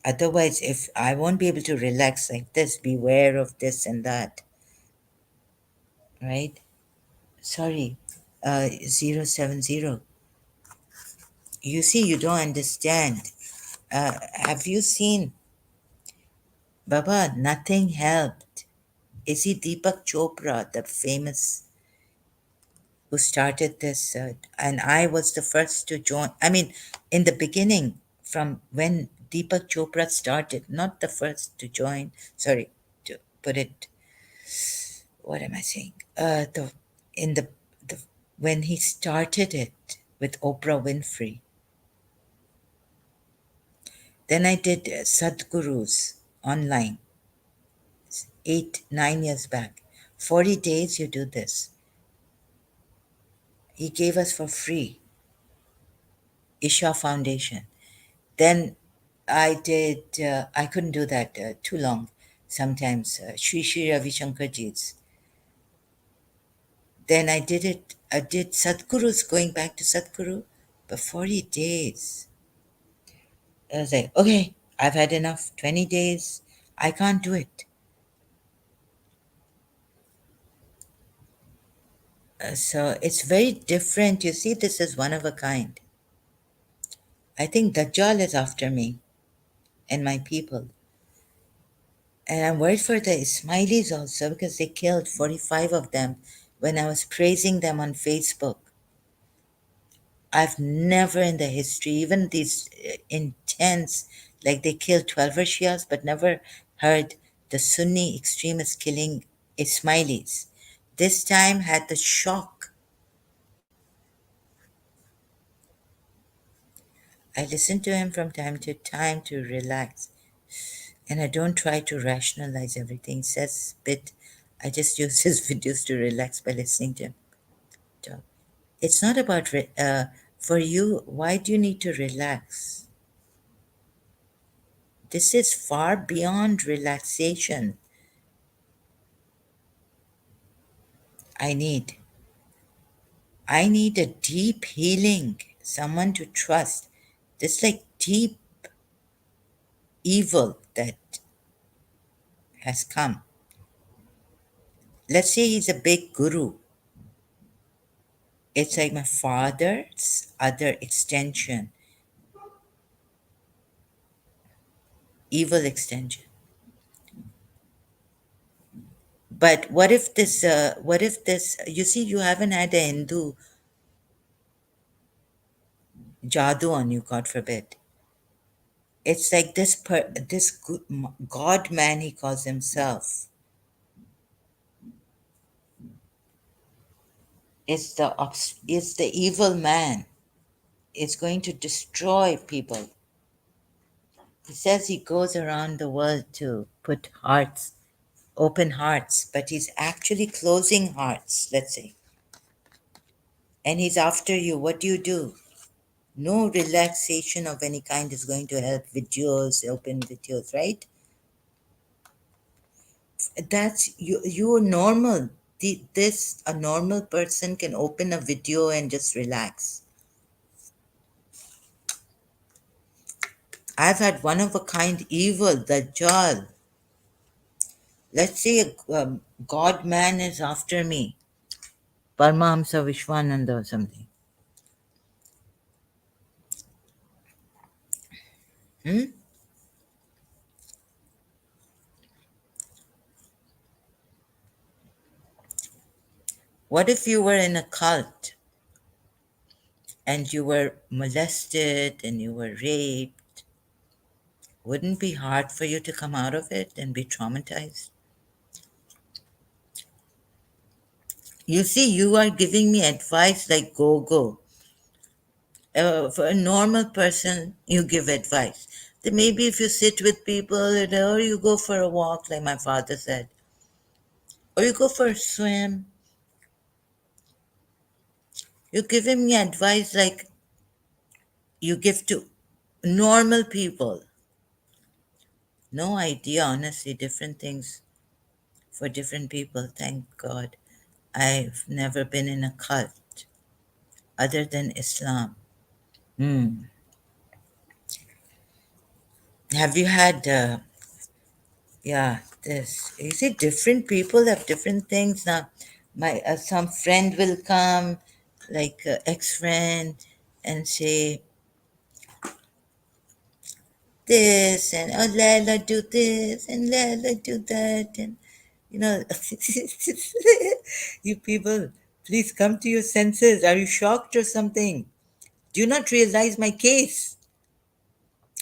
Otherwise, if I won't be able to relax like this, beware of this and that, right? Sorry, 070. You see, you don't understand. Have you seen, Baba? Nothing helped. Is he Deepak Chopra, the famous who started this? And I was the first to join. I mean, in the beginning, from when Deepak Chopra started, not the first to join. Sorry, to put it. What am I saying? The in the when he started it with Oprah Winfrey. Then I did Sadhgurus online 8, 9 years back. 40 days you do this. He gave us for free. Isha Foundation. Then I did, I couldn't do that too long sometimes. Sri Sri Ravi Shankarji's. Then I did Sadhguru's, going back to Sadhguru for 40 days. I was like, okay, I've had enough. 20 days, I can't do it. So it's very different. You see, this is one of a kind. I think Dajjal is after me and my people. And I'm worried for the Ismailis also because they killed 45 of them when I was praising them on Facebook. I've never in the history, even these intense, like they killed 12 Shias, but never heard the Sunni extremists killing Ismailis. This time had the shock. I listen to him from time to time to relax. And I don't try to rationalize everything. He says bit. I just use his videos to relax by listening to him talk. It's not about for you. Why do you need to relax? This is far beyond relaxation. I need. I need a deep healing, someone to trust. This like deep evil that has come. Let's say he's a big guru. It's like my father's other extension, evil extension. But what if this, you see, you haven't had a Hindu jadoo on you, God forbid. It's like God man, he calls himself. It's the evil man. It's going to destroy people. He says he goes around the world to put hearts, open hearts, but he's actually closing hearts, let's say. And he's after you. What do you do? No relaxation of any kind is going to help. Videos, open videos, right? That's you. You're normal. This a normal person can open a video and just relax. I've had one of a kind evil, Dajjal. Let's say a God man is after me, Paramahamsa Vishwananda or something. Hmm? What if you were in a cult and you were molested and you were raped? Wouldn't it be hard for you to come out of it and be traumatized? You see, you are giving me advice like go go. For a normal person, you give advice. Then maybe if you sit with people, or you go for a walk, like my father said, or you go for a swim, you're giving me advice like you give to normal people. No idea, honestly, different things for different people, thank God. I've never been in a cult other than Islam. Hmm. Have you had, yeah, this, you see, different people have different things. Now, some friend will come, like ex-friend, and say this, and oh, Lala do this, and Lala do that, and you know, you people, please come to your senses. Are you shocked or something? Do you not realize my case?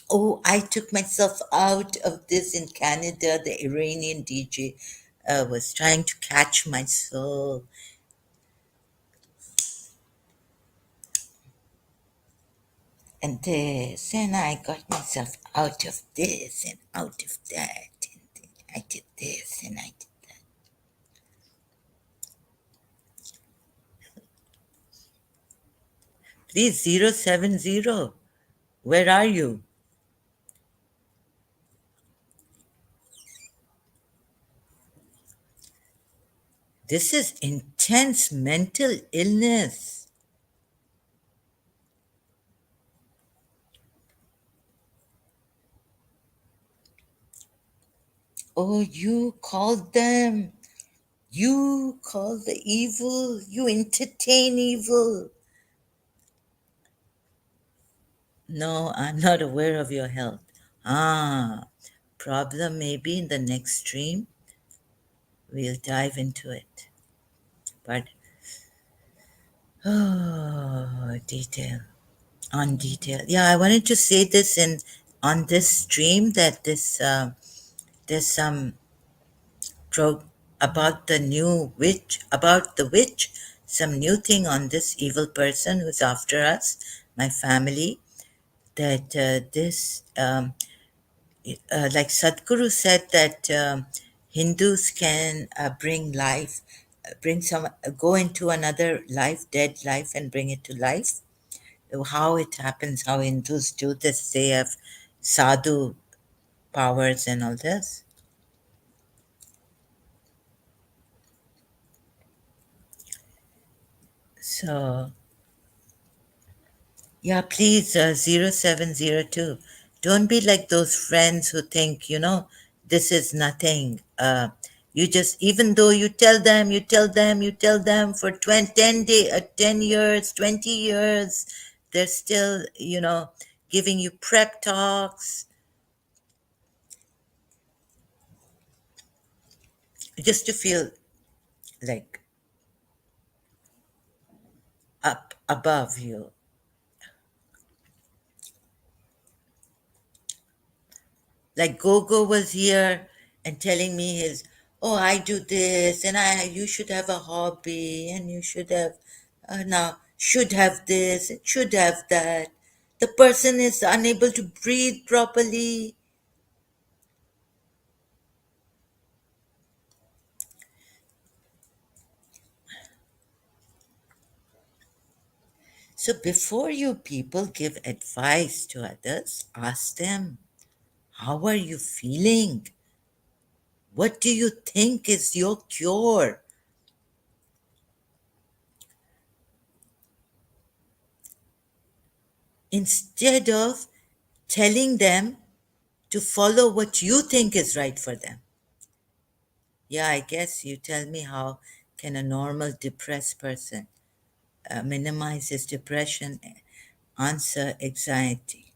Oh, I took myself out of this in Canada. The Iranian DJ was trying to catch my soul. And this, and I got myself out of this and out of that. And I did this and I did. Please, 070. Where are you? This is intense mental illness. Oh, you called them. You call the evil. You entertain evil. No, I'm not aware of your health. Ah, problem maybe in the next stream. We'll dive into it. But, oh, detail. On detail. Yeah, I wanted to say this in on this stream that there's some pro about the new witch, about the witch, some new thing on this evil person who's after us, my family, that this like Sadhguru said that Hindus can bring life, bring some, go into another life, dead life, and bring it to life. How it happens, how Hindus do this, they have sadhu powers and all this. So, yeah, please, 0702. Don't be like those friends who think, this is nothing. You just, even though you tell them for 20, 10, 10 years, 20 years, they're still, giving you prep talks just to feel like up above you. Like Gogo was here and telling me his, oh, I do this, and you should have a hobby, and you should have, now, should have this, and should have that. The person is unable to breathe properly. So before you people give advice to others, ask them, how are you feeling? What do you think is your cure? Instead of telling them to follow what you think is right for them. Yeah, I guess you tell me, how can a normal depressed person minimize his depression? Answer, anxiety.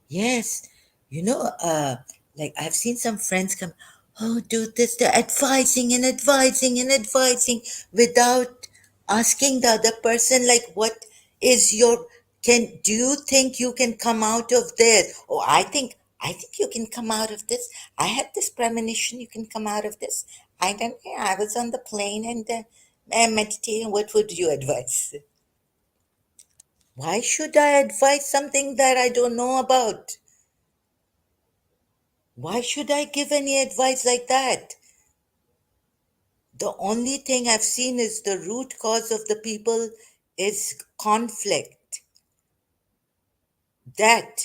Yes, like I've seen some friends come, oh, do this, they're advising and advising and advising without asking the other person, like, what is your, do you think you can come out of this? Oh, I think you can come out of this. I had this premonition you can come out of this. I don't know, I was on the plane and meditating. What would you advise? Why should I advise something that I don't know about? Why should I give any advice like that? The only thing I've seen is the root cause of the people is conflict. That,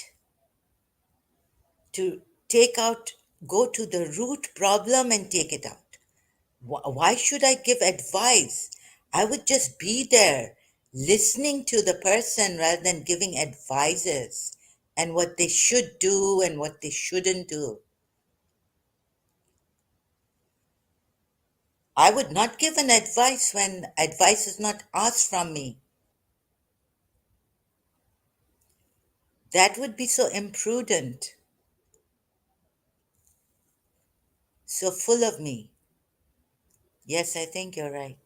to take out go to the root problem and take it out. Why should I give advice? I would just be there listening to the person rather than giving advices and what they should do and what they shouldn't do. I would not give an advice when advice is not asked from me. That would be so imprudent, so full of me. Yes, I think you're right.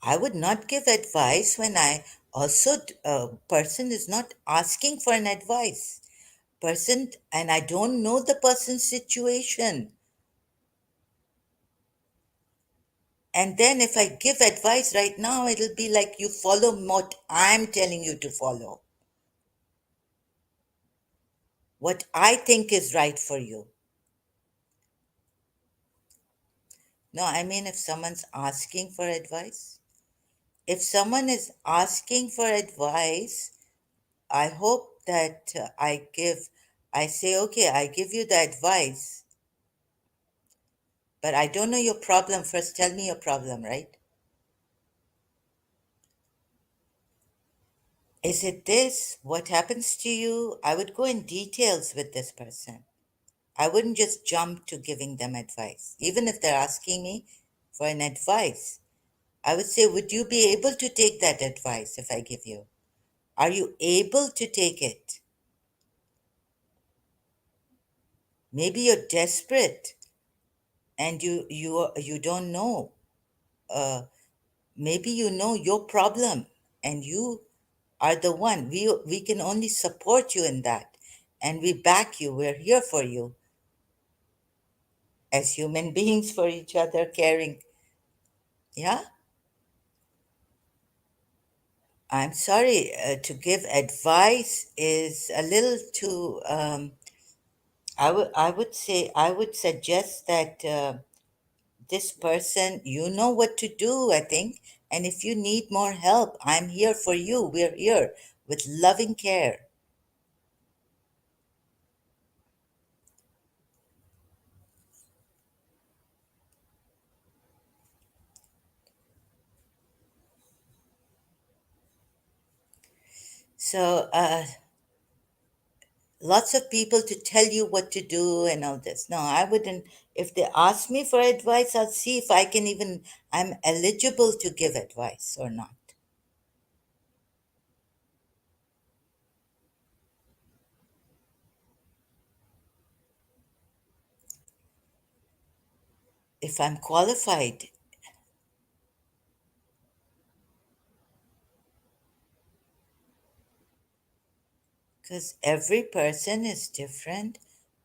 I would not give advice when I also a person is not asking for an advice. Person and I don't know the person's situation. And then if I give advice right now, it'll be like you follow what I'm telling you to follow, what I think is right for you. No, I mean if someone's asking for advice. If someone is asking for advice, I hope that I say, okay, I give you the advice, but I don't know your problem. First, tell me your problem, right? Is it this? What happens to you? I would go in details with this person. I wouldn't just jump to giving them advice. Even if they're asking me for an advice, I would say, would you be able to take that advice if I give you? Are you able to take it? Maybe you're desperate and you don't know. Uh, Maybe you know your problem and you are the one. We can only support you in that, and we back you. We're here for you as human beings for each other, caring. Yeah, I'm sorry, to give advice is a little too. I would suggest that this person, you know what to do, I think, and if you need more help, I'm here for you. We're here with loving care. So, lots of people to tell you what to do and all this. No, I wouldn't. If they ask me for advice, I'll see if I can even, I'm eligible to give advice or not. If I'm qualified, because every person is different,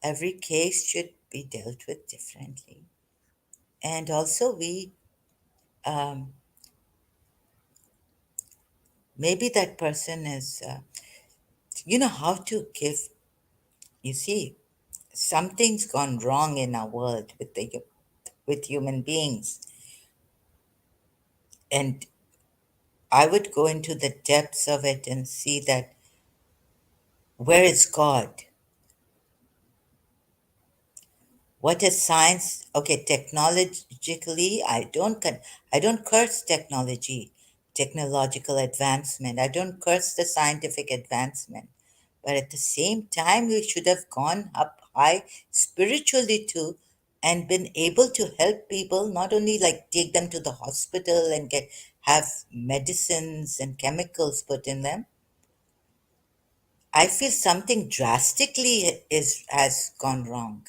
every case should be dealt with differently. And also, um, maybe that person is, you know, how to give, you see, something's gone wrong in our world with human beings. And I would go into the depths of it and see that where is God? What is science? Okay, technologically, I don't curse technology, technological advancement. I don't curse the scientific advancement. But at the same time, we should have gone up high spiritually too and been able to help people, not only like take them to the hospital and have medicines and chemicals put in them. I feel something drastically is has gone wrong.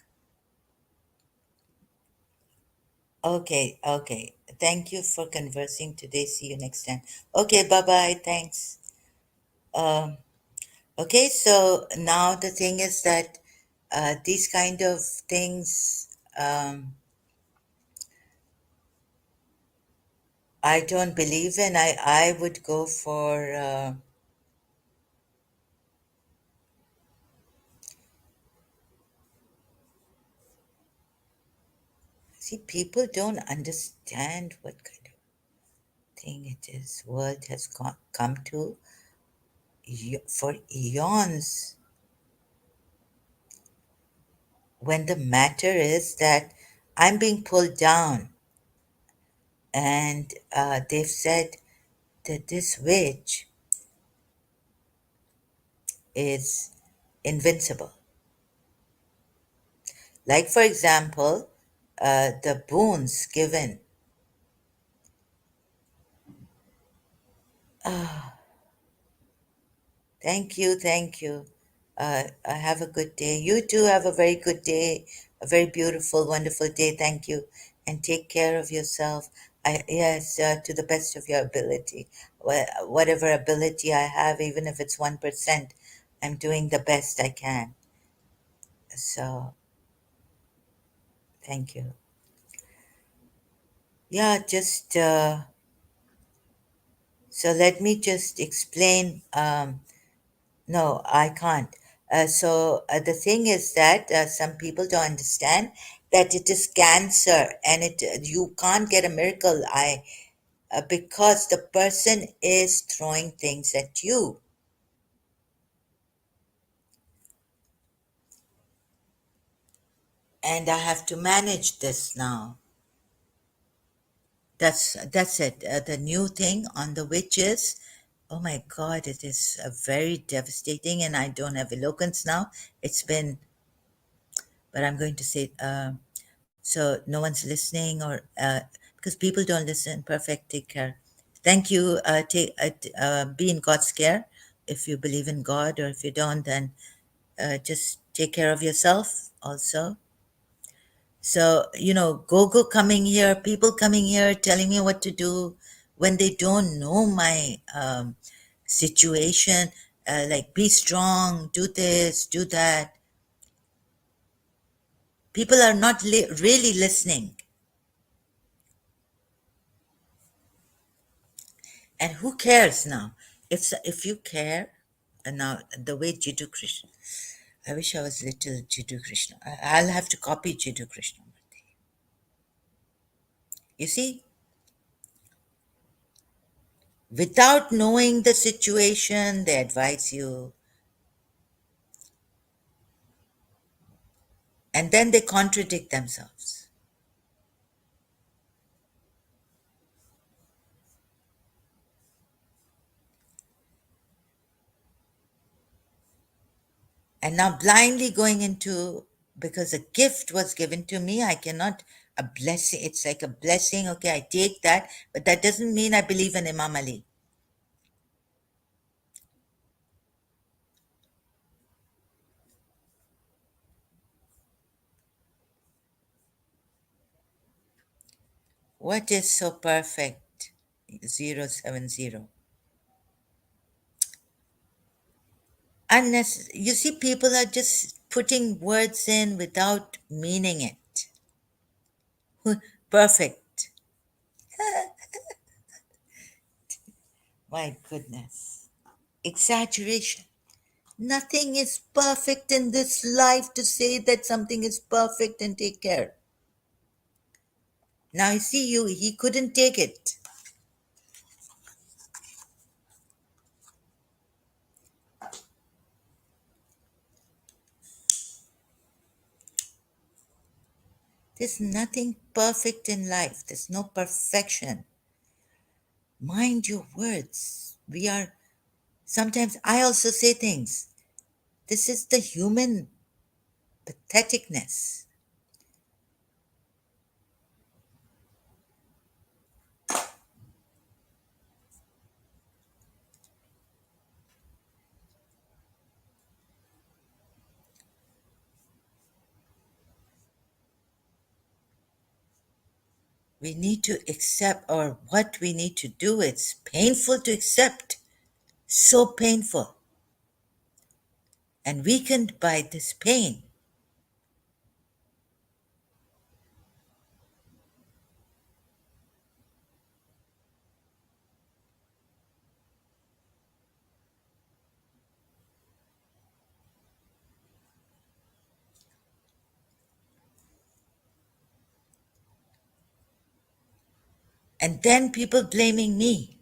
Okay, okay. Thank you for conversing today. See you next time. Okay, bye bye. Thanks. Um, okay, so now the thing is that these kind of things, I don't believe in. I would go for, see, people don't understand what kind of thing it is, world has come to. for eons, when the matter is that I'm being pulled down, and they've said that this witch is invincible. Like, for example, the boons given. Thank you, thank you. Have a good day. You too have a very good day, a very beautiful, wonderful day. Thank you. And take care of yourself. Yes, to the best of your ability. Whatever ability I have, even if it's 1%, I'm doing the best I can. So, thank you. Yeah, just so let me just explain. No, I can't. The thing is that some people don't understand that it is cancer, and it you can't get a miracle eye because the person is throwing things at you, and I have to manage this now. That's it. The new thing on the witches. Oh my God, it is very devastating, and I don't have eloquence now. It's been, but I'm going to say. So no one's listening, or because people don't listen. Perfect. Take care. Thank you. Be in God's care. If you believe in God, or if you don't, then just take care of yourself also. So, go coming here, people coming here telling me what to do when they don't know my situation, like be strong, do this, do that. People are not really listening. And who cares now? If you care, and now the way Jiddu Krishna, I wish I was little Jiddu Krishna. I'll have to copy Jiddu Krishna. You see, without knowing the situation, they advise you, and then they contradict themselves. And now blindly going into, because a gift was given to me, I cannot, a blessing, it's like a blessing. Okay, I take that, but that doesn't mean I believe in Imam Ali. What is so perfect? 070. You see, people are just putting words in without meaning it. Perfect. My goodness. Exaggeration. Nothing is perfect in this life to say that something is perfect and take care. Now you see, he couldn't take it. There's nothing perfect in life. There's no perfection. Mind your words. Sometimes I also say things. This is the human patheticness. We need to accept, or what we need to do, it's painful to accept, so painful, and weakened by this pain. And then people blaming me,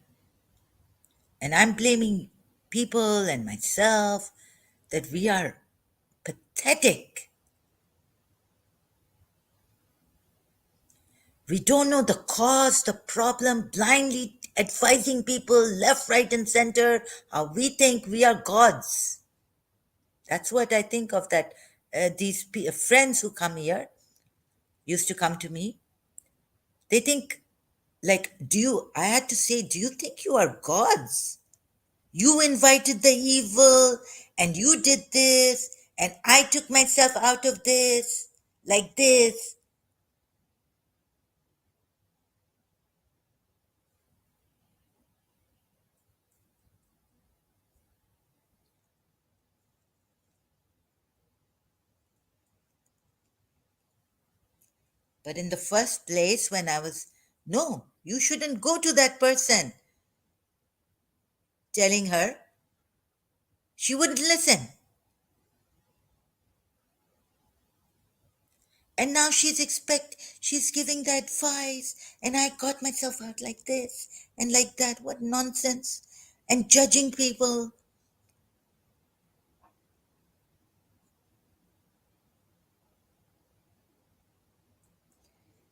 and I'm blaming people and myself that we are pathetic. We don't know the cause, the problem, blindly advising people left, right, and center how we think we are gods. That's what I think of that. Friends who come here used to come to me. They think, like, I had to say, do you think you are gods? You invited the evil and you did this, and I took myself out of this, like this. But in the first place, when I was, no, you shouldn't go to that person, telling her, she wouldn't listen. And now she's giving the advice, and I got myself out like this and like that. What nonsense. And judging people.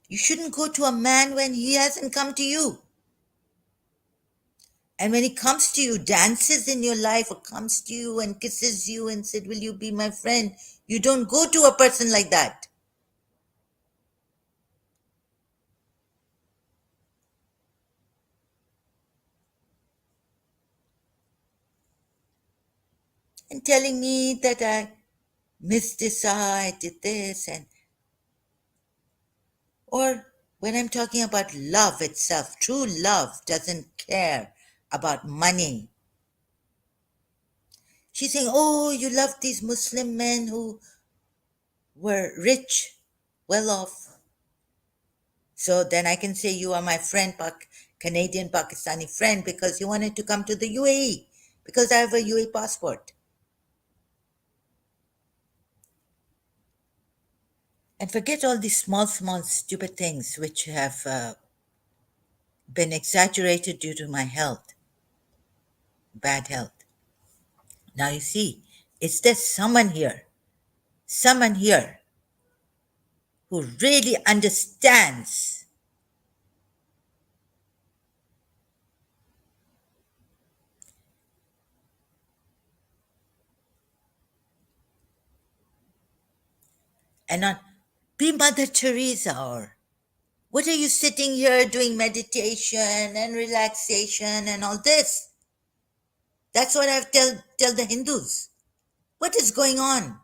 You shouldn't go to a man when he hasn't come to you. And when he comes to you, dances in your life, or comes to you and kisses you and said, will you be my friend? You don't go to a person like that. And telling me that I missed this, I did this, and or when I'm talking about love itself, true love doesn't care about money. She's saying, oh, you love these Muslim men who were rich, well off. So then I can say you are my friend, Canadian Pakistani friend, because you wanted to come to the UAE, because I have a UAE passport. And forget all these small, small, stupid things which have been exaggerated due to my health, bad health. Now you see, is there someone here who really understands and not be Mother Teresa, or what are you sitting here doing meditation and relaxation and all this? That's what I tell the Hindus. What is going on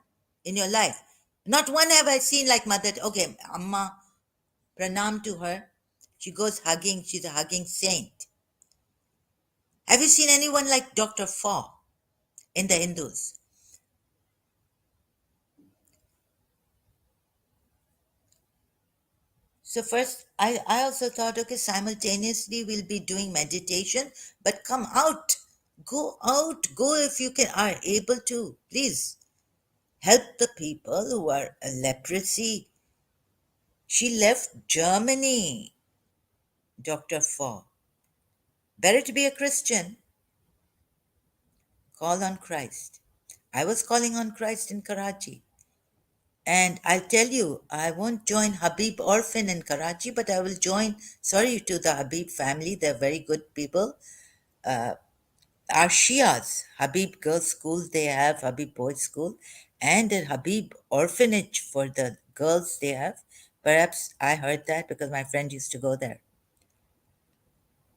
in your life? Not one have I seen like Mother. Okay, Amma, pranam to her. She goes hugging. She's a hugging saint. Have you seen anyone like Dr. Fa in the Hindus? So first, I also thought, okay, simultaneously we'll be doing meditation, but come out, go if you can are able to. Please help the people who are leprosy. She left Germany, Dr. Fa. Better to be a Christian. Call on Christ. I was calling on Christ in Karachi. And I'll tell you, I won't join Habib Orphan in Karachi, but I will join, sorry to the Habib family, they're very good people. Are Shias, Habib Girls' School, they have Habib Boys' School, and a Habib Orphanage for the girls they have. Perhaps I heard that because my friend used to go there.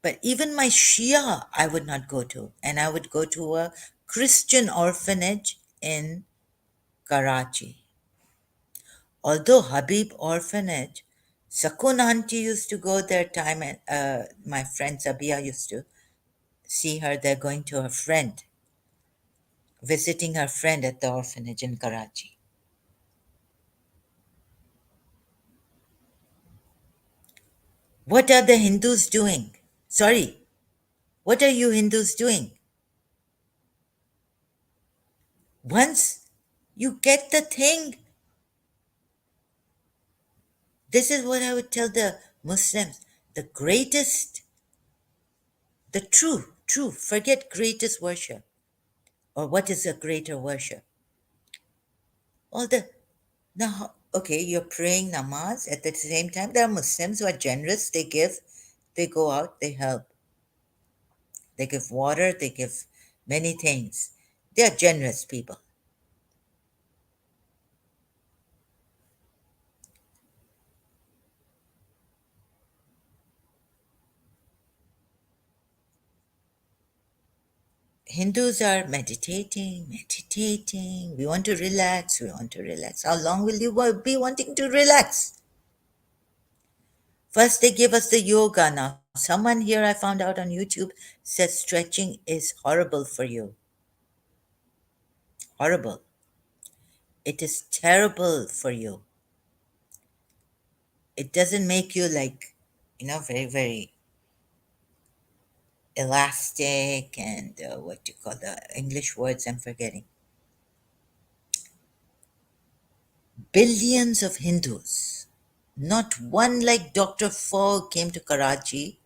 But even my Shia, I would not go to. And I would go to a Christian orphanage in Karachi. Although Habib Orphanage, Sakun auntie used to go there time, and my friend Sabia used to see her there going to her friend, visiting her friend at the orphanage in Karachi. What are the Hindus doing? Sorry, what are you Hindus doing? Once you get the thing, this is what I would tell the Muslims. The greatest, the true, forget greatest worship. Or what is a greater worship? All the now, okay, you're praying namaz at the same time. There are Muslims who are generous. They give, they go out, they help, they give water, they give many things. They are generous people. Hindus are meditating, meditating. We want to relax, we want to relax. How long will you be wanting to relax? First, they give us the yoga. Now, someone here I found out on YouTube says stretching is horrible for you. Horrible. It is terrible for you. It doesn't make you like, very, very elastic and what do you call the English words I'm forgetting. Billions of Hindus, not one like Dr. Fogg came to Karachi,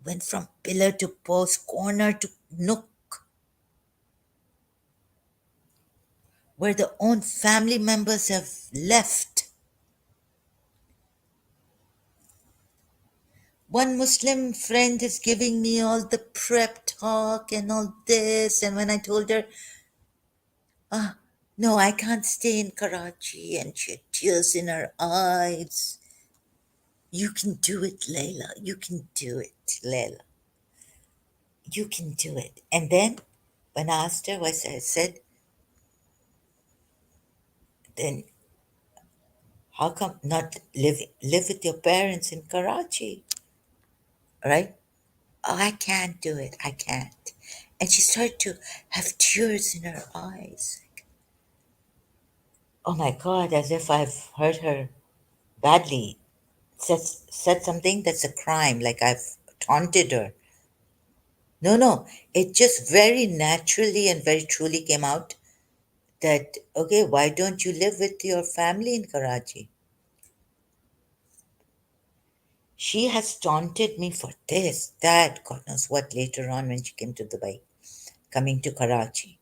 went from pillar to post, corner to nook, where their own family members have left. One Muslim friend is giving me all the prep talk and all this, and when I told her, ah, no, I can't stay in Karachi, and she had tears in her eyes. You can do it, Layla. You can do it, Layla. You can do it. And then when I asked her, I said, then how come not live with your parents in Karachi? Right? Oh, I can't do it. I can't. And she started to have tears in her eyes. Oh my God, as if I've hurt her badly. Said something that's a crime, like I've taunted her. No, no. It just very naturally and very truly came out that, okay, why don't you live with your family in Karachi? She has taunted me for this, that, God knows what later on when she came to Dubai, coming to Karachi.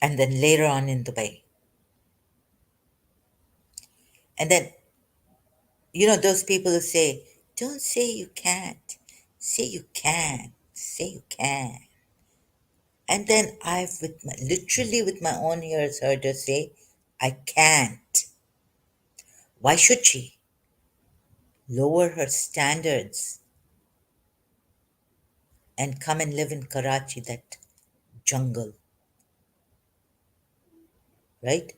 And then later on in Dubai. And then, those people who say, don't say you can't, say you can, say you can. And then I've literally with my own ears heard her say, I can't. Why should she lower her standards and come and live in Karachi, that jungle, right?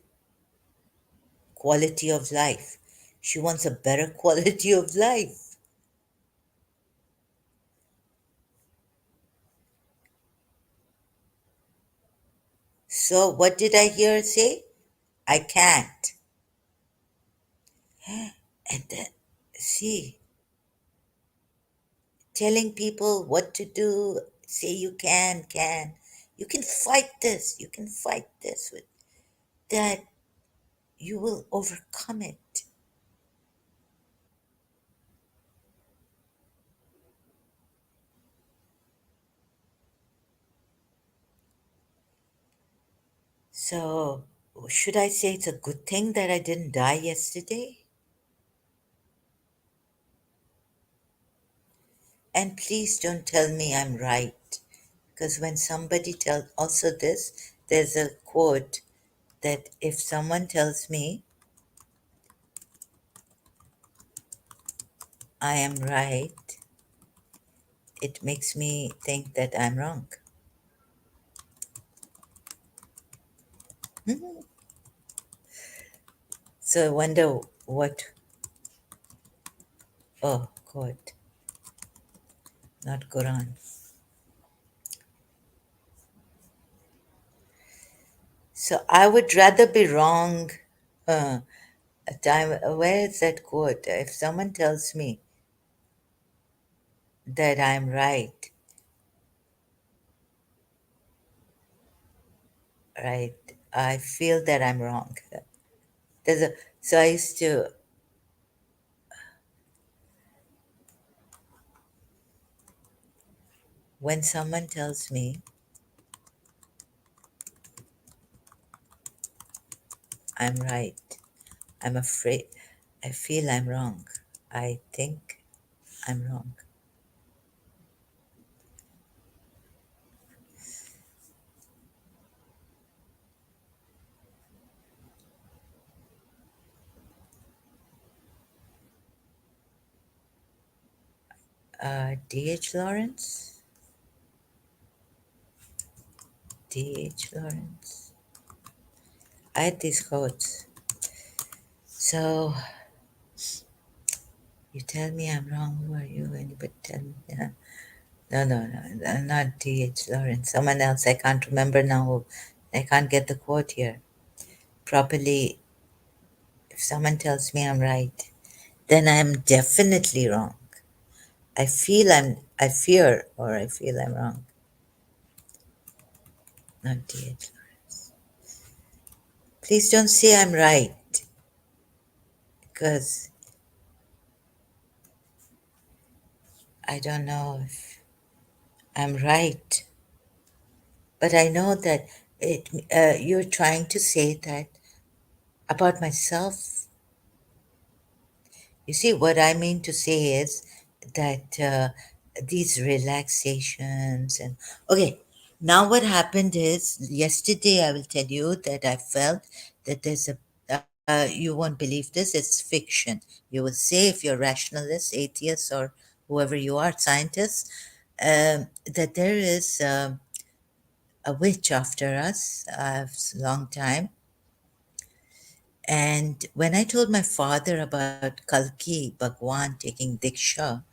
Quality of life. She wants a better quality of life. So what did I hear her say? I can't. And then, see, telling people what to do, say you can. You can fight this. You can fight this with that. You will overcome it. So, should I say it's a good thing that I didn't die yesterday? And please don't tell me I'm right. Because when somebody tells, also this, there's a quote that if someone tells me I am right, it makes me think that I'm wrong. Mhm. So I wonder what, oh, God, not Quran. So I would rather be wrong. A time, where is that quote? If someone tells me that I'm right, right, I feel that I'm wrong. There's a, so I used to, When someone tells me I'm right, I'm afraid, I feel I'm wrong. I think I'm wrong. D.H. Lawrence? D.H. Lawrence. I had these quotes. So you tell me I'm wrong. Who are you? Anybody tell me? Yeah. No, no, no. Not D.H. Lawrence. Someone else. I can't remember now. I can't get the quote here properly. If someone tells me I'm right, then I'm definitely wrong. I fear or I feel I'm wrong. Not D.H. Please don't say I'm right because I don't know if I'm right. But I know that you're trying to say that about myself. You see, what I mean to say is that these relaxations and okay, now what happened is yesterday I will tell you that I felt that there's a you won't believe this, it's fiction. You will say if you're rationalists, atheists, or whoever you are, scientists, that there is a witch after us a long time. And when I told my father about Kalki Bhagwan taking Diksha,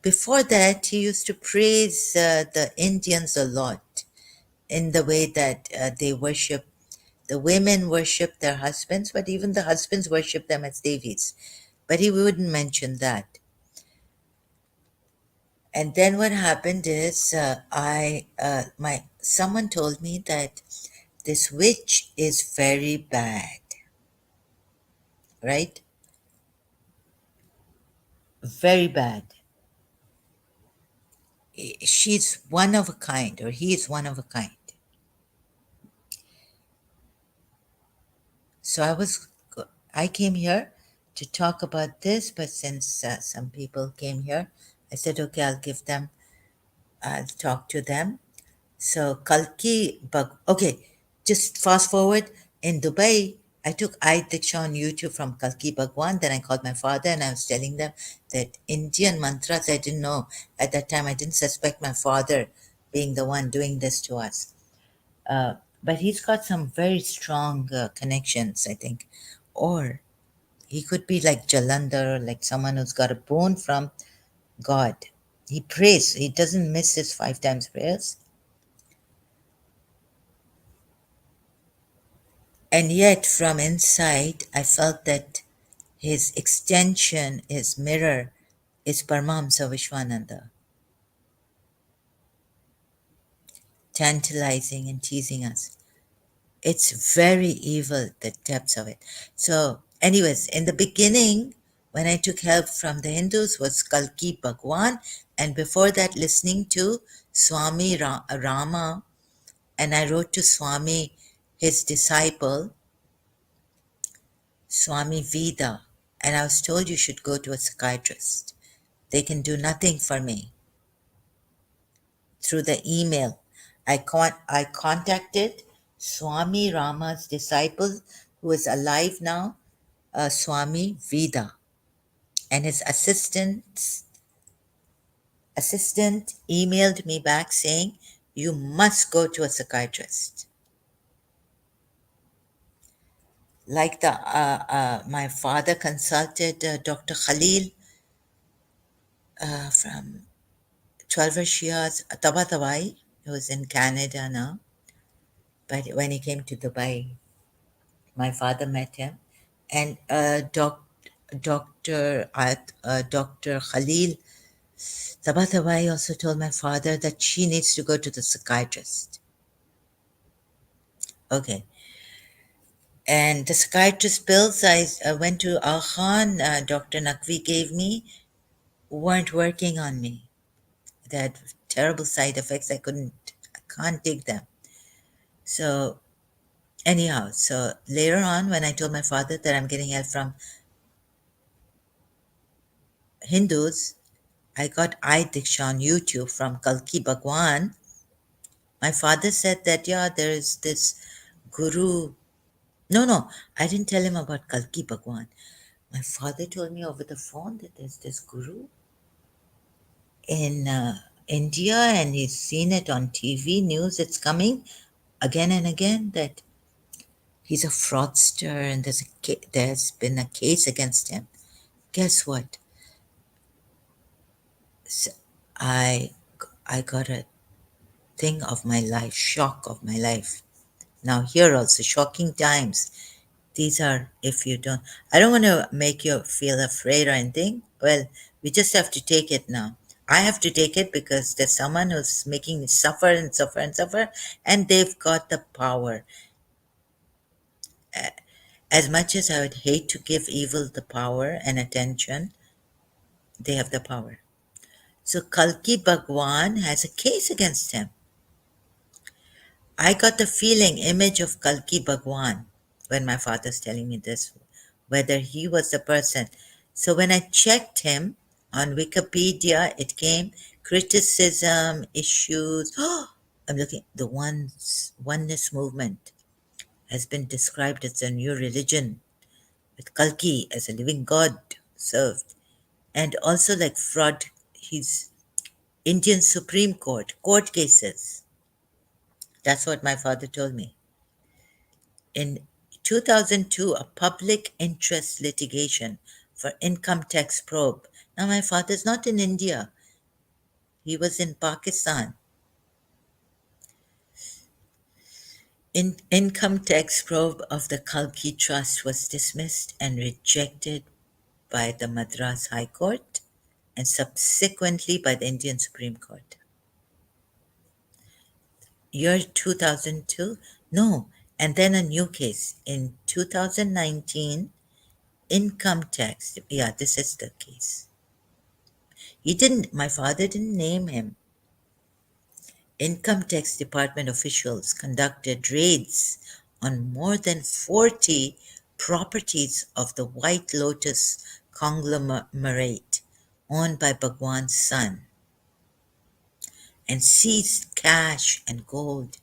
before that he used to praise the Indians a lot in the way that they worship, the women worship their husbands, but even the husbands worship them as devis. But he wouldn't mention that. And then what happened is my someone told me that this witch is very bad, right? Very bad. She's one of a kind, or he is one of a kind. So I came here to talk about this, but since some people came here, I said, okay, I'll talk to them. So okay, just fast forward. In Dubai, I took Diksha on YouTube from Kalki Bhagwan. Then I called my father and I was telling them that Indian mantras I didn't know. At that time, I didn't suspect my father being the one doing this to us. Uh, but he's got some very strong connections, I think. Or he could be like Jalandhar, like someone who's got a bone from God. He prays, he doesn't miss his 5 times prayers. And yet, from inside, I felt that his extension, his mirror, is Paramahamsa Vishwananda, tantalizing and teasing us. It's very evil, the depths of it. So, anyways, in the beginning, when I took help from the Hindus, was Kalki Bhagwan, and before that, listening to Swami Rama, and I wrote to Swami, his disciple, Swami Vida, and I was told you should go to a psychiatrist. They can do nothing for me through the email. I contacted Swami Rama's disciple, who is alive now, Swami Vida, and his assistant emailed me back saying, "You must go to a psychiatrist." Like my father consulted Dr. Khalil from 12 Shia's Tabatabai, who's in Canada now. But when he came to Dubai, my father met him, and Dr. Khalil Tabatabai also told my father that she needs to go to the psychiatrist. Okay, and the psychiatrist bills I went to Al Khan, Dr. Naqvi gave me weren't working on me. They had terrible side effects. I can't take them. So anyhow, so later on, when I told my father that I'm getting help from Hindus, I got eye diksha on YouTube from Kalki Bhagwan. My father said that, yeah, there is this guru. No, no, I didn't tell him about Kalki Bhagwan. My father told me over the phone that there's this guru in India and he's seen it on TV news. It's coming again and again that he's a fraudster and there's been a case against him. Guess what? S I I got a thing of my life, shock of my life. Now here also shocking times. These are, if you don't, I don't want to make you feel afraid or anything. Well, we just have to take it now. I have to take it because there's someone who's making me suffer and suffer and suffer, and they've got the power. As much as I would hate to give evil the power and attention, they have the power. So Kalki Bhagwan has a case against him. I got the feeling, image of Kalki Bhagwan when my father's telling me this, whether he was the person. So when I checked him on Wikipedia, it came criticism, issues. I'm looking, the oneness movement has been described as a new religion with Kalki as a living god served. And also like fraud, his Indian Supreme court cases. That's what my father told me. In 2002, a public interest litigation for income tax probe. Now, my father's not in India, he was in Pakistan. Income tax probe of the Kalki Trust was dismissed and rejected by the Madras High Court and subsequently by the Indian Supreme Court. Year 2002? No. And then a new case in 2019, income tax. Yeah, this is the case. My father didn't name him. Income tax department officials conducted raids on more than 40 properties of the White Lotus conglomerate owned by Bhagwan's son and seized cash and gold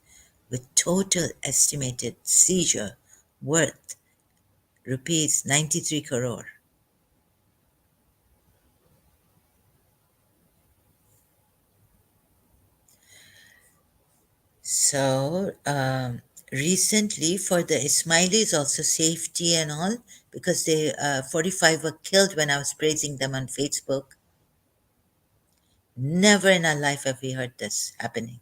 with total estimated seizure worth rupees 93 crore. So, recently for the Ismailis, also safety and all, because 45 were killed when I was praising them on Facebook. Never in our life have we heard this happening.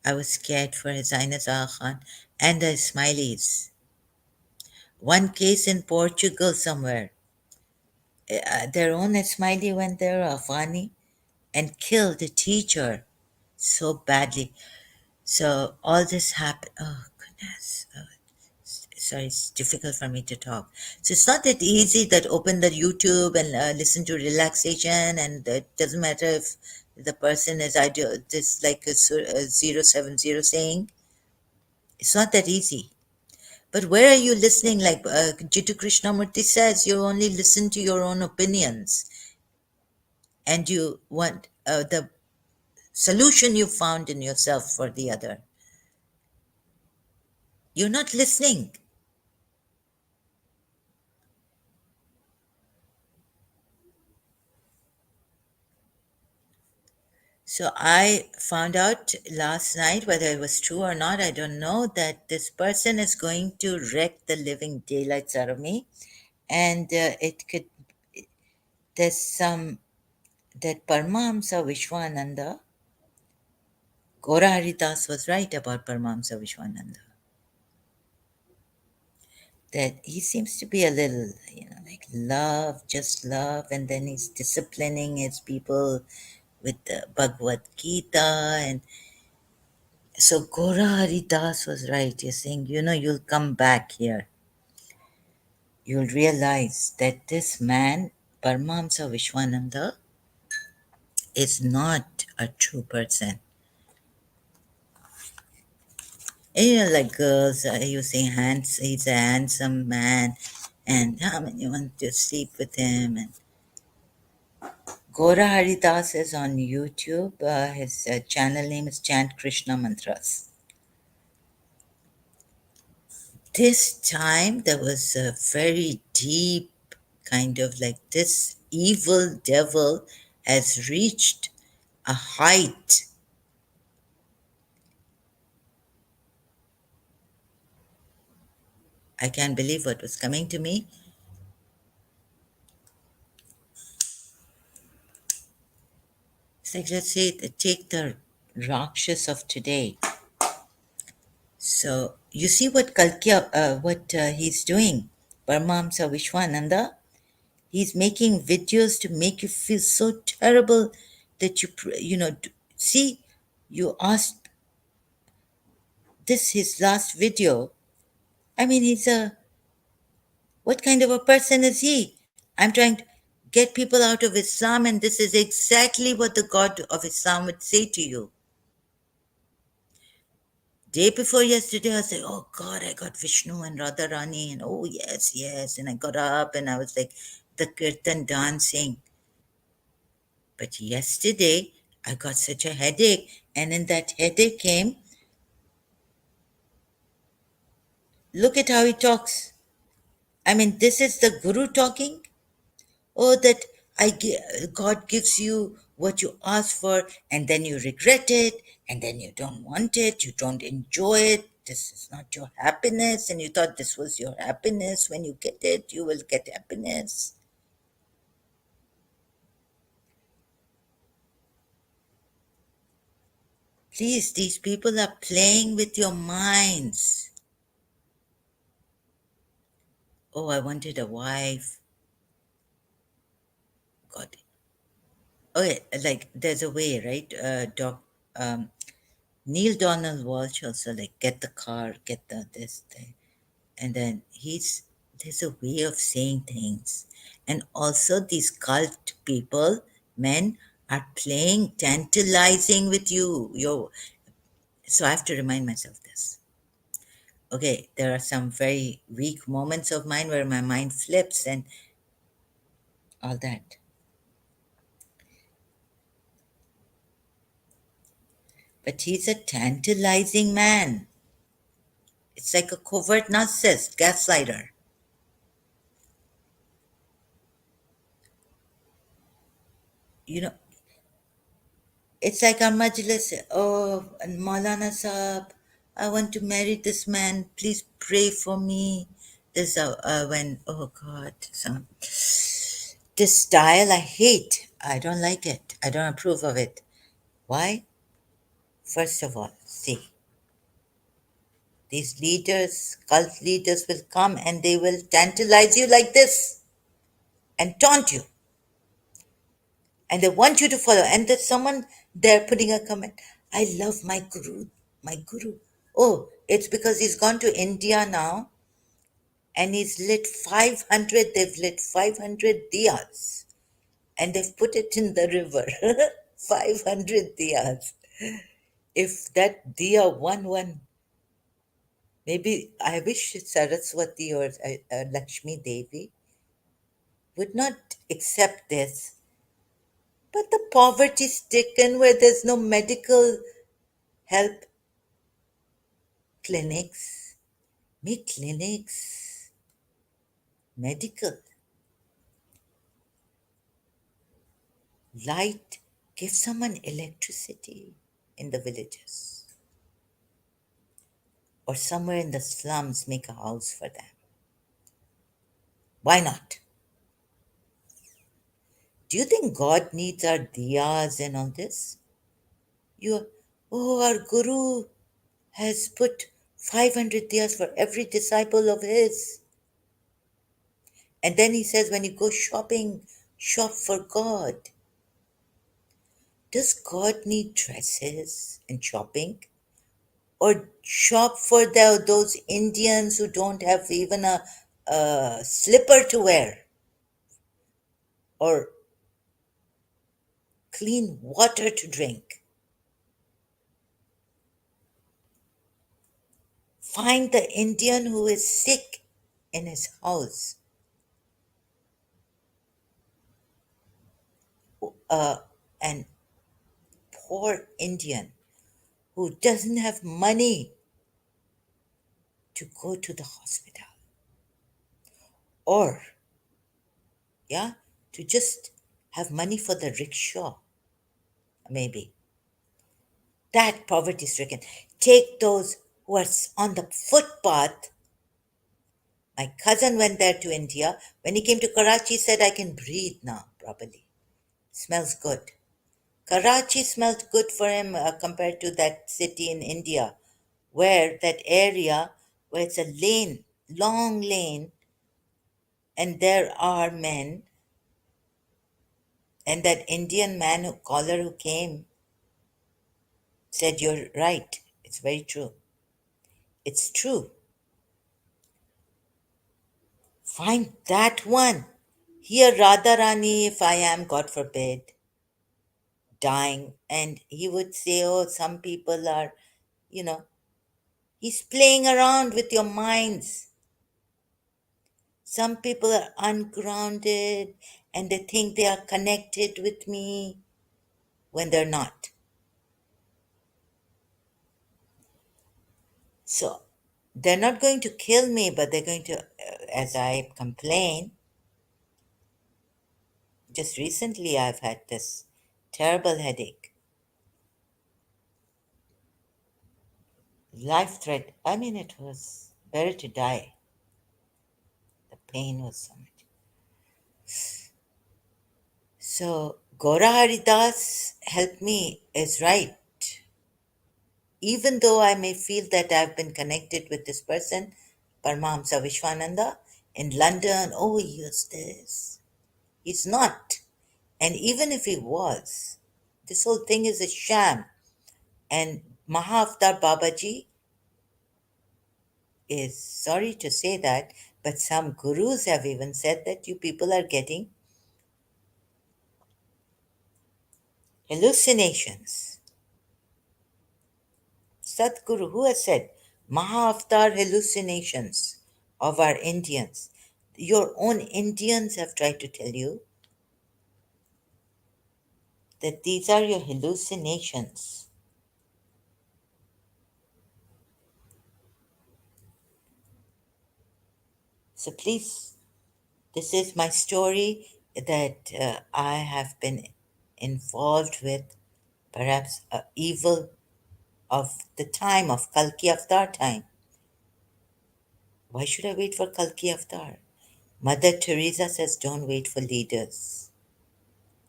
I was scared for His Highness Aga Khan and the Ismailis. One case in Portugal somewhere, their own Ismaili went there, Afghani, and killed a teacher so badly. So all this happened. Oh, goodness. Sorry, it's difficult for me to talk. So it's not that easy that open the YouTube and listen to relaxation, and it doesn't matter if the person is just like a 070 saying. It's not that easy. But where are you listening? Like Jittu Krishnamurti says, you only listen to your own opinions, and you want the solution you found in yourself for the other. You're not listening. So I found out last night, whether it was true or not, I don't know, that this person is going to wreck the living daylights out of me. And there's that Paramahamsa Vishwananda, Gora Haridas was right about Paramahamsa Vishwananda, that he seems to be a little, like love, just love, and then he's disciplining his people with the Bhagavad Gita. And so Gora Haridas was right. You're saying, you'll come back here. You'll realize that this man, Paramahamsa Vishwananda, is not a true person. And, like girls, you say he's a handsome man, and how many want to sleep with him? And Gora Haridas is on YouTube. His channel name is Chant Krishna Mantras. This time there was a very deep kind of like this evil devil has reached a height. I can't believe what was coming to me. It's like, let's say, take the Rakshas of today. So, you see what what he's doing, Paramahamsa Vishwananda? He's making videos to make you feel so terrible that see, you asked this his last video. I mean, what kind of a person is he? I'm trying to get people out of Islam, and this is exactly what the God of Islam would say to you. Day before yesterday, I was like, oh God, I got Vishnu and Radharani, and oh yes, yes. And I got up and I was like, the kirtan dancing. But yesterday, I got such a headache, and in that headache came, look at how he talks. I mean, this is the Guru talking. Oh, that God gives you what you ask for, and then you regret it, and then you don't want it, you don't enjoy it. This is not your happiness, and you thought this was your happiness. When you get it, you will get happiness. Please, these people are playing with your minds. Oh, I wanted a wife. God. Okay, like there's a way, right? Um, Neil Donald Walsh also like get the car, get the this thing. And then there's a way of saying things. And also these cult people, men, are playing tantalizing with you. So I have to remind myself this. Okay, there are some very weak moments of mine where my mind flips and all that. But he's a tantalizing man. It's like a covert narcissist, gaslighter. You know, it's like our majlis, oh, and Maulana Saab, I want to marry this man. Please pray for me. This when oh God, some this style I hate. I don't like it. I don't approve of it. Why? First of all, see, these leaders, cult leaders will come and they will tantalize you like this and taunt you. And they want you to follow. And there's someone there putting a comment. I love my guru, my guru. Oh, it's because he's gone to India now and he's lit 500, they've lit 500 diyas and they've put it in the river. 500 diyas. If that diya one, maybe I wish Saraswati or Lakshmi Devi would not accept this. But the poverty stricken where there's no medical help, clinics, make clinics, medical, light, give someone electricity in the villages or somewhere in the slums, make a house for them. Why not? Do you think God needs our diyas and all this? Oh, our Guru has put 500 diyas for every disciple of his. And then he says, when you go shopping, shop for God. Does God need dresses and shopping? Or shop for those Indians who don't have even a slipper to wear? Or clean water to drink. Find the Indian who is sick in his house, an poor Indian who doesn't have money to go to the hospital, or, yeah, to just have money for the rickshaw, maybe. That poverty stricken. Take those who are on the footpath. My cousin went there to India. When he came to Karachi, he said, I can breathe now properly. Smells good. Karachi smelled good for him compared to that city in India, where that area where it's a lane, long lane, and there are men, and that Indian man who caller who came said, You're right. It's very true. It's true. Find that one. Here, Radharani, if I am, God forbid, dying, and he would say, Oh, some people are, you know, he's playing around with your minds. Some people are ungrounded and they think they are connected with me when they're not. So they're not going to kill me, but they're going to, as I complain, just recently I've had this terrible headache. Life threat. I mean, it was better to die. The pain was so much. So, Gora Haridas, help me, is right. Even though I may feel that I've been connected with this person, Paramahamsa Vishwananda, in London, oh, he was this. He's not. And even if he was, this whole thing is a sham. And Mahavtar Babaji is sorry to say that, but some gurus have even said that you people are getting hallucinations. Sadhguru, who has said Mahavtar hallucinations of our Indians? Your own Indians have tried to tell you that these are your hallucinations. So please, this is my story that I have been involved with, perhaps evil of the time of Kalki Avatar time. Why should I wait for Kalki Avatar? Mother Teresa says, don't wait for leaders.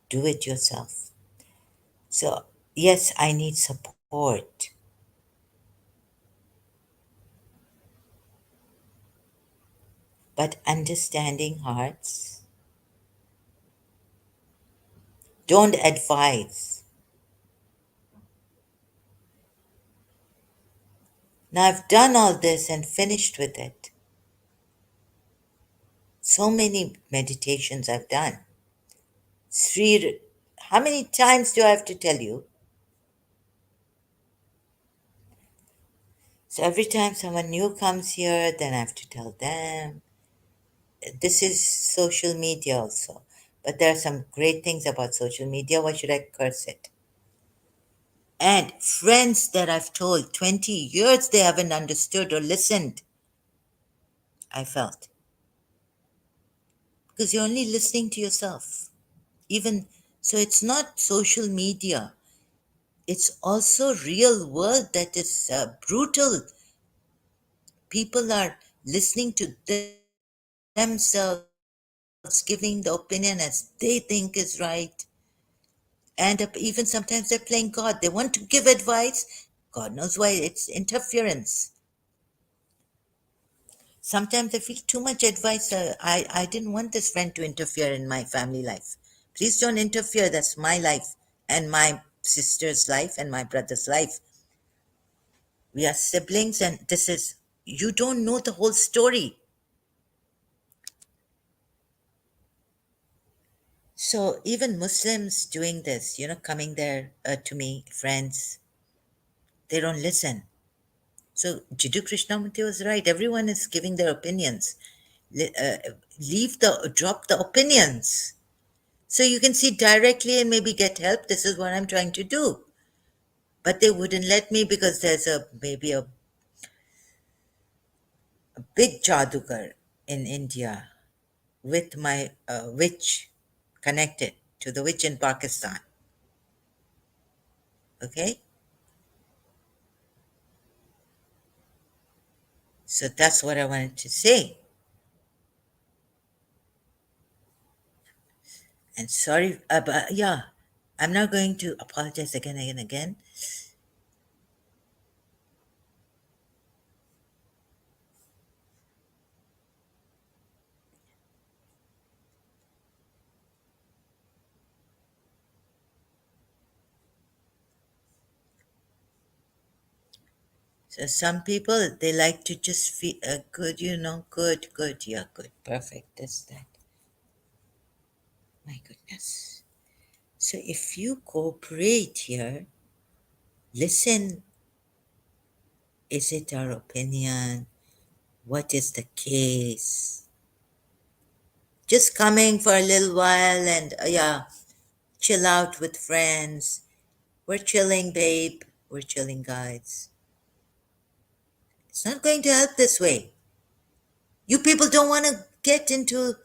Do it yourself. So, yes, I need support, but understanding hearts. Don't advise. Now, I've done all this and finished with it. So many meditations I've done. Sri, how many times do I have to tell you? So every time someone new comes here, then I have to tell them. This is social media also. But there are some great things about social media. Why should I curse it? And friends that I've told 20 years they haven't understood or listened, I felt. Because you're only listening to yourself. Even so, it's not social media. It's also real world that is brutal. People are listening to themselves, giving the opinion as they think is right. And even sometimes they're playing God. They want to give advice. God knows why. It's interference. Sometimes I feel too much advice. I didn't want this friend to interfere in my family life. Please don't interfere. That's my life and my sister's life and my brother's life. We are siblings, and this is, you don't know the whole story. So even Muslims doing this, coming there to me, friends, they don't listen. So Jiddu Krishnamurti was right. Everyone is giving their opinions. Drop the opinions. So you can see directly and maybe get help. This is what I'm trying to do. But they wouldn't let me because there's maybe a big jadugar in India with my witch connected to the witch in Pakistan. Okay? So that's what I wanted to say. And sorry, but yeah, I'm not going to apologize again and again. So some people, they like to just feel good, good, yeah, good, perfect, this, that. My goodness. So if you cooperate here, listen, is it our opinion? What is the case? Just coming for a little while and yeah, chill out with friends. We're chilling, babe. We're chilling, guys. It's not going to help this way. You people don't want to get into,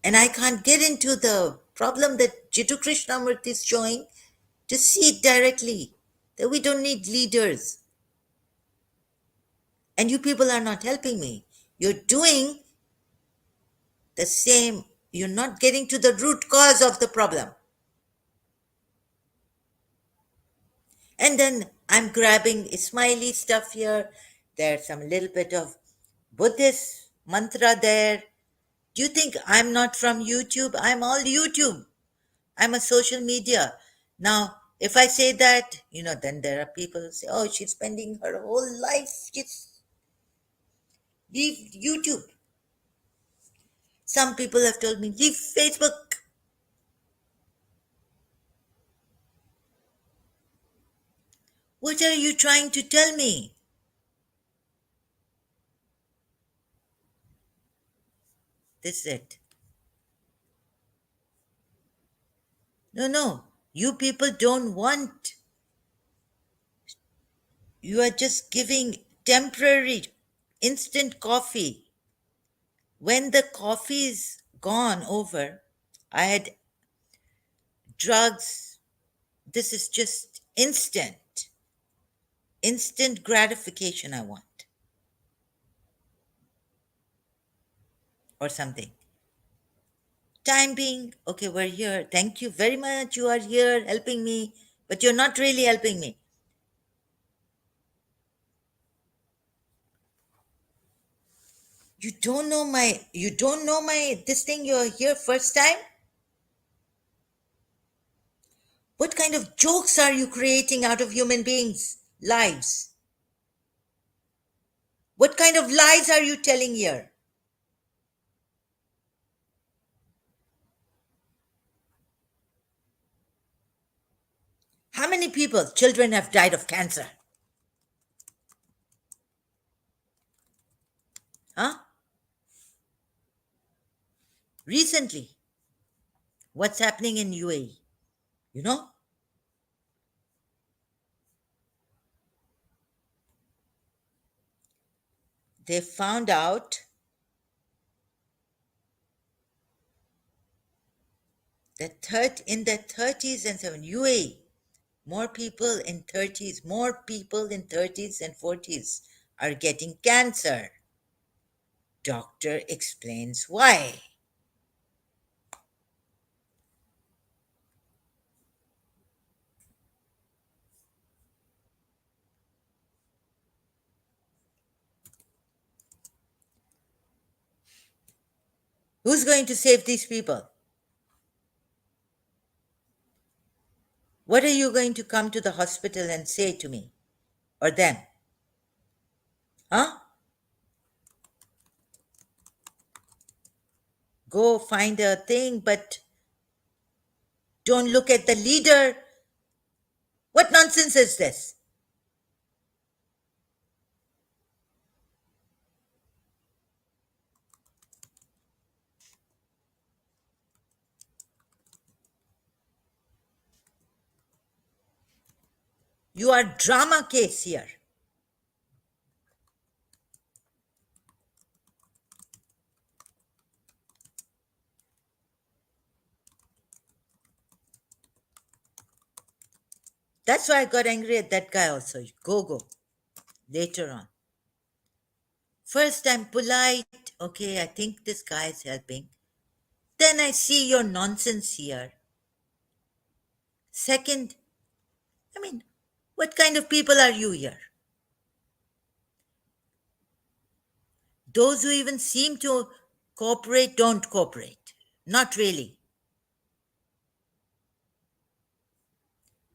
and I can't get into the problem that Jiddu Krishnamurti is showing. Just see it directly that we don't need leaders. And you people are not helping me. You're doing the same. You're not getting to the root cause of the problem. And then I'm grabbing smiley stuff here. There's some little bit of Buddhist mantra there. Do you think I'm not from YouTube? I'm all YouTube. I'm a social media. Now, if I say that, then there are people who say, oh, she's spending her whole life just leave YouTube. Some people have told me, leave Facebook. What are you trying to tell me? This is it. No, no. You people don't want. You are just giving temporary, instant coffee. When the coffee is gone over, I had drugs. This is just instant gratification I want, or something. Time being, okay, we're here. Thank you very much. You are here helping me, but you're not really helping me. You don't know my this thing. You're here first time. What kind of jokes are you creating out of human beings' lives? What kind of lies are you telling here? How many people, children, have died of cancer? Huh? Recently. What's happening in UAE? You know? They found out that in the 30s and 70s, UAE, more people in 30s and 40s are getting cancer. Doctor explains why. Who's going to save these people? What are you going to come to the hospital and say to me or them? Huh? Go find a thing, but Don't look at the leader. What nonsense is this? You are drama case here. That's why I got angry at that guy also. Go. Later on. First, I'm polite. Okay, I think this guy is helping. Then I see your nonsense here. Second, I mean, what kind of people are you here? Those who even seem to cooperate don't cooperate. Not really.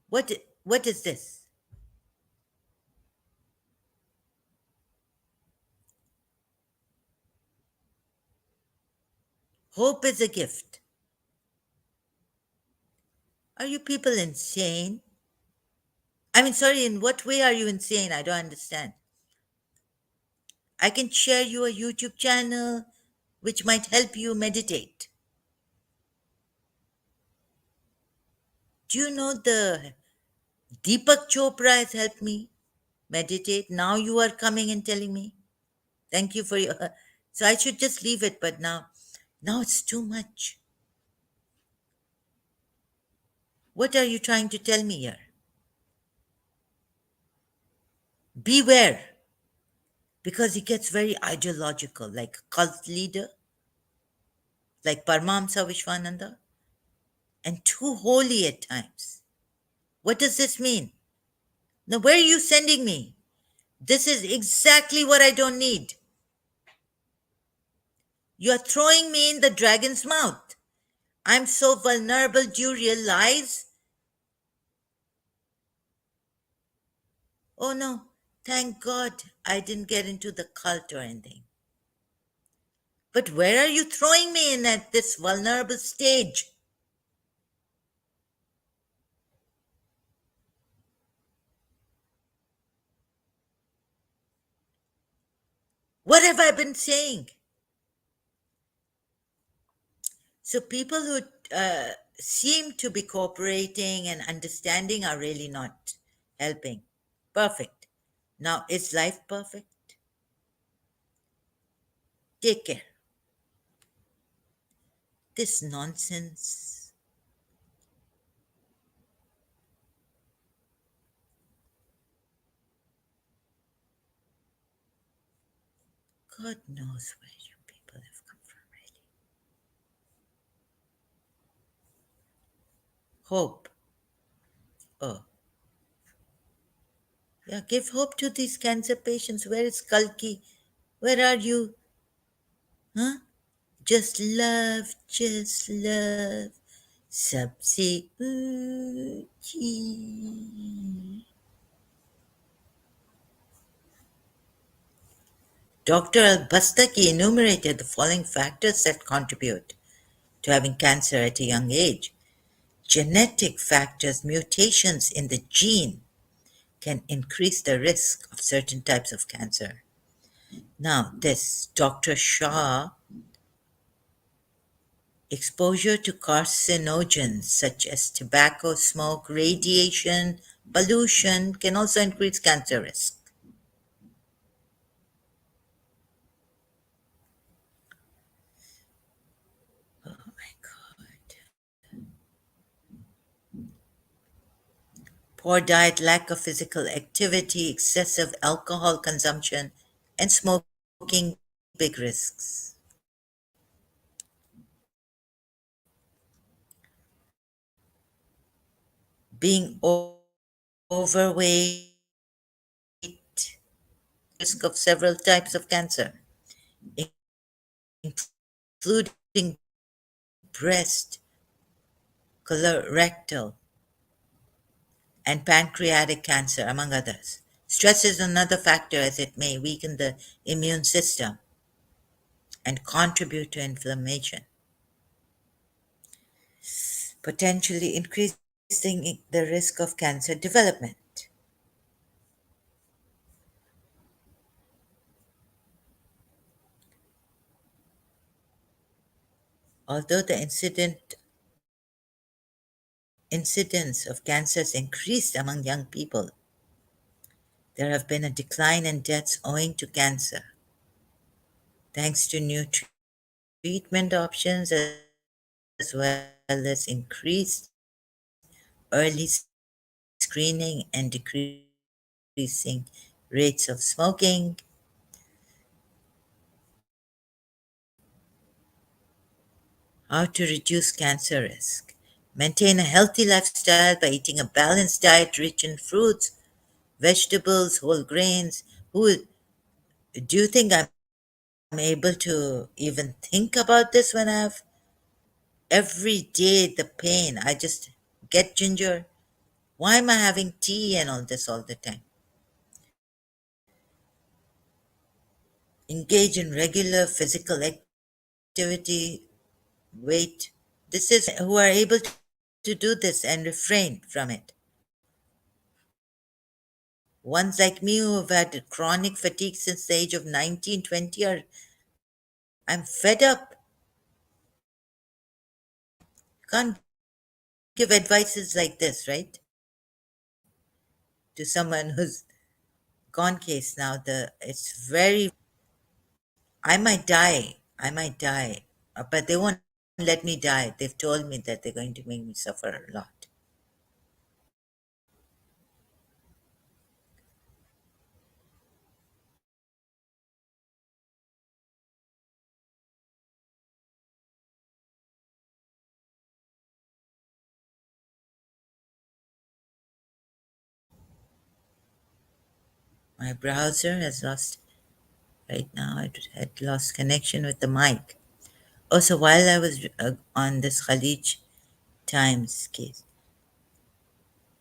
What is this? Hope is a gift. Are you people insane? I mean, sorry, in what way are you insane? I don't understand. I can share you a YouTube channel which might help you meditate. Do you know the Deepak Chopra has helped me meditate? Now you are coming and telling me. Thank you for your. So I should just leave it, but now it's too much. What are you trying to tell me here? Beware, because he gets very ideological, like a cult leader, like Paramahamsa Vishwananda, and too holy at times. What does this mean? Now, where are you sending me? This is exactly what I don't need. You are throwing me in the dragon's mouth. I'm so vulnerable. Do you realize? Oh no, thank God I didn't get into the cult or anything. But where are you throwing me in at this vulnerable stage? What have I been saying? So people who seem to be cooperating and understanding are really not helping. Perfect. Now, is life perfect? Take care. This nonsense. God knows where you people have come from, really. Hope. Oh, yeah, give hope to these cancer patients. Where is Kalki? Where are you? Huh? Just love, just love. Sabse unchi. Dr. Al-Bastaki enumerated the following factors that contribute to having cancer at a young age. Genetic factors, mutations in the gene, can increase the risk of certain types of cancer. Now, this Dr. Shah, exposure to carcinogens such as tobacco, smoke, radiation, pollution can also increase cancer risk. Oh my God. Poor diet, lack of physical activity, excessive alcohol consumption, and smoking, big risks. Being overweight, risk of several types of cancer, including breast, colorectal, and pancreatic cancer, among others. Stress is another factor as it may weaken the immune system and contribute to inflammation. potentially increasing the risk of cancer development. Although the incidence of cancers increased among young people, there have been a decline in deaths owing to cancer, thanks to new treatment options as well as increased early screening and decreasing rates of smoking. How to reduce cancer risk. Maintain a healthy lifestyle by eating a balanced diet rich in fruits, vegetables, whole grains. Who do you think I'm able to even think about this when I have every day the pain? I just get ginger. Why am I having tea and all this all the time? Engage in regular physical activity, weight. This is who are able to do this and refrain from it. Ones like me who have had chronic fatigue since the age of 19, 20 are I'm fed up. Can't give advices like this, right? To someone who's gone case now. The it's very I might die. I might die. But they won't let me die. They've told me that they're going to make me suffer a lot. My browser has lost right now. It had lost connection with the mic. Also, while I was on this Khalij Times case,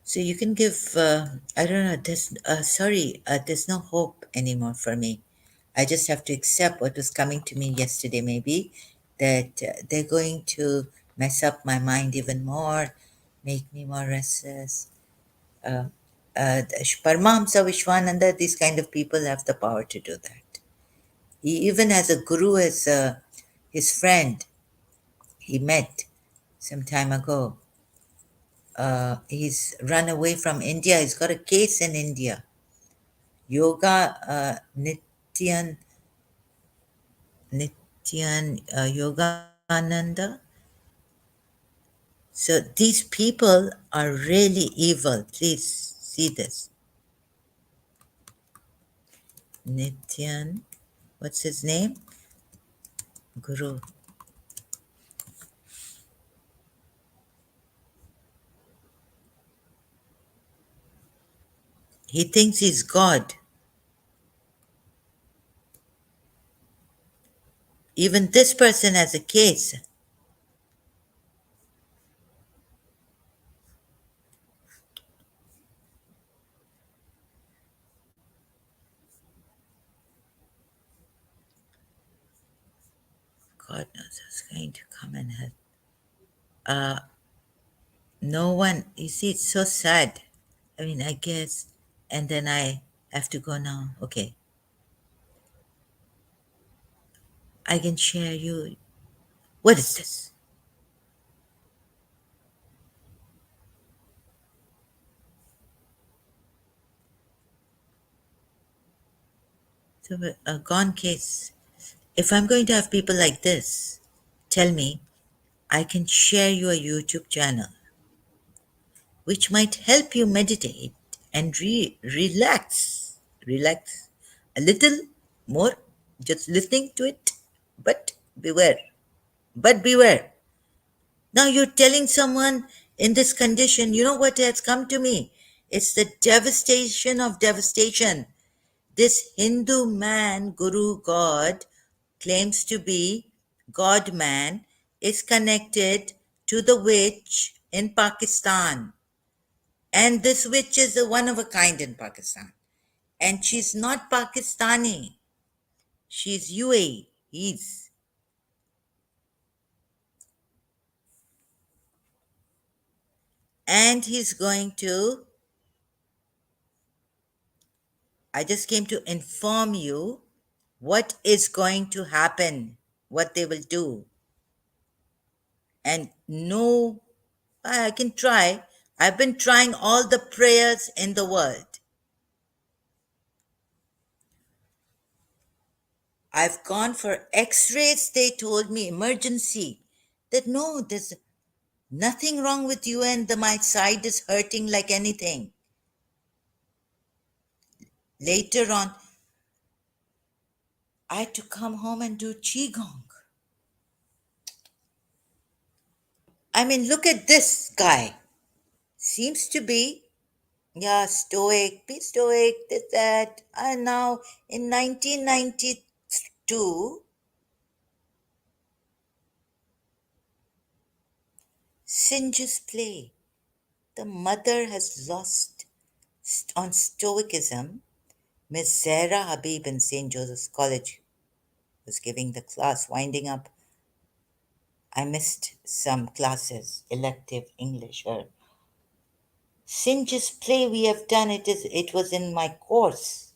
so you can give. I don't know. There's no hope anymore for me. I just have to accept what was coming to me yesterday. Maybe that they're going to mess up my mind even more, make me more restless. Uh, Paramahamsa Vishwananda, these kind of people have the power to do that. He even has a guru as his friend. He met some time ago. He's run away from India. He's got a case in India. Yoga Nityan Yogananda. So these people are really evil. Please see this. Nityan, what's his name? Guru. He thinks he's God. Even this person has a case. God knows who's going to come and help. Uh, no one, you see, it's so sad. I mean, I guess, and then I have to go now. Okay, I can share you. What is this? So, a gone case. If I'm going to have people like this tell me, I can share you a YouTube channel which might help you meditate and relax. Relax a little more, just listening to it. But beware. But beware. Now you're telling someone in this condition, you know what has come to me? It's the devastation of devastation. This Hindu man, Guru God, claims to be God man, is connected to the witch in Pakistan. And this witch is a one of a kind in Pakistan. And she's not Pakistani. She's UAE. He's And he's going to, I just came to inform you what is going to happen, what they will do. And no, I can try. I've been trying all the prayers in the world. I've gone for x rays. They told me emergency. That no, there's nothing wrong with you, and my side is hurting like anything. Later on, I had to come home and do Qigong. I mean, look at this guy. Seems to be, yeah, stoic, be stoic, this, that. And now in 1992, Singer's play. The mother has lost on stoicism. Miss Zahra Habib in St. Joseph's College was giving the class, winding up. I missed some classes, elective English or Singer's play we have done. It was in my course.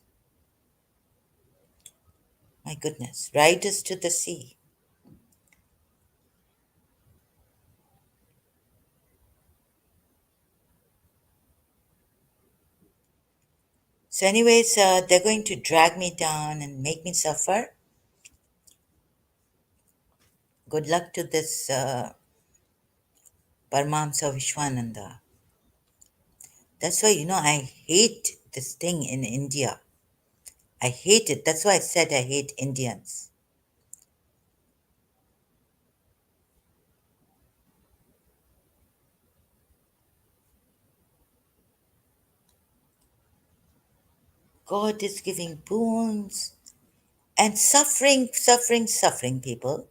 My goodness, Riders to the Sea. So, anyways, they're going to drag me down and make me suffer. Good luck to this Paramahamsa Vishwananda. That's why, I hate this thing in India. I hate it. That's why I said I hate Indians. God is giving boons and suffering, suffering, suffering people.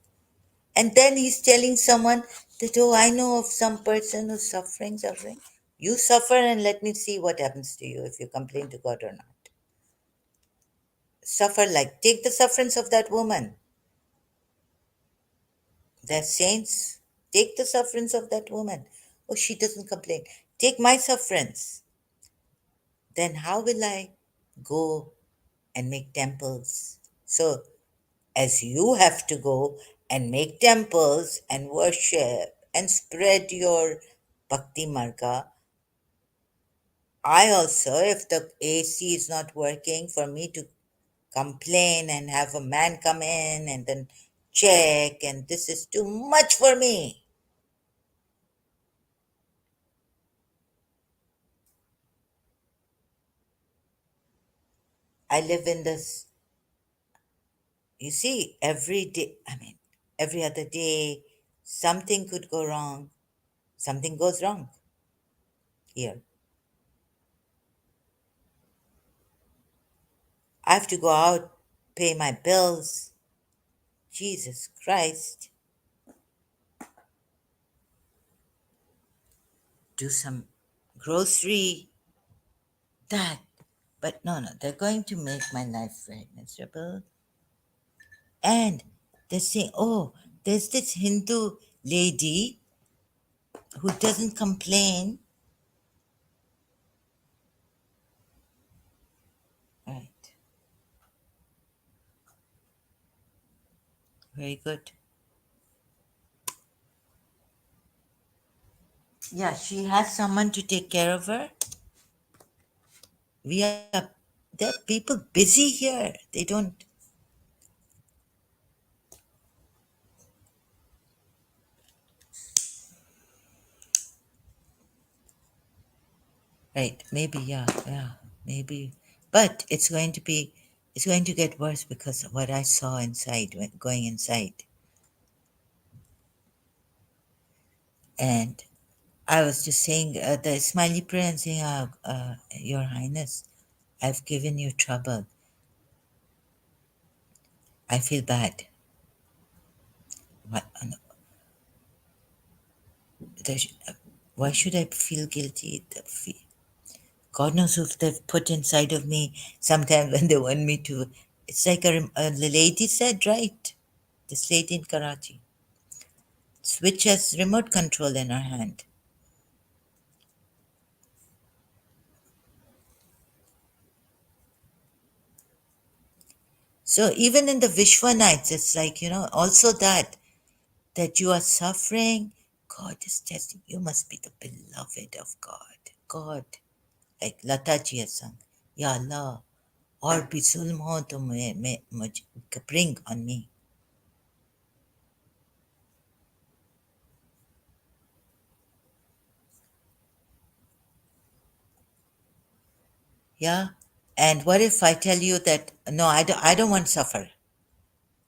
And then he's telling someone that, oh, I know of some person who's suffering, suffering. You suffer and let me see what happens to you if you complain to God or not. Suffer like, take the sufferance of that woman. They're saints. Take the sufferance of that woman. Oh, she doesn't complain. Take my sufferance. Then how will I go and make temples? So, as you have to go and make temples and worship and spread your bhakti marga, I also, if the AC is not working, for me to complain and have a man come in and then check, and this is too much for me. I live in this, you see, every day, I mean, every other day, something could go wrong. Something goes wrong here. I have to go out, pay my bills. Jesus Christ. Do some grocery, that. But no, they're going to make my life very miserable. And they're saying, oh, there's this Hindu lady who doesn't complain. Right. Very good. Yeah, she has someone to take care of her. We are, there are people busy here. They don't, right. Maybe, yeah, maybe. But it's going to get worse because of what I saw inside, going inside. And I was just saying the smiley prayer and saying, Your Highness, I've given you trouble. I feel bad. Why, why should I feel guilty? God knows what they've put inside of me sometimes when they want me to. It's like the lady said, right? This lady in Karachi. Switch has remote control in her hand. So even in the Vishwa nights, it's like, also that you are suffering. God is testing. You must be the beloved of God. God, like Lata ji has sung, Ya Allah, और भी जुल्म हो तो मैं मुझ bring on me. Yeah. And what if I tell you that no, I don't want to suffer.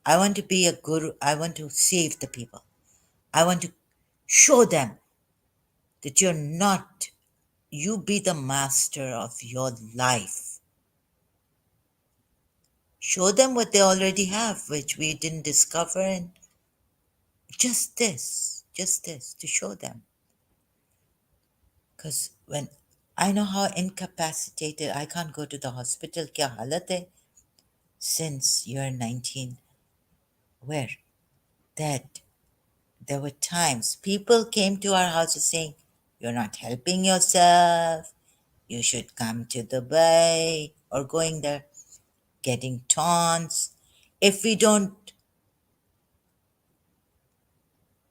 I want to be a guru. I want to save the people. I want to show them that you're not, you be the master of your life. Show them what they already have, which we didn't discover, and just this to show them. Because when I know how incapacitated, I can't go to the hospital, kya halat hai, since you're 19, where that there were times people came to our houses saying, you're not helping yourself, you should come to Dubai, or going there, getting taunts. If we don't,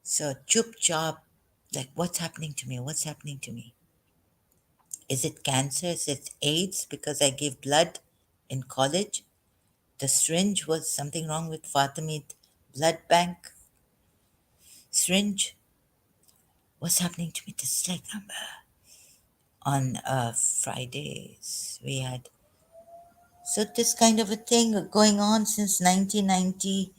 so chup chop, like what's happening to me? What's happening to me? Is it cancer? Is it AIDS because I gave blood in college? The syringe was something wrong with Fatimid blood bank syringe. What's happening to me? This is like on Fridays we had so this kind of a thing going on since 1990.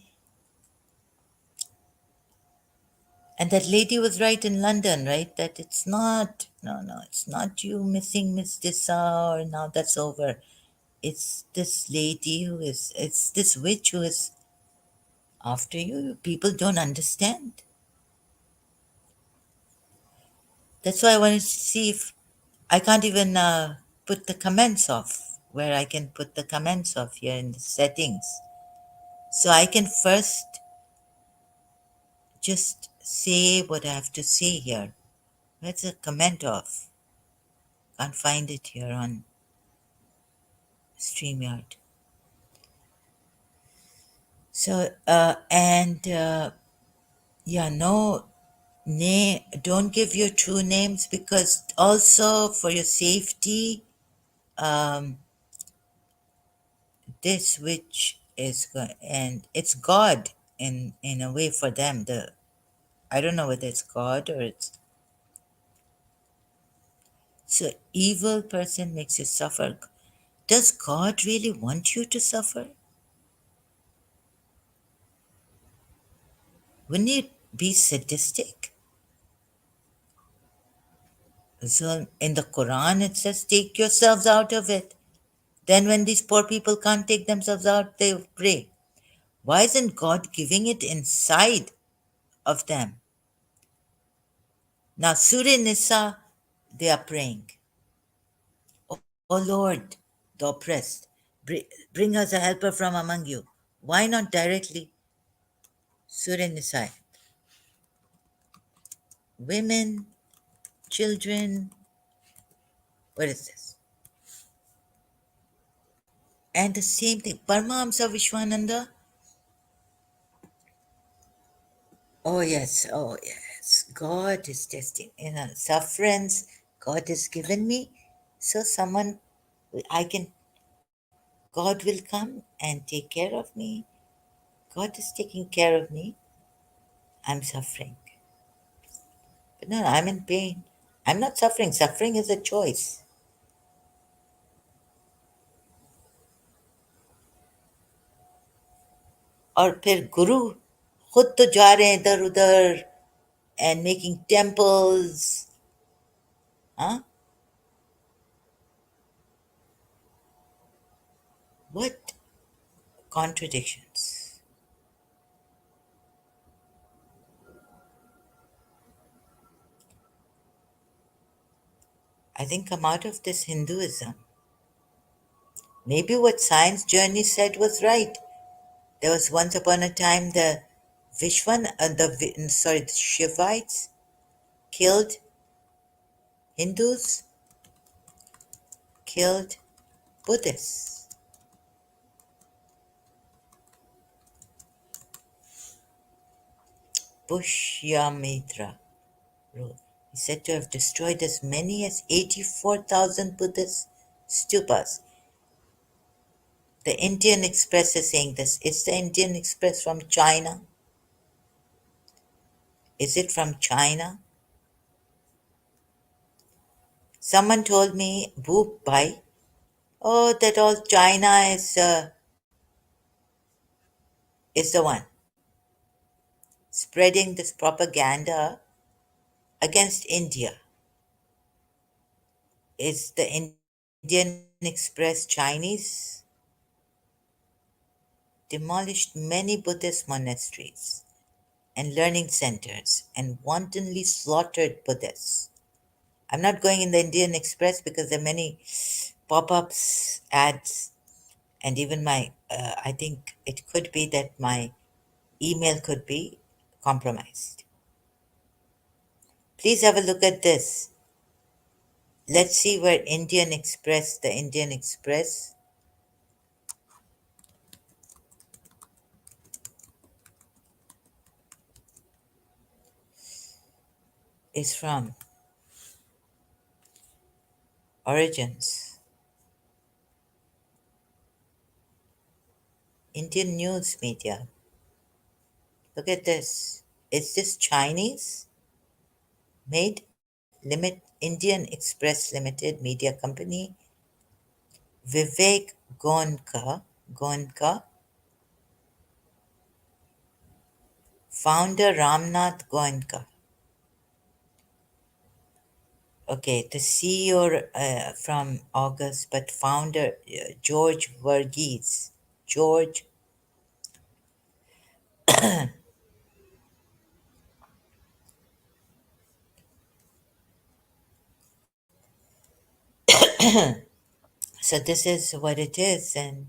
And that lady was right in London, right? That it's not, no, it's not you missing Miss Dissa or now that's over. It's this lady who is, it's this witch who is after you. People don't understand. That's why I wanted to see if I can't even put the comments off, where I can put the comments off here in the settings. So I can first just say what I have to say here. Where's the comment off? Can't find it here on StreamYard. So, yeah, no, don't give your true names because also for your safety, um, this which is, and it's God in a way for them. I don't know whether it's God or it's, so evil person makes you suffer. Does God really want you to suffer? Wouldn't it be sadistic? So in the Quran it says, take yourselves out of it. Then when these poor people can't take themselves out, they pray. Why isn't God giving it inside of them? Now Surah Nisa, they are praying, O Lord, the oppressed, bring us a helper from among you. Why not directly? Surah Nisa, women, children, what is this? And the same thing, Paramahamsa Vishwananda. Oh yes. God is testing. Sufferance God has given me. So someone, I can, God will come and take care of me. God is taking care of me. I'm suffering. But no, I'm in pain. I'm not suffering. Suffering is a choice. और फिर गुरु खुद तो जा रहे हैं इधर उधर and making temples. Huh? What contradictions. I think come out of this Hinduism. Maybe what Science Journey said was right. There was once upon a time the the Shivites killed Hindus, killed Buddhists. Pushyamitra wrote. He's said to have destroyed as many as 84,000 Buddhist stupas. The Indian Express is saying this. Is the Indian Express from China? Is it from China? Someone told me, Boop Bhai, oh, that all China is the one spreading this propaganda against India. Is the Indian Express Chinese? Demolished many Buddhist monasteries and learning centers and wantonly slaughtered Buddhists. I'm not going in the Indian Express because there are many pop ups, ads, and even I think it could be that my email could be compromised. Please have a look at this. Let's see where the Indian Express is from. Origins. Indian news media. Look at this. Is this Chinese made? Indian Express Limited Media Company. Vivek Gonka, founder Ramnath Goenka. Okay, the CEO from August, but founder George Verghese. George, so this is what it is, and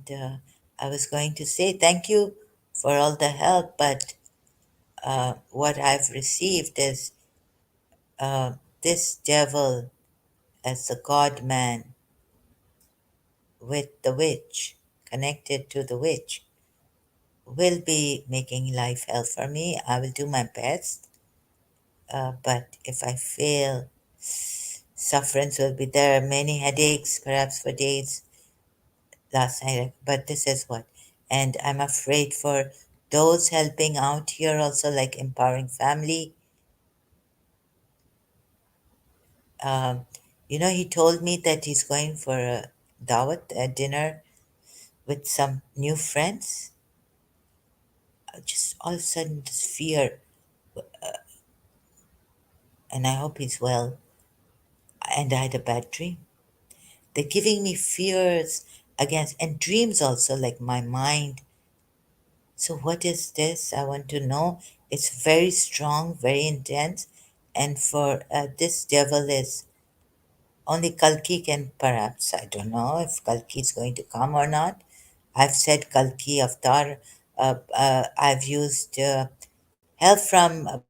I was going to say thank you for all the help, but what I've received is this devil as the god man with the witch, connected to the witch, will be making life hell for me. I will do my best, but if I fail, sufferance will be there. Many headaches, perhaps for days last night, but this is what. And I'm afraid for those helping out here also, like Empowering Family. Um, he told me that he's going for a dawat, a dinner with some new friends. Just all of a sudden, this fear, and I hope he's well. And I had a bad dream. They're giving me fears against, and dreams also, like my mind. So, what is this? I want to know. It's very strong, very intense. And for this devil is only Kalki can perhaps, I don't know if Kalki is going to come or not. I've said Kalki Avatar. I've used help from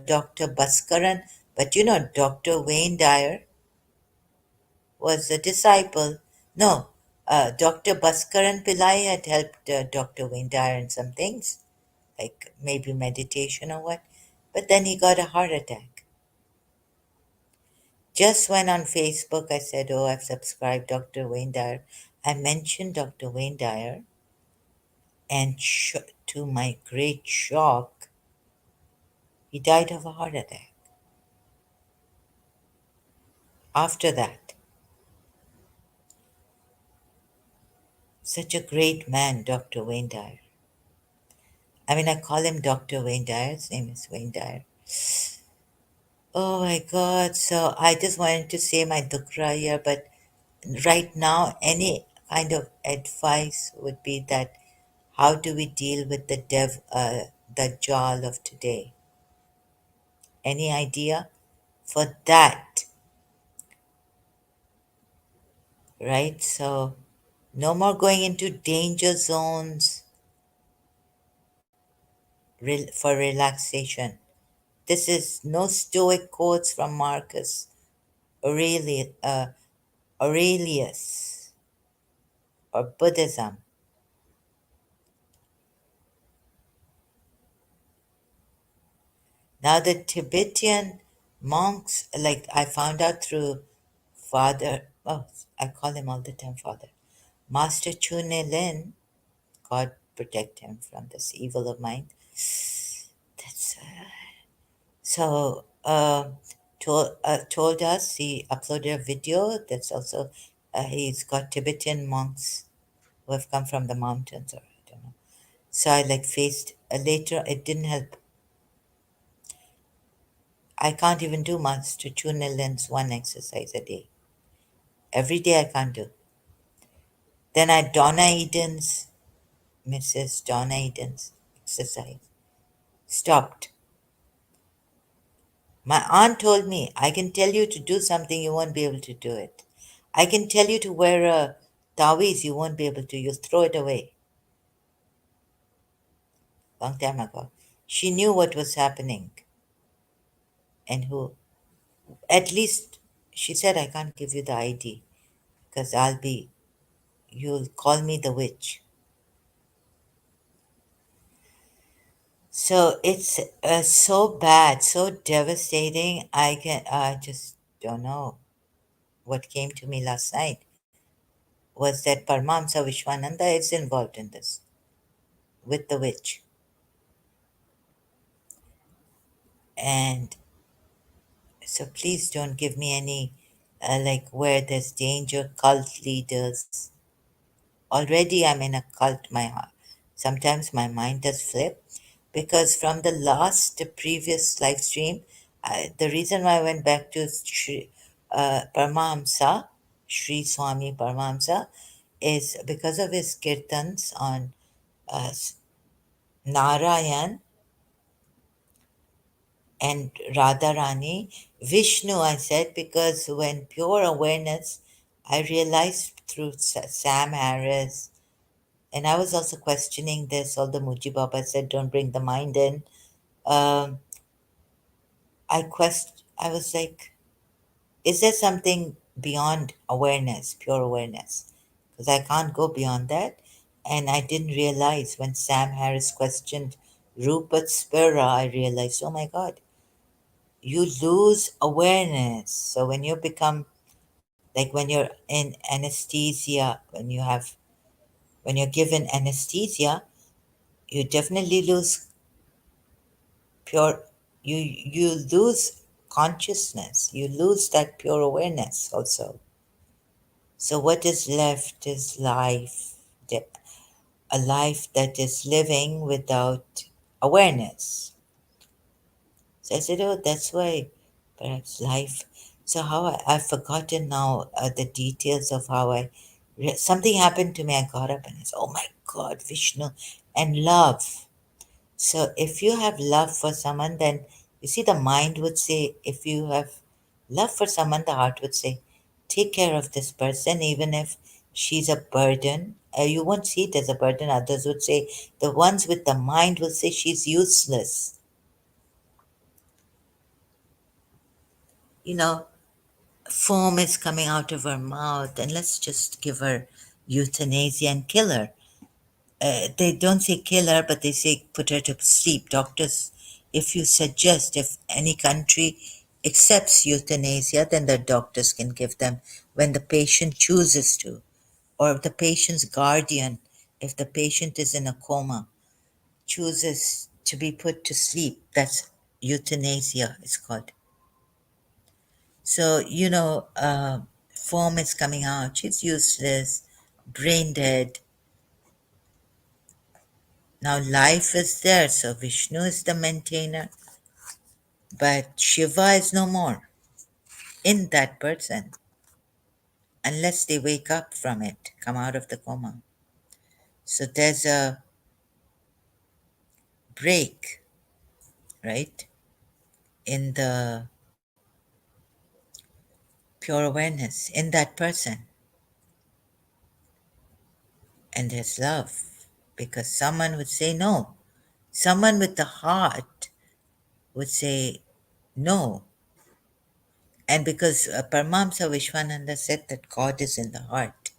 Dr. Bhaskaran, but Dr. Wayne Dyer was a disciple. No, Dr. Bhaskaran Pillai had helped Dr. Wayne Dyer in some things, like maybe meditation or what, but then he got a heart attack. Just when on Facebook I said, oh, I've subscribed Dr. Wayne Dyer, I mentioned Dr. Wayne Dyer, and to my great shock, he died of a heart attack. After that, such a great man, Dr. Wayne Dyer. I mean, I call him Dr. Wayne Dyer. His name is Wayne Dyer. Oh my God. So I just wanted to say my dukra here, but right now, any kind of advice would be that how do we deal with the Dajjal of today? Any idea for that? Right? So no more going into danger zones for relaxation. This is no Stoic quotes from Marcus Aurelius or Buddhism. Now, the Tibetan monks, like I found out through Father, oh, I call him all the time Father, Master Chune Lin, God protect him from this evil of mine. That's so. Told us he uploaded a video that's also he's got Tibetan monks who have come from the mountains, or I don't know. So I like faced later. It didn't help. I can't even do Master Chune Lin's one exercise a day. Every day I can't do. Then I Donna Eden's, Mrs. Donna Eden's exercise. Stopped. My aunt told me, I can tell you to do something, you won't be able to do it. I can tell you to wear a tawiz, you won't be able to. You'll throw it away. Long time ago. She knew what was happening and who. At least she said, I can't give you the ID because you'll call me the witch. So it's so bad, so devastating. I just don't know. What came to me last night was that Paramahamsa Vishwananda is involved in this with the witch. And so please don't give me any, like, where there's danger, cult leaders. Already I'm in a cult. Sometimes my mind does flip because from the last previous live stream, the reason why I went back to Paramahamsa, Sri Swami Paramahamsa, is because of his kirtans on uh, Narayan and Radharani. Vishnu, I said, because when pure awareness, I realized through Sam Harris, and I was also questioning this, although Muji Baba said, don't bring the mind in. Um, I was like, is there something beyond awareness, pure awareness? Because I can't go beyond that. And I didn't realize when Sam Harris questioned Rupert Spira, I realized, oh my God, you lose awareness. So when you become, like when you're in anesthesia, when you're given anesthesia, you definitely lose pure, you lose consciousness, you lose that pure awareness also. So what is left is life, a life that is living without awareness. So I said, oh, that's why perhaps life. So how I've forgotten now the details of how something happened to me. I got up and I said, oh my God, Vishnu, and love. So if you have love for someone, then you see the mind would say, if you have love for someone, the heart would say, take care of this person, even if she's a burden. You won't see it as a burden. Others would say, the ones with the mind will say she's useless. You know, foam is coming out of her mouth, and let's just give her euthanasia and kill her. They don't say kill her, but they say put her to sleep. Doctors, if you suggest, if any country accepts euthanasia, then the doctors can give them when the patient chooses to, or if the patient's guardian, if the patient is in a coma, chooses to be put to sleep. That's euthanasia, it's called. So, foam is coming out. She's useless, brain dead. Now, life is there, so Vishnu is the maintainer, but Shiva is no more in that person unless they wake up from it, come out of the coma. So, there's a break, right, in the pure awareness in that person, and there's love because someone would say no. Someone with the heart would say no. And because Paramahamsa Vishwananda said that God is in the heart.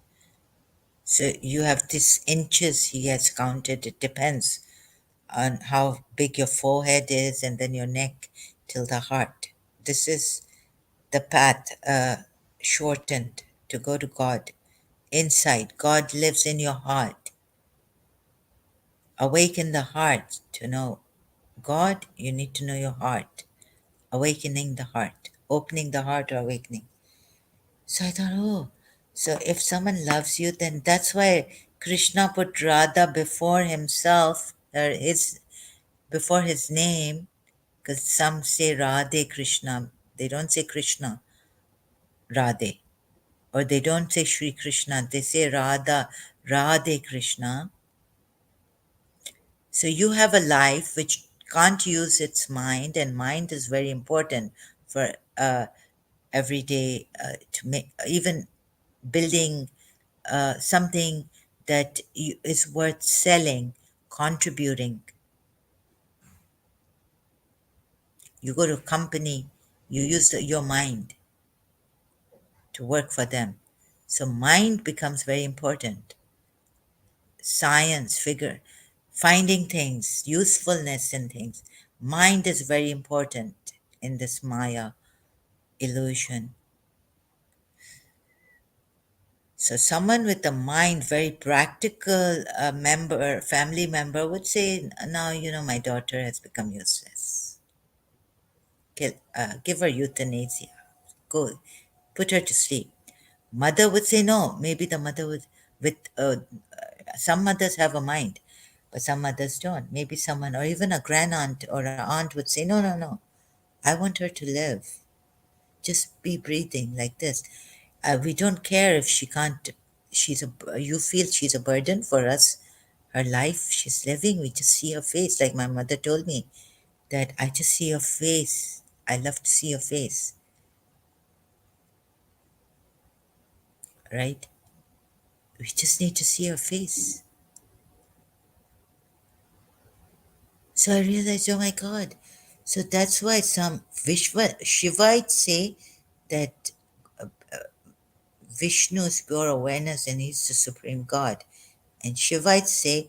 So you have this inches he has counted, it depends. on how big your forehead is and then your neck till the heart. This is the path shortened to go to God. Inside, God lives in your heart. Awaken the heart to know God. You need to know your heart. Awakening the heart, opening the heart or awakening. So I thought, oh, so if someone loves you, then that's why Krishna put Radha before himself, or his before his name, because some say Radhe Krishna. They don't say Krishna, Radhe. Or they don't say Shri Krishna, they say Radha, Radhe Krishna. So you have a life which can't use its mind, and mind is very important for every day to make, even building something that is worth selling, contributing. You go to a company, you use your mind to work for them. So mind becomes very important. Science, figure, finding things, usefulness in things. Mind is very important in this Maya illusion. So someone with a mind, very practical member, family member would say, now, my daughter has become useless. Give her euthanasia. Go, put her to sleep. Mother would say no. Maybe the mother would, with some mothers have a mind, but some mothers don't. Maybe someone, or even a grand aunt or an aunt would say, no, no, no. I want her to live. Just be breathing like this. We don't care if she can't. You feel she's a burden for us. Her life she's living, we just see her face. Like my mother told me that I just see her face. I love to see her face, right? We just need to see her face. So I realized, oh my God. So that's why some Shivites say that Vishnu is pure awareness and he's the supreme God. And Shivites say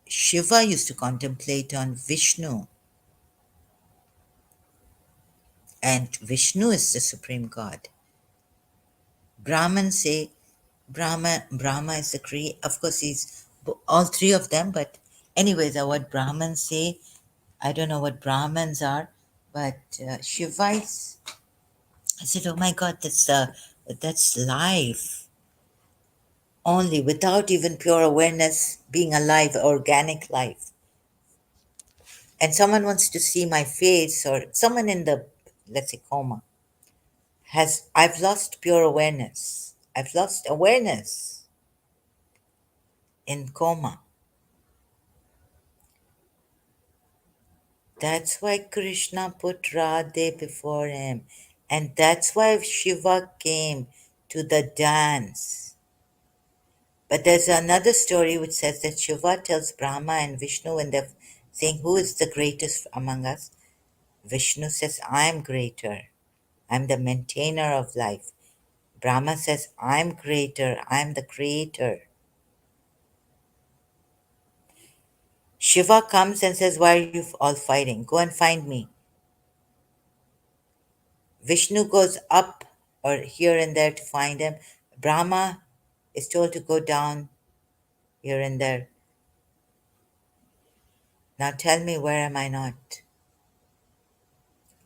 Shiva used to contemplate on Vishnu, and Vishnu is the supreme God. Brahmins say Brahma is the creator. Of course, he's all three of them. But anyways, what Brahmins say, I don't know what Brahmins are, but Shivites. I said, oh my God, that's life. Only without even pure awareness, being alive, organic life. And someone wants to see my face, or someone in the, let's say, coma, I've lost pure awareness. I've lost awareness in coma. That's why Krishna put Radhe before him. And that's why Shiva came to the dance. But there's another story which says that Shiva tells Brahma and Vishnu when they're saying, who is the greatest among us? Vishnu says, I'm greater. I'm the maintainer of life. Brahma says, I'm greater. I'm the creator. Shiva comes and says, why are you all fighting? Go and find me. Vishnu goes up or here and there to find him. Brahma is told to go down here and there. Now tell me, where am I not?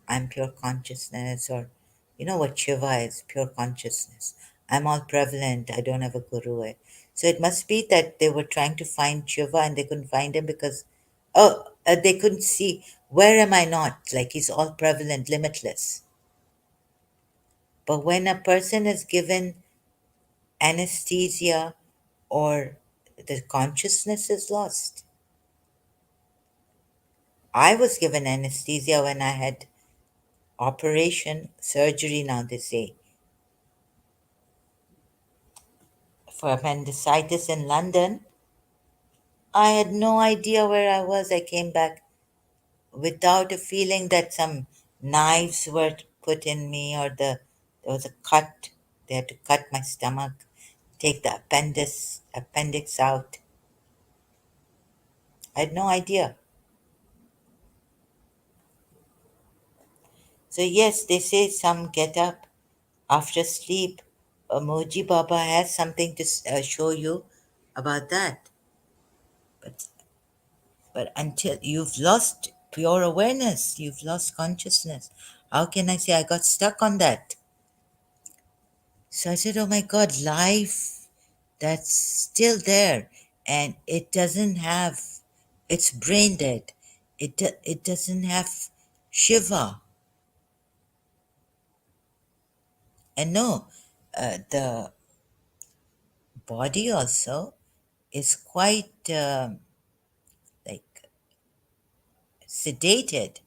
I'm pure consciousness, or you know what Shiva is, pure consciousness. I'm all prevalent, I don't have a guru. So it must be that they were trying to find Shiva and they couldn't find him because, they couldn't see, where am I not? Like he's all prevalent, limitless. But when a person is given anesthesia or the consciousness is lost. I was given anesthesia when I had operation, surgery now they say, for appendicitis in London. I had no idea where I was. I came back without a feeling that some knives were put in me or there was a cut. They had to cut my stomach, take the appendix out. I had no idea. So, yes, they say some get up after sleep. Moji Baba has something to show you about that. But, but until you've lost pure awareness, you've lost consciousness. How can I say I got stuck on that? So I said, oh my God, life that's still there and it doesn't have, it's brain dead. It doesn't have Shiva. And no, the body also is quite like sedated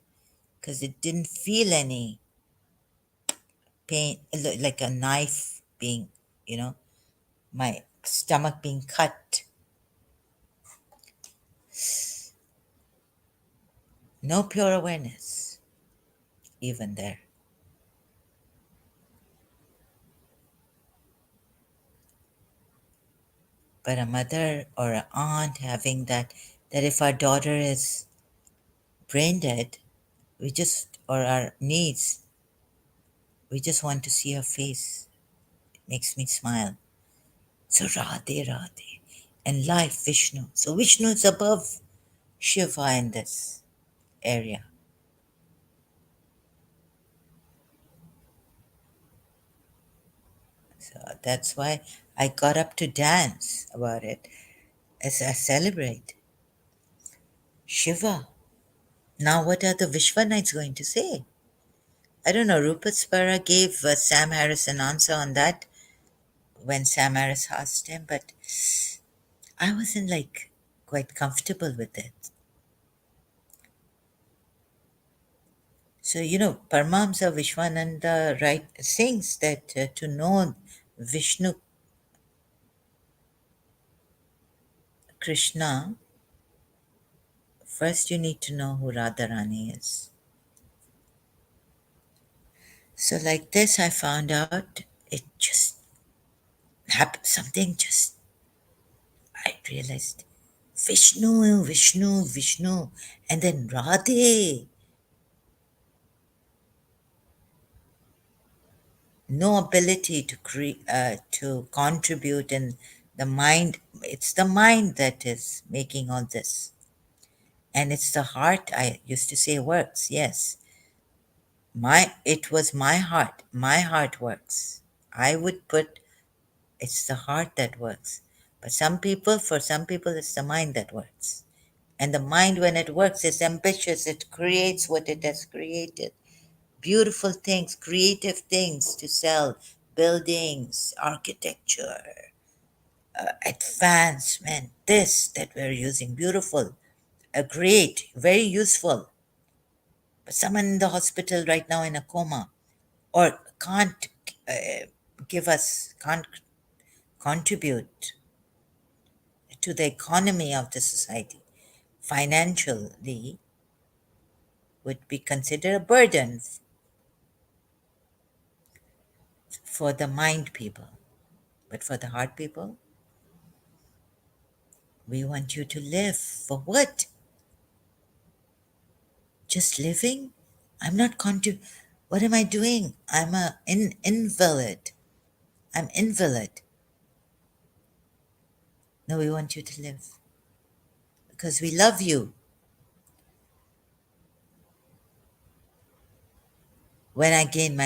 because it didn't feel any pain, like a knife being, you know, my stomach being cut. No pure awareness, even there. But a mother or an aunt having that if our daughter is brain dead, we just, or our niece, we just want to see her face. It makes me smile. So Radhe Radhe. And life, Vishnu. So Vishnu is above Shiva in this area. So that's why I got up to dance about it as I celebrate Shiva. Now, what are the Vishwanites going to say? I don't know. Rupert Spera gave Sam Harris an answer on that when Sam Harris asked him, but I wasn't like quite comfortable with it. So, Paramahamsa Vishwananda right sings that to know Vishnu Krishna, first you need to know who Radharani is. So, like this, I found out it just happened, something just, I realized Vishnu, Vishnu, Vishnu, and then Radhe. No ability to contribute in the mind. It's the mind that is making all this, and it's the heart. I used to say works. Yes, it was my heart works. I would put, it's the heart that works, but for some people it's the mind that works, and the mind, when it works, is ambitious. It creates what it has created, beautiful things, creative things to sell, buildings, architecture, advancement, this that we're using, beautiful, great, very useful. But someone in the hospital right now in a coma, or can't can't contribute to the economy of the society financially, would be considered a burden for the mind people. But for the heart people, we want you to live. For what? Just living? I'm not What am I doing? I'm an invalid. I'm invalid. No, we want you to live because we love you. When I gain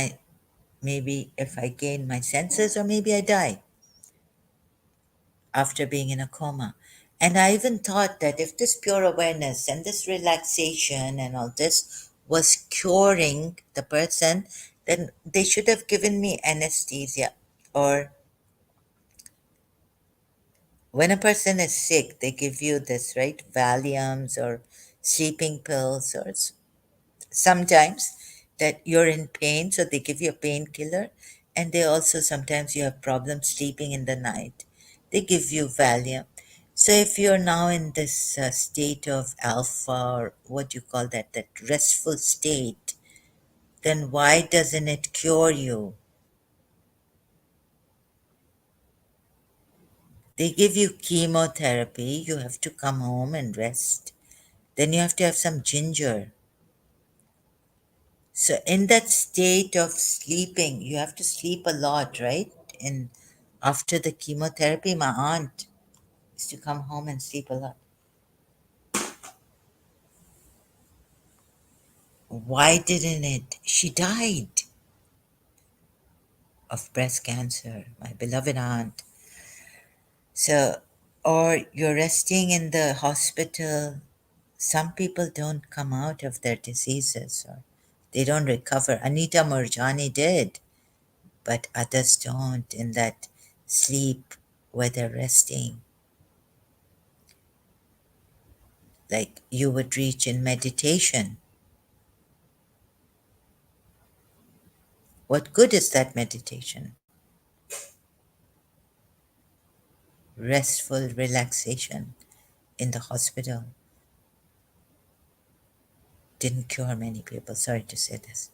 maybe if I gain my senses, or maybe I die after being in a coma. And I even thought that if this pure awareness and this relaxation and all this was curing the person, then they should have given me anesthesia. Or when a person is sick, they give you this, right? Valiums or sleeping pills, or sometimes that you're in pain, so they give you a painkiller. And they also, sometimes you have problems sleeping in the night, they give you Valium. So if you're now in this state of alpha, or what you call that restful state, then why doesn't it cure you? They give you chemotherapy, you have to come home and rest. Then you have to have some ginger. So in that state of sleeping, you have to sleep a lot, right? And after the chemotherapy, my aunt used to come home and sleep a lot. Why didn't it? She died of breast cancer, my beloved aunt. So, or you're resting in the hospital. Some people don't come out of their diseases or they don't recover. Anita Murjani did, but others don't in that sleep where they're resting, like you would reach in meditation. What good is that meditation? Restful relaxation in the hospital didn't cure many people. Sorry to say this.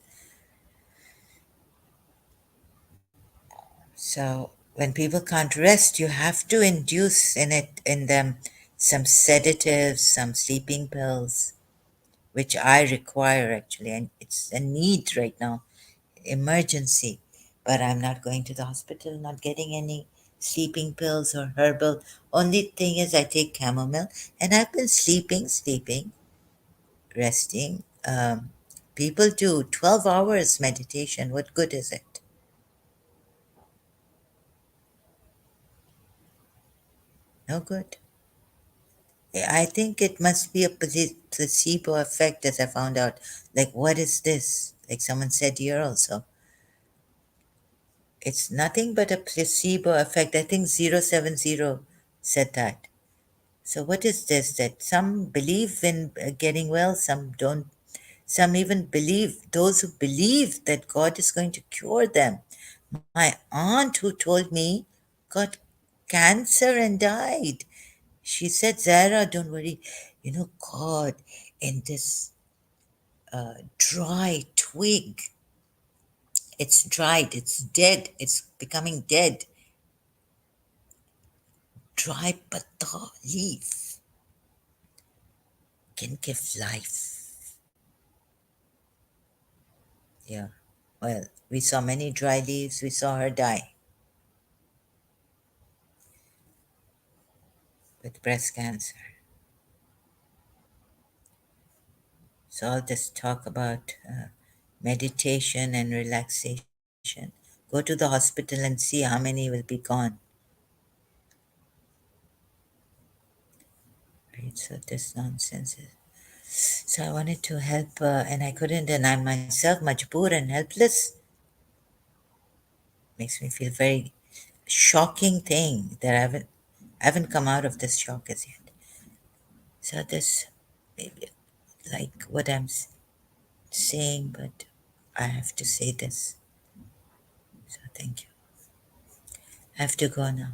So when people can't rest, you have to induce in them some sedatives, some sleeping pills, which I require actually, and it's a need right now, emergency. But I'm not going to the hospital, not getting any sleeping pills or herbal. Only thing is I take chamomile, and I've been sleeping, resting. People do 12 hours meditation. What good is it? No good. I think it must be a placebo effect, as I found out. Like, what is this? Like someone said here also. It's nothing but a placebo effect. I think 070 said that. So, what is this? That some believe in getting well, some don't. Some even believe, those who believe that God is going to cure them. My aunt, who told me, got cancer and died. She said, Zara, don't worry. You know, God, in this dry twig, it's dried, it's dead, it's becoming dead. Dry pata leaf can give life. Yeah. Well, we saw many dry leaves, we saw her die with breast cancer. So I'll just talk about meditation and relaxation. Go to the hospital and see how many will be gone. Right, so this nonsense is. So I wanted to help, and I couldn't, and I'm myself majboor and helpless. Makes me feel very shocking thing that I haven't come out of this shock as yet. So this, maybe like what I'm saying, but I have to say this. So thank you. I have to go now.